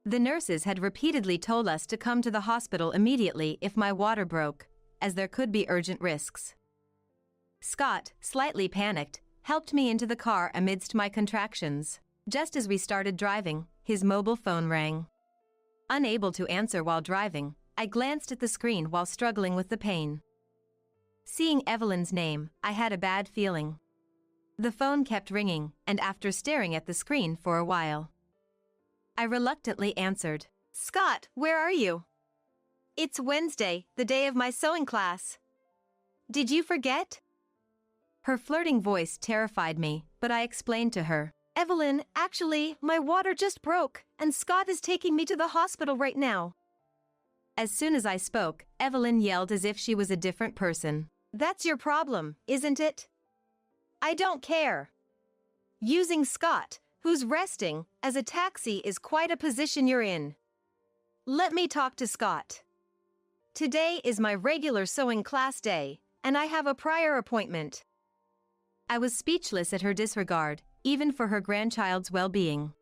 Speaker 1: The nurses had repeatedly told us to come to the hospital immediately if my water broke, as there could be urgent risks. Scott, slightly panicked, helped me into the car amidst my contractions. Just as we started driving, his mobile phone rang. Unable to answer while driving, I glanced at the screen while struggling with the pain. Seeing Evelyn's name, I had a bad feeling. The phone kept ringing, and after staring at the screen for a while, I reluctantly answered.
Speaker 2: Scott, where are you? It's Wednesday, the day of my sewing class. Did you forget?
Speaker 1: Her flirting voice terrified me, but I explained to her.
Speaker 2: Evelyn, actually, my water just broke, and Scott is taking me to the hospital right now.
Speaker 1: As soon as I spoke, Evelyn yelled as if she was a different person.
Speaker 2: That's your problem, isn't it? I don't care. Using Scott, who's resting, as a taxi is quite a position you're in. Let me talk to Scott. Today is my regular sewing class day, and I have a prior appointment.
Speaker 1: I was speechless at her disregard, even for her grandchild's well-being.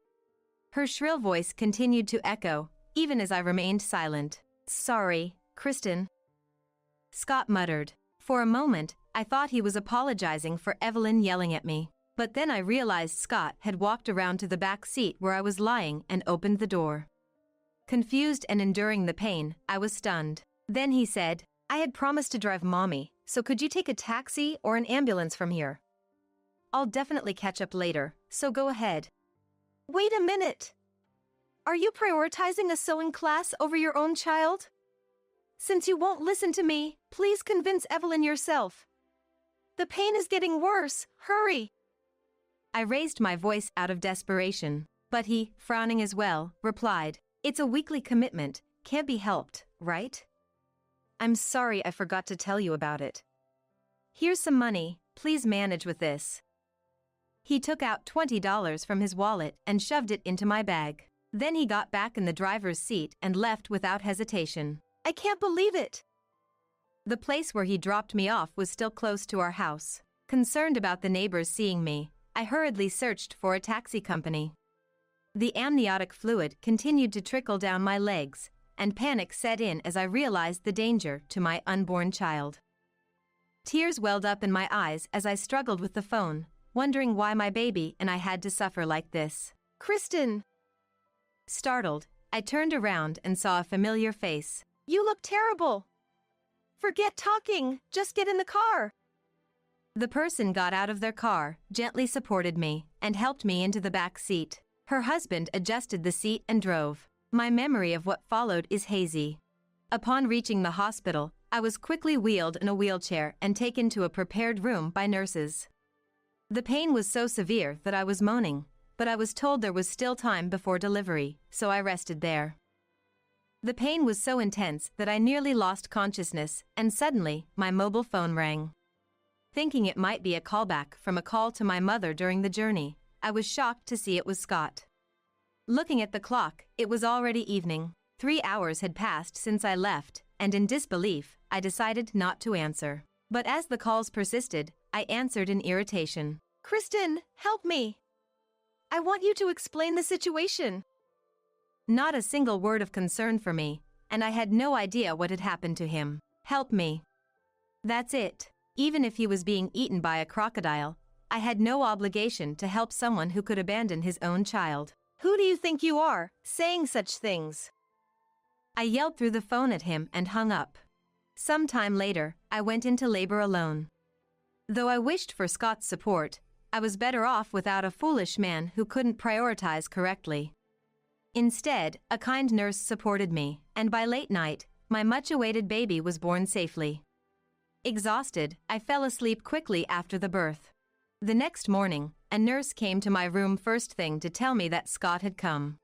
Speaker 1: Her shrill voice continued to echo, even as I remained silent. Sorry, Kristen, Scott muttered. For a moment, I thought he was apologizing for Evelyn yelling at me. But then I realized Scott had walked around to the back seat where I was lying and opened the door. Confused and enduring the pain, I was stunned. Then he said, I had promised to drive Mommy, so could you take a taxi or an ambulance from here? I'll definitely catch up later, so go ahead.
Speaker 2: Wait a minute. Are you prioritizing a sewing class over your own child? Since you won't listen to me, please convince Evelyn yourself. The pain is getting worse, hurry.
Speaker 1: I raised my voice out of desperation, but he, frowning as well, replied, It's a weekly commitment, can't be helped, right? I'm sorry I forgot to tell you about it. Here's some money, please manage with this. He took out $20 from his wallet and shoved it into my bag. Then he got back in the driver's seat and left without hesitation.
Speaker 2: I can't believe it.
Speaker 1: The place where he dropped me off was still close to our house. Concerned about the neighbors seeing me, I hurriedly searched for a taxi company. The amniotic fluid continued to trickle down my legs, and panic set in as I realized the danger to my unborn child. Tears welled up in my eyes as I struggled with the phone, wondering why my baby and I had to suffer like this.
Speaker 2: Kristen!
Speaker 1: Startled, I turned around and saw a familiar face.
Speaker 2: You look terrible. Forget talking, just get in the car.
Speaker 1: The person got out of their car, gently supported me, and helped me into the back seat. Her husband adjusted the seat and drove. My memory of what followed is hazy. Upon reaching the hospital, I was quickly wheeled in a wheelchair and taken to a prepared room by nurses. The pain was so severe that I was moaning, but I was told there was still time before delivery, so I rested there. The pain was so intense that I nearly lost consciousness, and suddenly, my mobile phone rang. Thinking it might be a callback from a call to my mother during the journey, I was shocked to see it was Scott. Looking at the clock, it was already evening. 3 hours had passed since I left, and in disbelief, I decided not to answer. But as the calls persisted, I answered in irritation.
Speaker 2: Kristen, help me. I want you to explain the situation.
Speaker 1: Not a single word of concern for me, and I had no idea what had happened to him. Help me. That's it. Even if he was being eaten by a crocodile, I had no obligation to help someone who could abandon his own child.
Speaker 2: Who do you think you are, saying such things?
Speaker 1: I yelled through the phone at him and hung up. Some time later, I went into labor alone. Though I wished for Scott's support, I was better off without a foolish man who couldn't prioritize correctly. Instead, a kind nurse supported me, and by late night, my much-awaited baby was born safely. Exhausted, I fell asleep quickly after the birth. The next morning, a nurse came to my room first thing to tell me that Scott had come.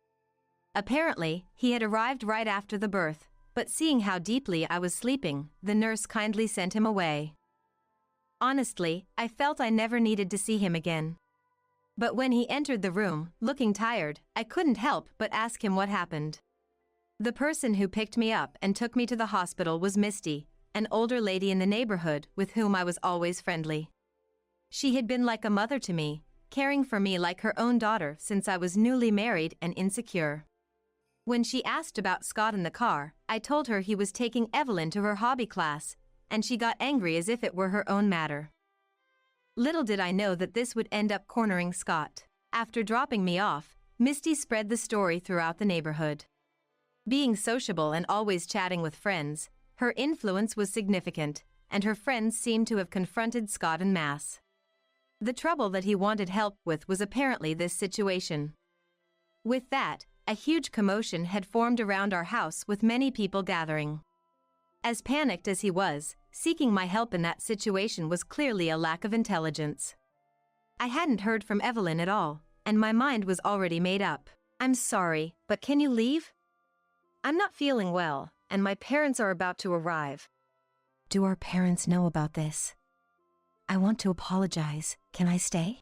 Speaker 1: Apparently, he had arrived right after the birth, but seeing how deeply I was sleeping, the nurse kindly sent him away. Honestly, I felt I never needed to see him again. But when he entered the room, looking tired, I couldn't help but ask him what happened. The person who picked me up and took me to the hospital was Misty, an older lady in the neighborhood with whom I was always friendly. She had been like a mother to me, caring for me like her own daughter since I was newly married and insecure. When she asked about Scott in the car, I told her he was taking Evelyn to her hobby class, and she got angry as if it were her own matter. Little did I know that this would end up cornering Scott. After dropping me off, Misty spread the story throughout the neighborhood. Being sociable and always chatting with friends, her influence was significant, and her friends seemed to have confronted Scott en masse. The trouble that he wanted help with was apparently this situation. With that, a huge commotion had formed around our house with many people gathering. As panicked as he was, seeking my help in that situation was clearly a lack of intelligence. I hadn't heard from Evelyn at all, and my mind was already made up.
Speaker 2: I'm sorry, but can you leave? I'm not feeling well, and my parents are about to arrive.
Speaker 1: Do our parents know about this? I want to apologize. Can I stay?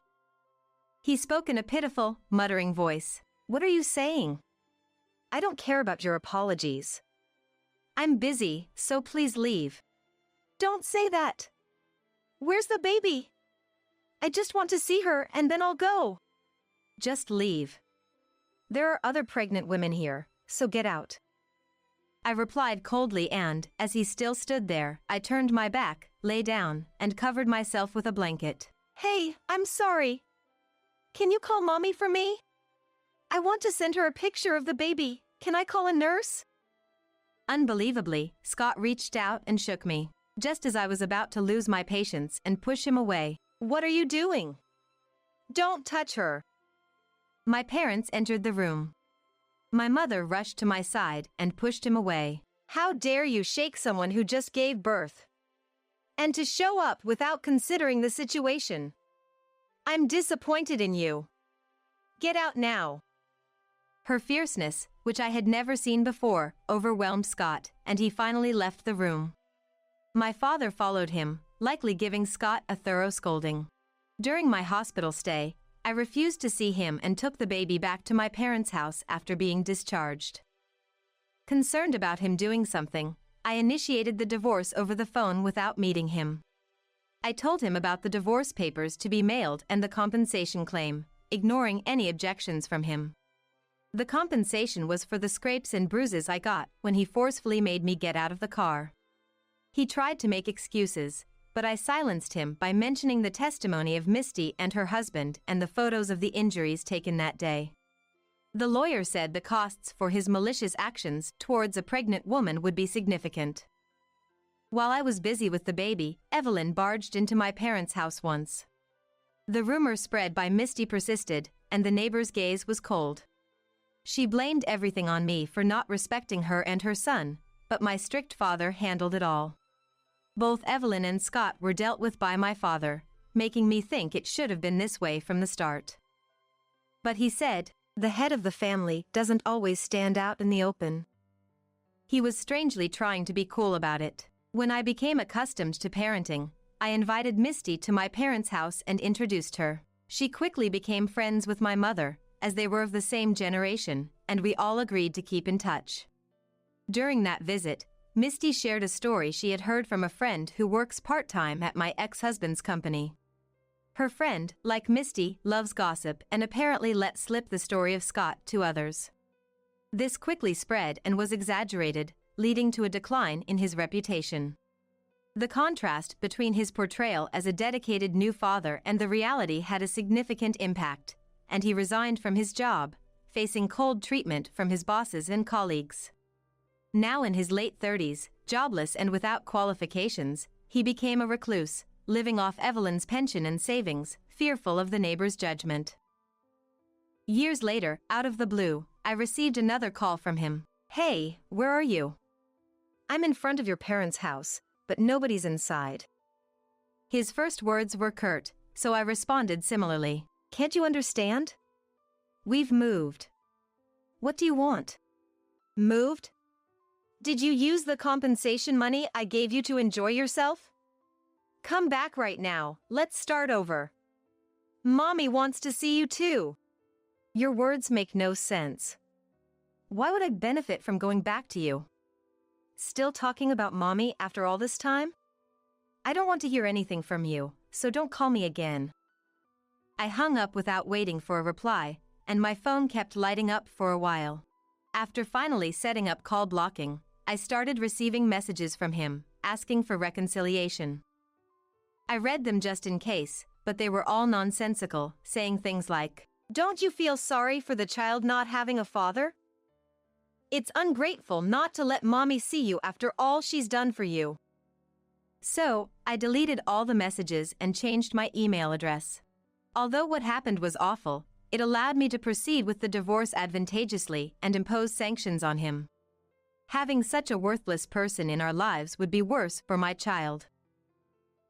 Speaker 1: He spoke in a pitiful, muttering voice.
Speaker 2: What are you saying? I don't care about your apologies.
Speaker 1: I'm busy, so please leave.
Speaker 2: Don't say that. Where's the baby? I just want to see her and then I'll go.
Speaker 1: Just leave.
Speaker 2: There are other pregnant women here, so get out.
Speaker 1: I replied coldly and, as he still stood there, I turned my back, lay down, and covered myself with a blanket.
Speaker 2: Hey, I'm sorry. Can you call Mommy for me? I want to send her a picture of the baby. Can I call a nurse?
Speaker 1: Unbelievably, Scott reached out and shook me, just as I was about to lose my patience and push him away.
Speaker 2: What are you doing? Don't touch her.
Speaker 1: My parents entered the room. My mother rushed to my side and pushed him away.
Speaker 2: How dare you shake someone who just gave birth? And to show up without considering the situation. I'm disappointed in you. Get out now.
Speaker 1: Her fierceness, which I had never seen before, overwhelmed Scott, and he finally left the room. My father followed him, likely giving Scott a thorough scolding. During my hospital stay, I refused to see him and took the baby back to my parents' house after being discharged. Concerned about him doing something, I initiated the divorce over the phone without meeting him. I told him about the divorce papers to be mailed and the compensation claim, ignoring any objections from him. The compensation was for the scrapes and bruises I got when he forcefully made me get out of the car. He tried to make excuses, but I silenced him by mentioning the testimony of Misty and her husband and the photos of the injuries taken that day. The lawyer said the costs for his malicious actions towards a pregnant woman would be significant. While I was busy with the baby, Evelyn barged into my parents' house once. The rumor spread by Misty persisted, and the neighbor's gaze was cold. She blamed everything on me for not respecting her and her son, but my strict father handled it all. Both Evelyn and Scott were dealt with by my father, making me think it should have been this way from the start. But he said,
Speaker 2: the head of the family doesn't always stand out in the open.
Speaker 1: He was strangely trying to be cool about it. When I became accustomed to parenting, I invited Misty to my parents' house and introduced her. She quickly became friends with my mother, as they were of the same generation, and we all agreed to keep in touch. During that visit, Misty shared a story she had heard from a friend who works part-time at my ex-husband's company. Her friend, like Misty, loves gossip and apparently let slip the story of Scott to others. This quickly spread and was exaggerated, leading to a decline in his reputation. The contrast between his portrayal as a dedicated new father and the reality had a significant impact, and he resigned from his job, facing cold treatment from his bosses and colleagues. Now in his late 30s, jobless and without qualifications, he became a recluse, living off Evelyn's pension and savings, fearful of the neighbor's judgment. Years later, out of the blue, I received another call from him. Hey, where are you?
Speaker 2: I'm in front of your parents' house, but nobody's inside.
Speaker 1: His first words were curt, so I responded similarly.
Speaker 2: Can't you understand?
Speaker 1: We've moved.
Speaker 2: What do you want? Moved? Did you use the compensation money I gave you to enjoy yourself? Come back right now, let's start over. Mommy wants to see you too. Your words make no sense.
Speaker 1: Why would I benefit from going back to you?
Speaker 2: Still talking about Mommy after all this time?
Speaker 1: I don't want to hear anything from you, so don't call me again. I hung up without waiting for a reply, and my phone kept lighting up for a while. After finally setting up call blocking, I started receiving messages from him, asking for reconciliation. I read them just in case, but they were all nonsensical, saying things like,
Speaker 2: "Don't you feel sorry for the child not having a father? It's ungrateful not to let Mommy see you after all she's done for you.
Speaker 1: So, I deleted all the messages and changed my email address. Although what happened was awful, it allowed me to proceed with the divorce advantageously and impose sanctions on him. Having such a worthless person in our lives would be worse for my child.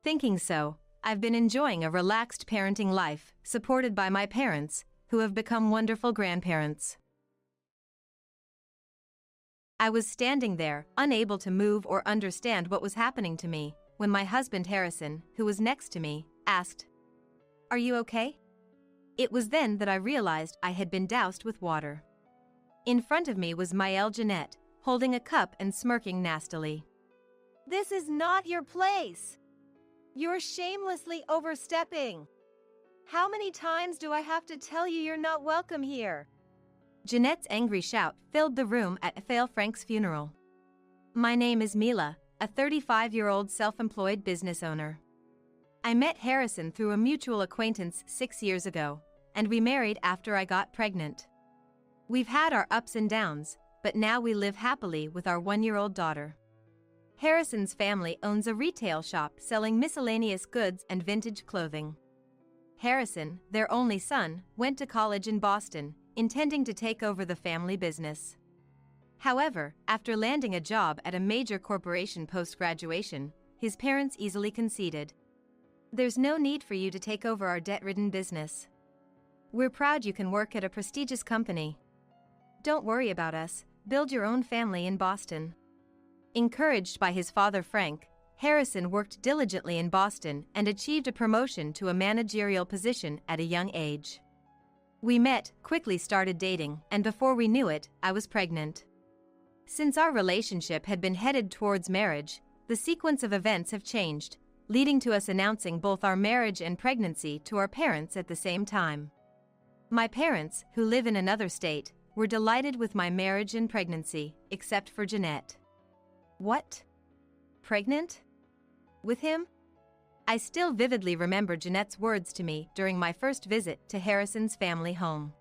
Speaker 1: Thinking so, I've been enjoying a relaxed parenting life, supported by my parents, who have become wonderful grandparents. I was standing there, unable to move or understand what was happening to me, when my husband Harrison, who was next to me, asked, "Are you okay?" It was then that I realized I had been doused with water. In front of me was Maëlle Jeanette, holding a cup and smirking nastily.
Speaker 2: "This is not your place! You're shamelessly overstepping! How many times do I have to tell you you're not welcome here?"
Speaker 1: Jeanette's angry shout filled the room at Frank's funeral. My name is Mila, a 35-year-old self-employed business owner. I met Harrison through a mutual acquaintance 6 years ago, and we married after I got pregnant. We've had our ups and downs, but now we live happily with our 1-year-old daughter. Harrison's family owns a retail shop selling miscellaneous goods and vintage clothing. Harrison, their only son, went to college in Boston, intending to take over the family business. However, after landing a job at a major corporation post-graduation, his parents easily conceded. "There's no need for you to take over our debt-ridden business. We're proud you can work at a prestigious company. Don't worry about us, build your own family in Boston." Encouraged by his father Frank, Harrison worked diligently in Boston and achieved a promotion to a managerial position at a young age. We met, quickly started dating, and before we knew it, I was pregnant. Since our relationship had been headed towards marriage, the sequence of events have changed, leading to us announcing both our marriage and pregnancy to our parents at the same time. My parents, who live in another state, were delighted with my marriage and pregnancy, except for Jeanette. "What? Pregnant? With him?" I still vividly remember Jeanette's words to me during my first visit to Harrison's family home.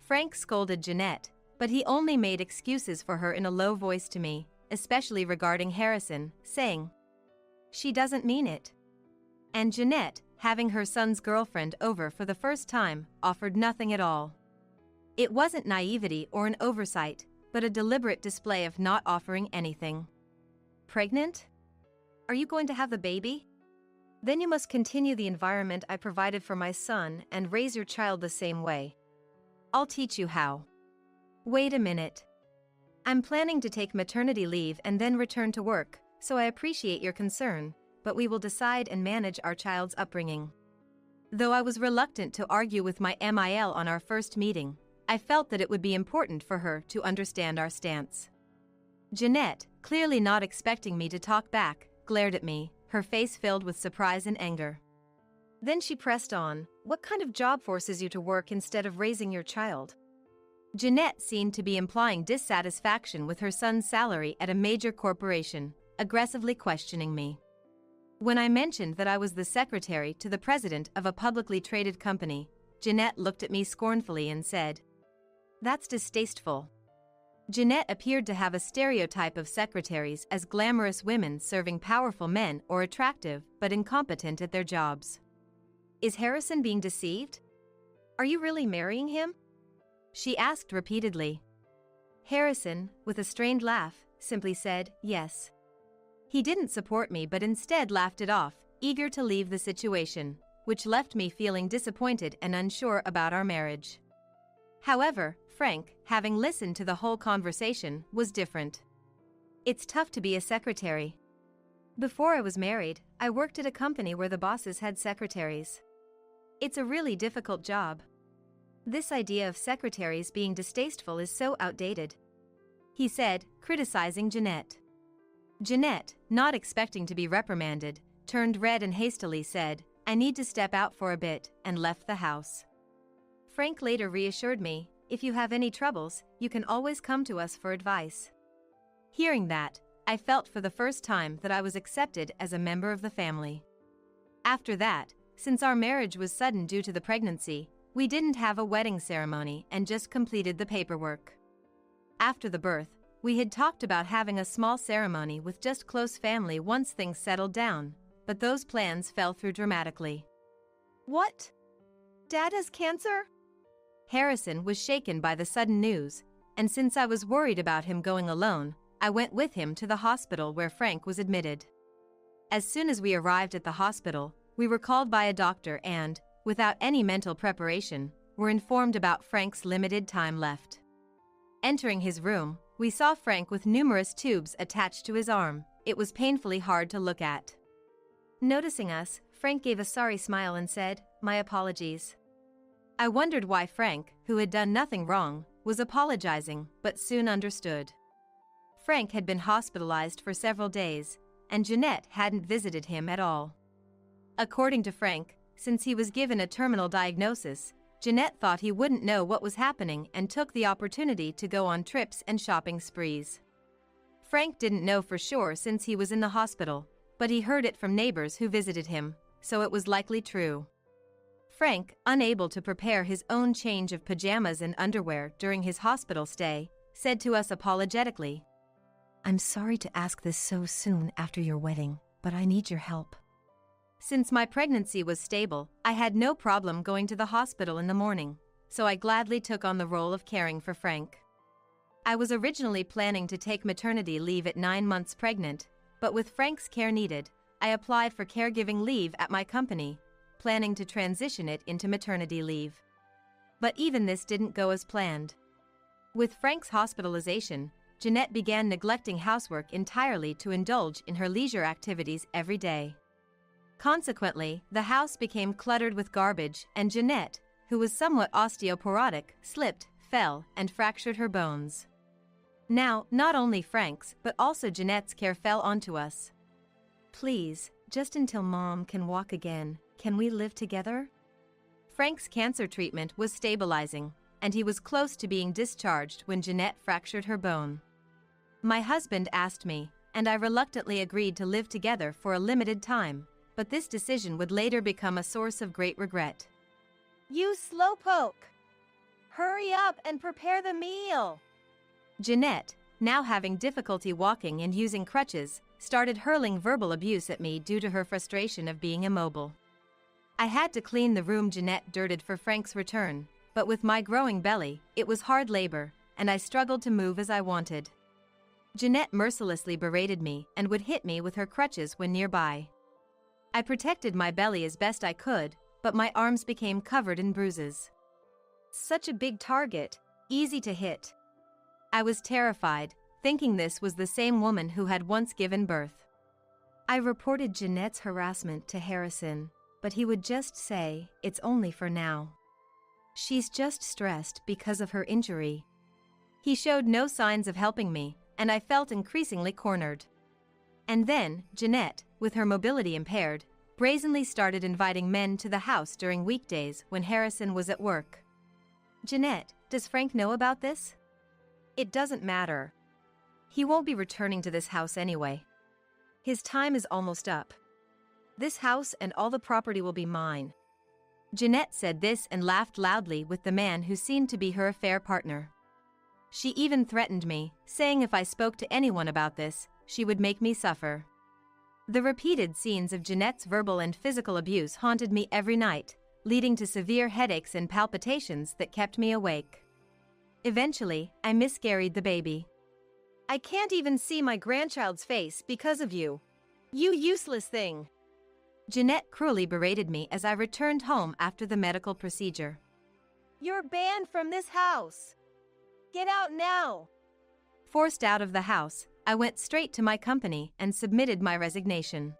Speaker 1: Frank scolded Jeanette, but he only made excuses for her in a low voice to me, especially regarding Harrison, saying, "She doesn't mean it." And Jeanette, having her son's girlfriend over for the first time, offered nothing at all. It wasn't naivety or an oversight, but a deliberate display of not offering anything. "Pregnant? Are you going to have the baby? Then you must continue the environment I provided for my son and raise your child the same way. I'll teach you how." "Wait a minute. I'm planning to take maternity leave and then return to work, so I appreciate your concern, but we will decide and manage our child's upbringing." Though I was reluctant to argue with my Maëlle on our first meeting, I felt that it would be important for her to understand our stance. Jeanette, clearly not expecting me to talk back, glared at me, her face filled with surprise and anger. Then she pressed on, "What kind of job forces you to work instead of raising your child?" Jeanette seemed to be implying dissatisfaction with her son's salary at a major corporation, aggressively questioning me. When I mentioned that I was the secretary to the president of a publicly traded company, Jeanette looked at me scornfully and said, "That's distasteful." Jeanette appeared to have a stereotype of secretaries as glamorous women serving powerful men or attractive but incompetent at their jobs. "Is Harrison being deceived? Are you really marrying him?" she asked repeatedly. Harrison, with a strained laugh, simply said, "Yes." He didn't support me but instead laughed it off, eager to leave the situation, which left me feeling disappointed and unsure about our marriage. However, Frank, having listened to the whole conversation, was different. "It's tough to be a secretary. Before I was married, I worked at a company where the bosses had secretaries. It's a really difficult job. This idea of secretaries being distasteful is so outdated," he said, criticizing Jeanette. Jeanette, not expecting to be reprimanded, turned red and hastily said, "I need to step out for a bit," and left the house. Frank later reassured me, "If you have any troubles, you can always come to us for advice." Hearing that, I felt for the first time that I was accepted as a member of the family. After that, since our marriage was sudden due to the pregnancy, we didn't have a wedding ceremony and just completed the paperwork. After the birth, We had talked about having a small ceremony with just close family once things settled down, but those plans fell through dramatically.
Speaker 2: What? Dad has cancer?
Speaker 1: Harrison was shaken by the sudden news, and since I was worried about him going alone, I went with him to the hospital where Frank was admitted. As soon as we arrived at the hospital, we were called by a doctor and, without any mental preparation, were informed about Frank's limited time left. Entering his room, we saw Frank with numerous tubes attached to his arm. It was painfully hard to look at. Noticing us, Frank gave a sorry smile and said, "My apologies." I wondered why Frank, who had done nothing wrong, was apologizing, but soon understood. Frank had been hospitalized for several days, and Jeanette hadn't visited him at all. According to Frank, since he was given a terminal diagnosis, Jeanette thought he wouldn't know what was happening and took the opportunity to go on trips and shopping sprees. Frank didn't know for sure since he was in the hospital, but he heard it from neighbors who visited him, so it was likely true. Frank, unable to prepare his own change of pajamas and underwear during his hospital stay, said to us apologetically, "I'm sorry to ask this so soon after your wedding, but I need your help." Since my pregnancy was stable, I had no problem going to the hospital in the morning, so I gladly took on the role of caring for Frank. I was originally planning to take maternity leave at 9 months pregnant, but with Frank's care needed, I applied for caregiving leave at my company, planning to transition it into maternity leave. But even this didn't go as planned. With Frank's hospitalization, Jeanette began neglecting housework entirely to indulge in her leisure activities every day. Consequently, the house became cluttered with garbage, and Jeanette, who was somewhat osteoporotic, slipped, fell, and fractured her bones. Now, not only Frank's, but also Jeanette's care fell onto us. "Please, just until Mom can walk again, can we live together?" Frank's cancer treatment was stabilizing, and he was close to being discharged when Jeanette fractured her bone. My husband asked me, and I reluctantly agreed to live together for a limited time, but this decision would later become a source of great regret.
Speaker 2: "You slowpoke! Hurry up and prepare the meal!"
Speaker 1: Jeanette, now having difficulty walking and using crutches, started hurling verbal abuse at me due to her frustration of being immobile. I had to clean the room Jeanette dirtied for Frank's return, but with my growing belly, it was hard labor, and I struggled to move as I wanted. Jeanette mercilessly berated me and would hit me with her crutches when nearby. I protected my belly as best I could, but my arms became covered in bruises. Such a big target, easy to hit. I was terrified, thinking this was the same woman who had once given birth. I reported Jeanette's harassment to Harrison, but he would just say, "It's only for now. She's just stressed because of her injury." He showed no signs of helping me, and I felt increasingly cornered. And then, Jeanette, with her mobility impaired, brazenly started inviting men to the house during weekdays when Harrison was at work. "Jeanette, does Frank know about this?" "It doesn't matter. He won't be returning to this house anyway. His time is almost up. This house and all the property will be mine." Jeanette said this and laughed loudly with the man who seemed to be her affair partner. She even threatened me, saying if I spoke to anyone about this, she would make me suffer. The repeated scenes of Jeanette's verbal and physical abuse haunted me every night, leading to severe headaches and palpitations that kept me awake. Eventually, I miscarried the baby. "I can't even see my grandchild's face because of you. You useless thing." Jeanette cruelly berated me as I returned home after the medical procedure.
Speaker 2: "You're banned from this house. Get out now."
Speaker 1: Forced out of the house, I went straight to my company and submitted my resignation.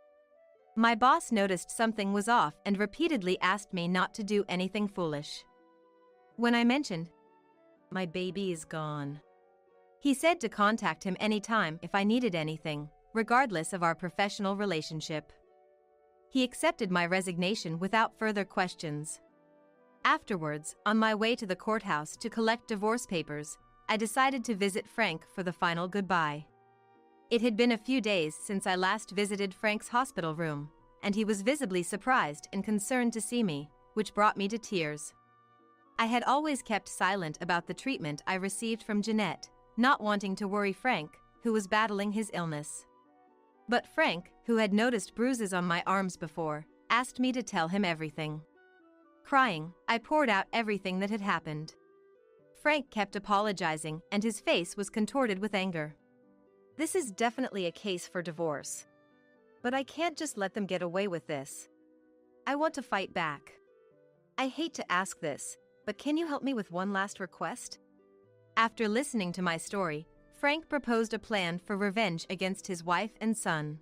Speaker 1: My boss noticed something was off and repeatedly asked me not to do anything foolish. When I mentioned, "My baby is gone," he said to contact him anytime if I needed anything, regardless of our professional relationship. He accepted my resignation without further questions. Afterwards, on my way to the courthouse to collect divorce papers, I decided to visit Frank for the final goodbye. It had been a few days since I last visited Frank's hospital room, and he was visibly surprised and concerned to see me, which brought me to tears. I had always kept silent about the treatment I received from Jeanette, not wanting to worry Frank, who was battling his illness. But Frank, who had noticed bruises on my arms before, asked me to tell him everything. Crying, I poured out everything that had happened. Frank kept apologizing, and his face was contorted with anger.
Speaker 2: This is definitely a case for divorce. But I can't just let them get away with this. I want to fight back. I hate to ask this, but can you help me with one last request?
Speaker 1: After listening to my story, Frank proposed a plan for revenge against his wife and son.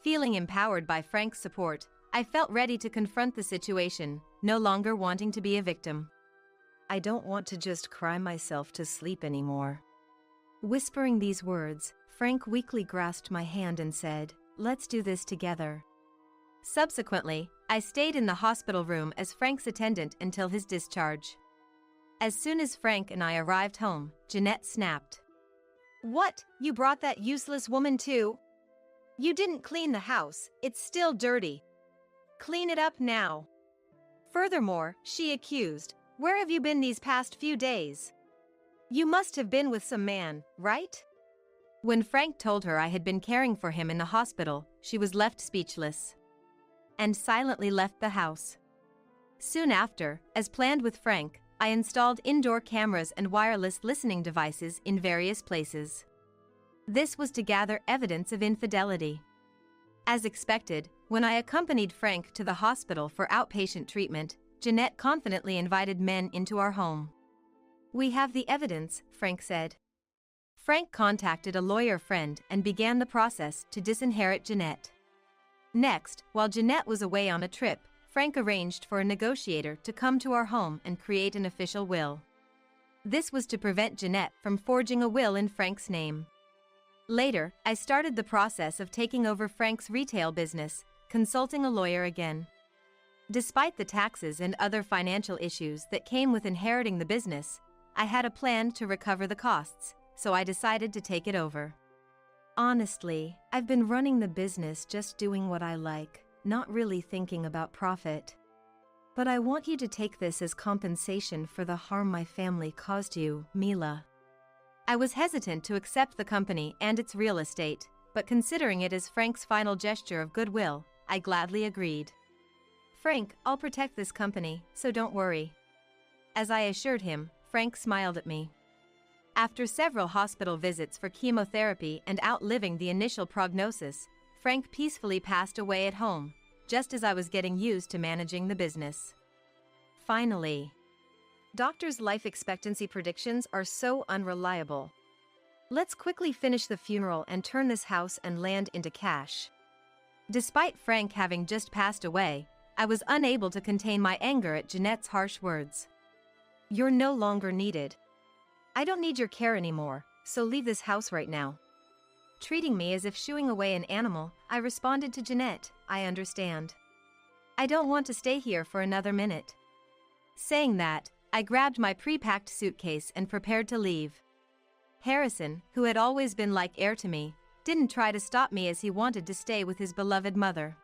Speaker 1: Feeling empowered by Frank's support, I felt ready to confront the situation, no longer wanting to be a victim.
Speaker 2: I don't want to just cry myself to sleep anymore.
Speaker 1: Whispering these words, Frank weakly grasped my hand and said, "Let's do this together." Subsequently, I stayed in the hospital room as Frank's attendant until his discharge. As soon as Frank and I arrived home, Jeanette snapped.
Speaker 2: "What? You brought that useless woman too? You didn't clean the house, it's still dirty. Clean it up now." Furthermore, she accused, "Where have you been these past few days? You must have been with some man, right?"
Speaker 1: When Frank told her I had been caring for him in the hospital, she was left speechless and silently left the house. Soon after, as planned with Frank, I installed indoor cameras and wireless listening devices in various places. This was to gather evidence of infidelity. As expected, when I accompanied Frank to the hospital for outpatient treatment, Jeanette confidently invited men into our home. "We have the evidence," Frank said. Frank contacted a lawyer friend and began the process to disinherit Jeanette. Next, while Jeanette was away on a trip, Frank arranged for a negotiator to come to our home and create an official will. This was to prevent Jeanette from forging a will in Frank's name. Later, I started the process of taking over Frank's retail business, consulting a lawyer again. Despite the taxes and other financial issues that came with inheriting the business, I had a plan to recover the costs, so I decided to take it over. Honestly, I've been running the business just doing what I like, not really thinking about profit. But I want you to take this as compensation for the harm my family caused you, Mila." I was hesitant to accept the company and its real estate, but considering it as Frank's final gesture of goodwill, I gladly agreed. "Frank, I'll protect this company, so don't worry." As I assured him, Frank smiled at me. After several hospital visits for chemotherapy and outliving the initial prognosis, Frank peacefully passed away at home, just as I was getting used to managing the business. Finally,
Speaker 2: doctors' life expectancy predictions are so unreliable. Let's quickly finish the funeral and turn this house and land into cash.
Speaker 1: Despite Frank having just passed away, I was unable to contain my anger at Jeanette's harsh words.
Speaker 2: "You're no longer needed. I don't need your care anymore, so leave this house right now." Treating me as if shooing away an animal, I responded to Jeanette, "I understand. I don't want to stay here for another minute."
Speaker 1: Saying that, I grabbed my pre-packed suitcase and prepared to leave. Harrison, who had always been like air to me, didn't try to stop me as he wanted to stay with his beloved mother.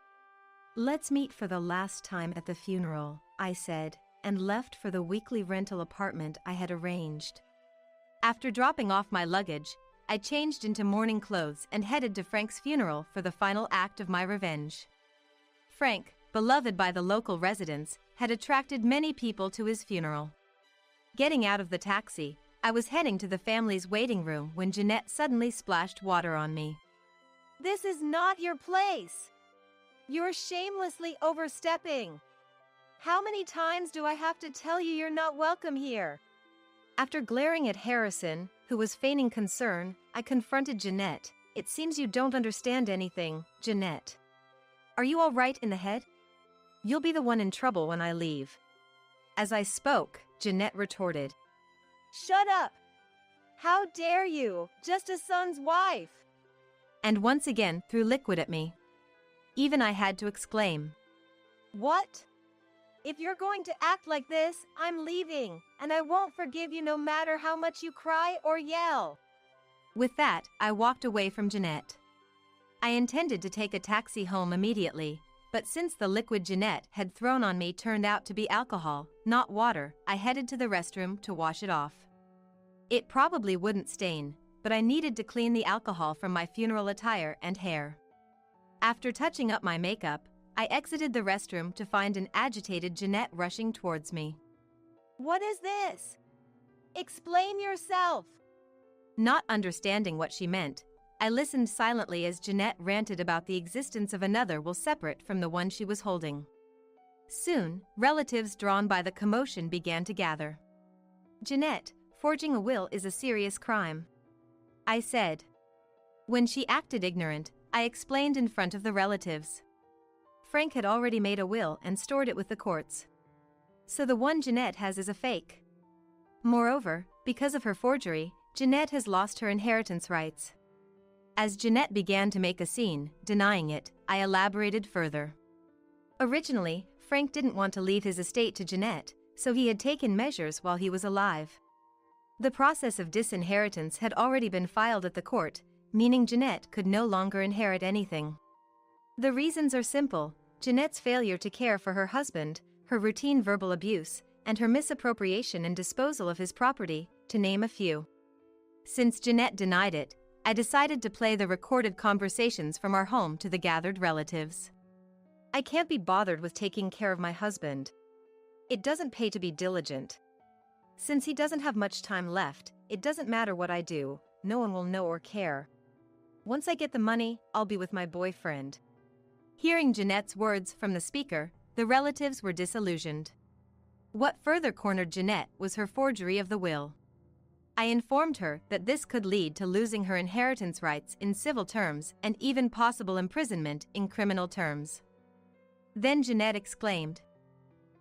Speaker 2: "Let's meet for the last time at the funeral," I said, and left for the weekly rental apartment I had arranged.
Speaker 1: After dropping off my luggage, I changed into morning clothes and headed to Frank's funeral for the final act of my revenge. Frank, beloved by the local residents, had attracted many people to his funeral. Getting out of the taxi, I was heading to the family's waiting room when Jeanette suddenly splashed water on me.
Speaker 2: "This is not your place! You're shamelessly overstepping! How many times do I have to tell you you're not welcome here?" After glaring at Harrison, who was feigning concern, I confronted Jeanette. "It seems you don't understand anything, Jeanette. Are you all right in the head? You'll be the one in trouble when I leave." As I spoke, Jeanette retorted, "Shut up! How dare you, just a son's wife!"
Speaker 1: and once again threw liquid at me. Even I had to exclaim,
Speaker 2: "What? If you're going to act like this, I'm leaving, and I won't forgive you no matter how much you cry or yell."
Speaker 1: With that, I walked away from Jeanette. I intended to take a taxi home immediately, but since the liquid Jeanette had thrown on me turned out to be alcohol, not water, I headed to the restroom to wash it off. It probably wouldn't stain, but I needed to clean the alcohol from my funeral attire and hair. After touching up my makeup, I exited the restroom to find an agitated Jeanette rushing towards me.
Speaker 2: What is this? Explain yourself.
Speaker 1: Not understanding what she meant, I listened silently as Jeanette ranted about the existence of another will separate from the one she was holding. Soon, relatives drawn by the commotion began to gather. Jeanette, forging a will is a serious crime, I said. When she acted ignorant, I explained in front of the relatives. Frank had already made a will and stored it with the courts. So the one Jeanette has is a fake. Moreover, because of her forgery, Jeanette has lost her inheritance rights. As Jeanette began to make a scene, denying it, I elaborated further. Originally, Frank didn't want to leave his estate to Jeanette, so he had taken measures while he was alive. The process of disinheritance had already been filed at the court, meaning Jeanette could no longer inherit anything. The reasons are simple: Jeanette's failure to care for her husband, her routine verbal abuse, and her misappropriation and disposal of his property, to name a few. Since Jeanette denied it, I decided to play the recorded conversations from our home to the gathered relatives. I can't be bothered with taking care of my husband. It doesn't pay to be diligent. Since he doesn't have much time left, it doesn't matter what I do, no one will know or care. Once I get the money, I'll be with my boyfriend. Hearing Jeanette's words from the speaker, the relatives were disillusioned. What further cornered Jeanette was her forgery of the will. I informed her that this could lead to losing her inheritance rights in civil terms and even possible imprisonment in criminal terms. Then Jeanette exclaimed,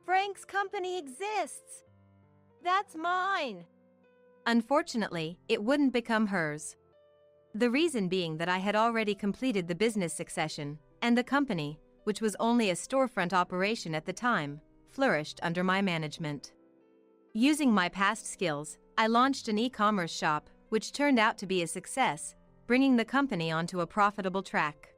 Speaker 2: Frank's company exists! That's mine!
Speaker 1: Unfortunately, it wouldn't become hers. The reason being that I had already completed the business succession, and the company, which was only a storefront operation at the time, flourished under my management. Using my past skills, I launched an e-commerce shop, which turned out to be a success, bringing the company onto a profitable track.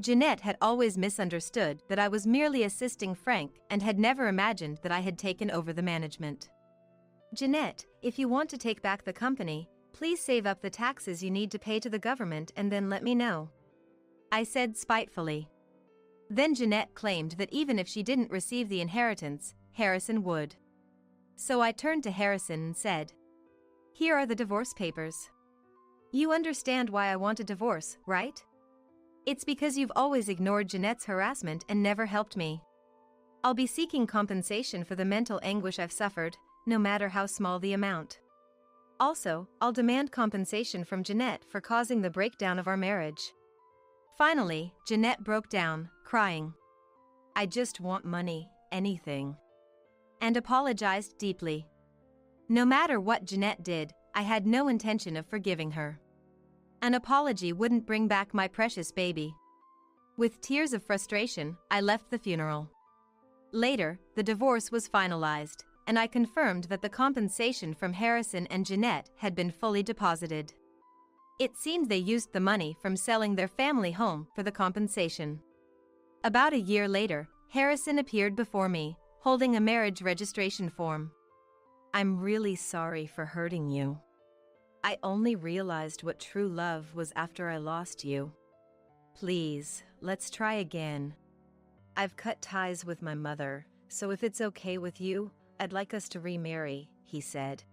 Speaker 1: Jeanette had always misunderstood that I was merely assisting Frank and had never imagined that I had taken over the management. Jeanette, if you want to take back the company, please save up the taxes you need to pay to the government and then let me know, I said spitefully. Then Jeanette claimed that even if she didn't receive the inheritance, Harrison would. So I turned to Harrison and said, Here are the divorce papers. You understand why I want a divorce, right? It's because you've always ignored Jeanette's harassment and never helped me. I'll be seeking compensation for the mental anguish I've suffered, no matter how small the amount. Also, I'll demand compensation from Jeanette for causing the breakdown of our marriage. Finally, Jeanette broke down, crying, I just want money, anything, and apologized deeply. No matter what Jeanette did, I had no intention of forgiving her. An apology wouldn't bring back my precious baby. With tears of frustration, I left the funeral. Later, the divorce was finalized, and I confirmed that the compensation from Harrison and Jeanette had been fully deposited. It seemed they used the money from selling their family home for the compensation. About a year later, Harrison appeared before me, holding a marriage registration form. I'm really sorry for hurting you. I only realized what true love was after I lost you. Please, let's try again. I've cut ties with my mother, so if it's okay with you, I'd like us to remarry, he said.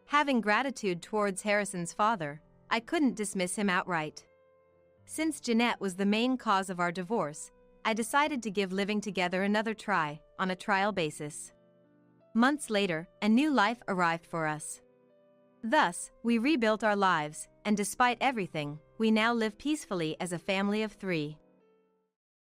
Speaker 1: Having gratitude towards Harrison's father, I couldn't dismiss him outright. Since Jeanette was the main cause of our divorce, I decided to give living together another try, on a trial basis. Months later, a new life arrived for us. Thus, we rebuilt our lives, and despite everything, we now live peacefully as a family of 3.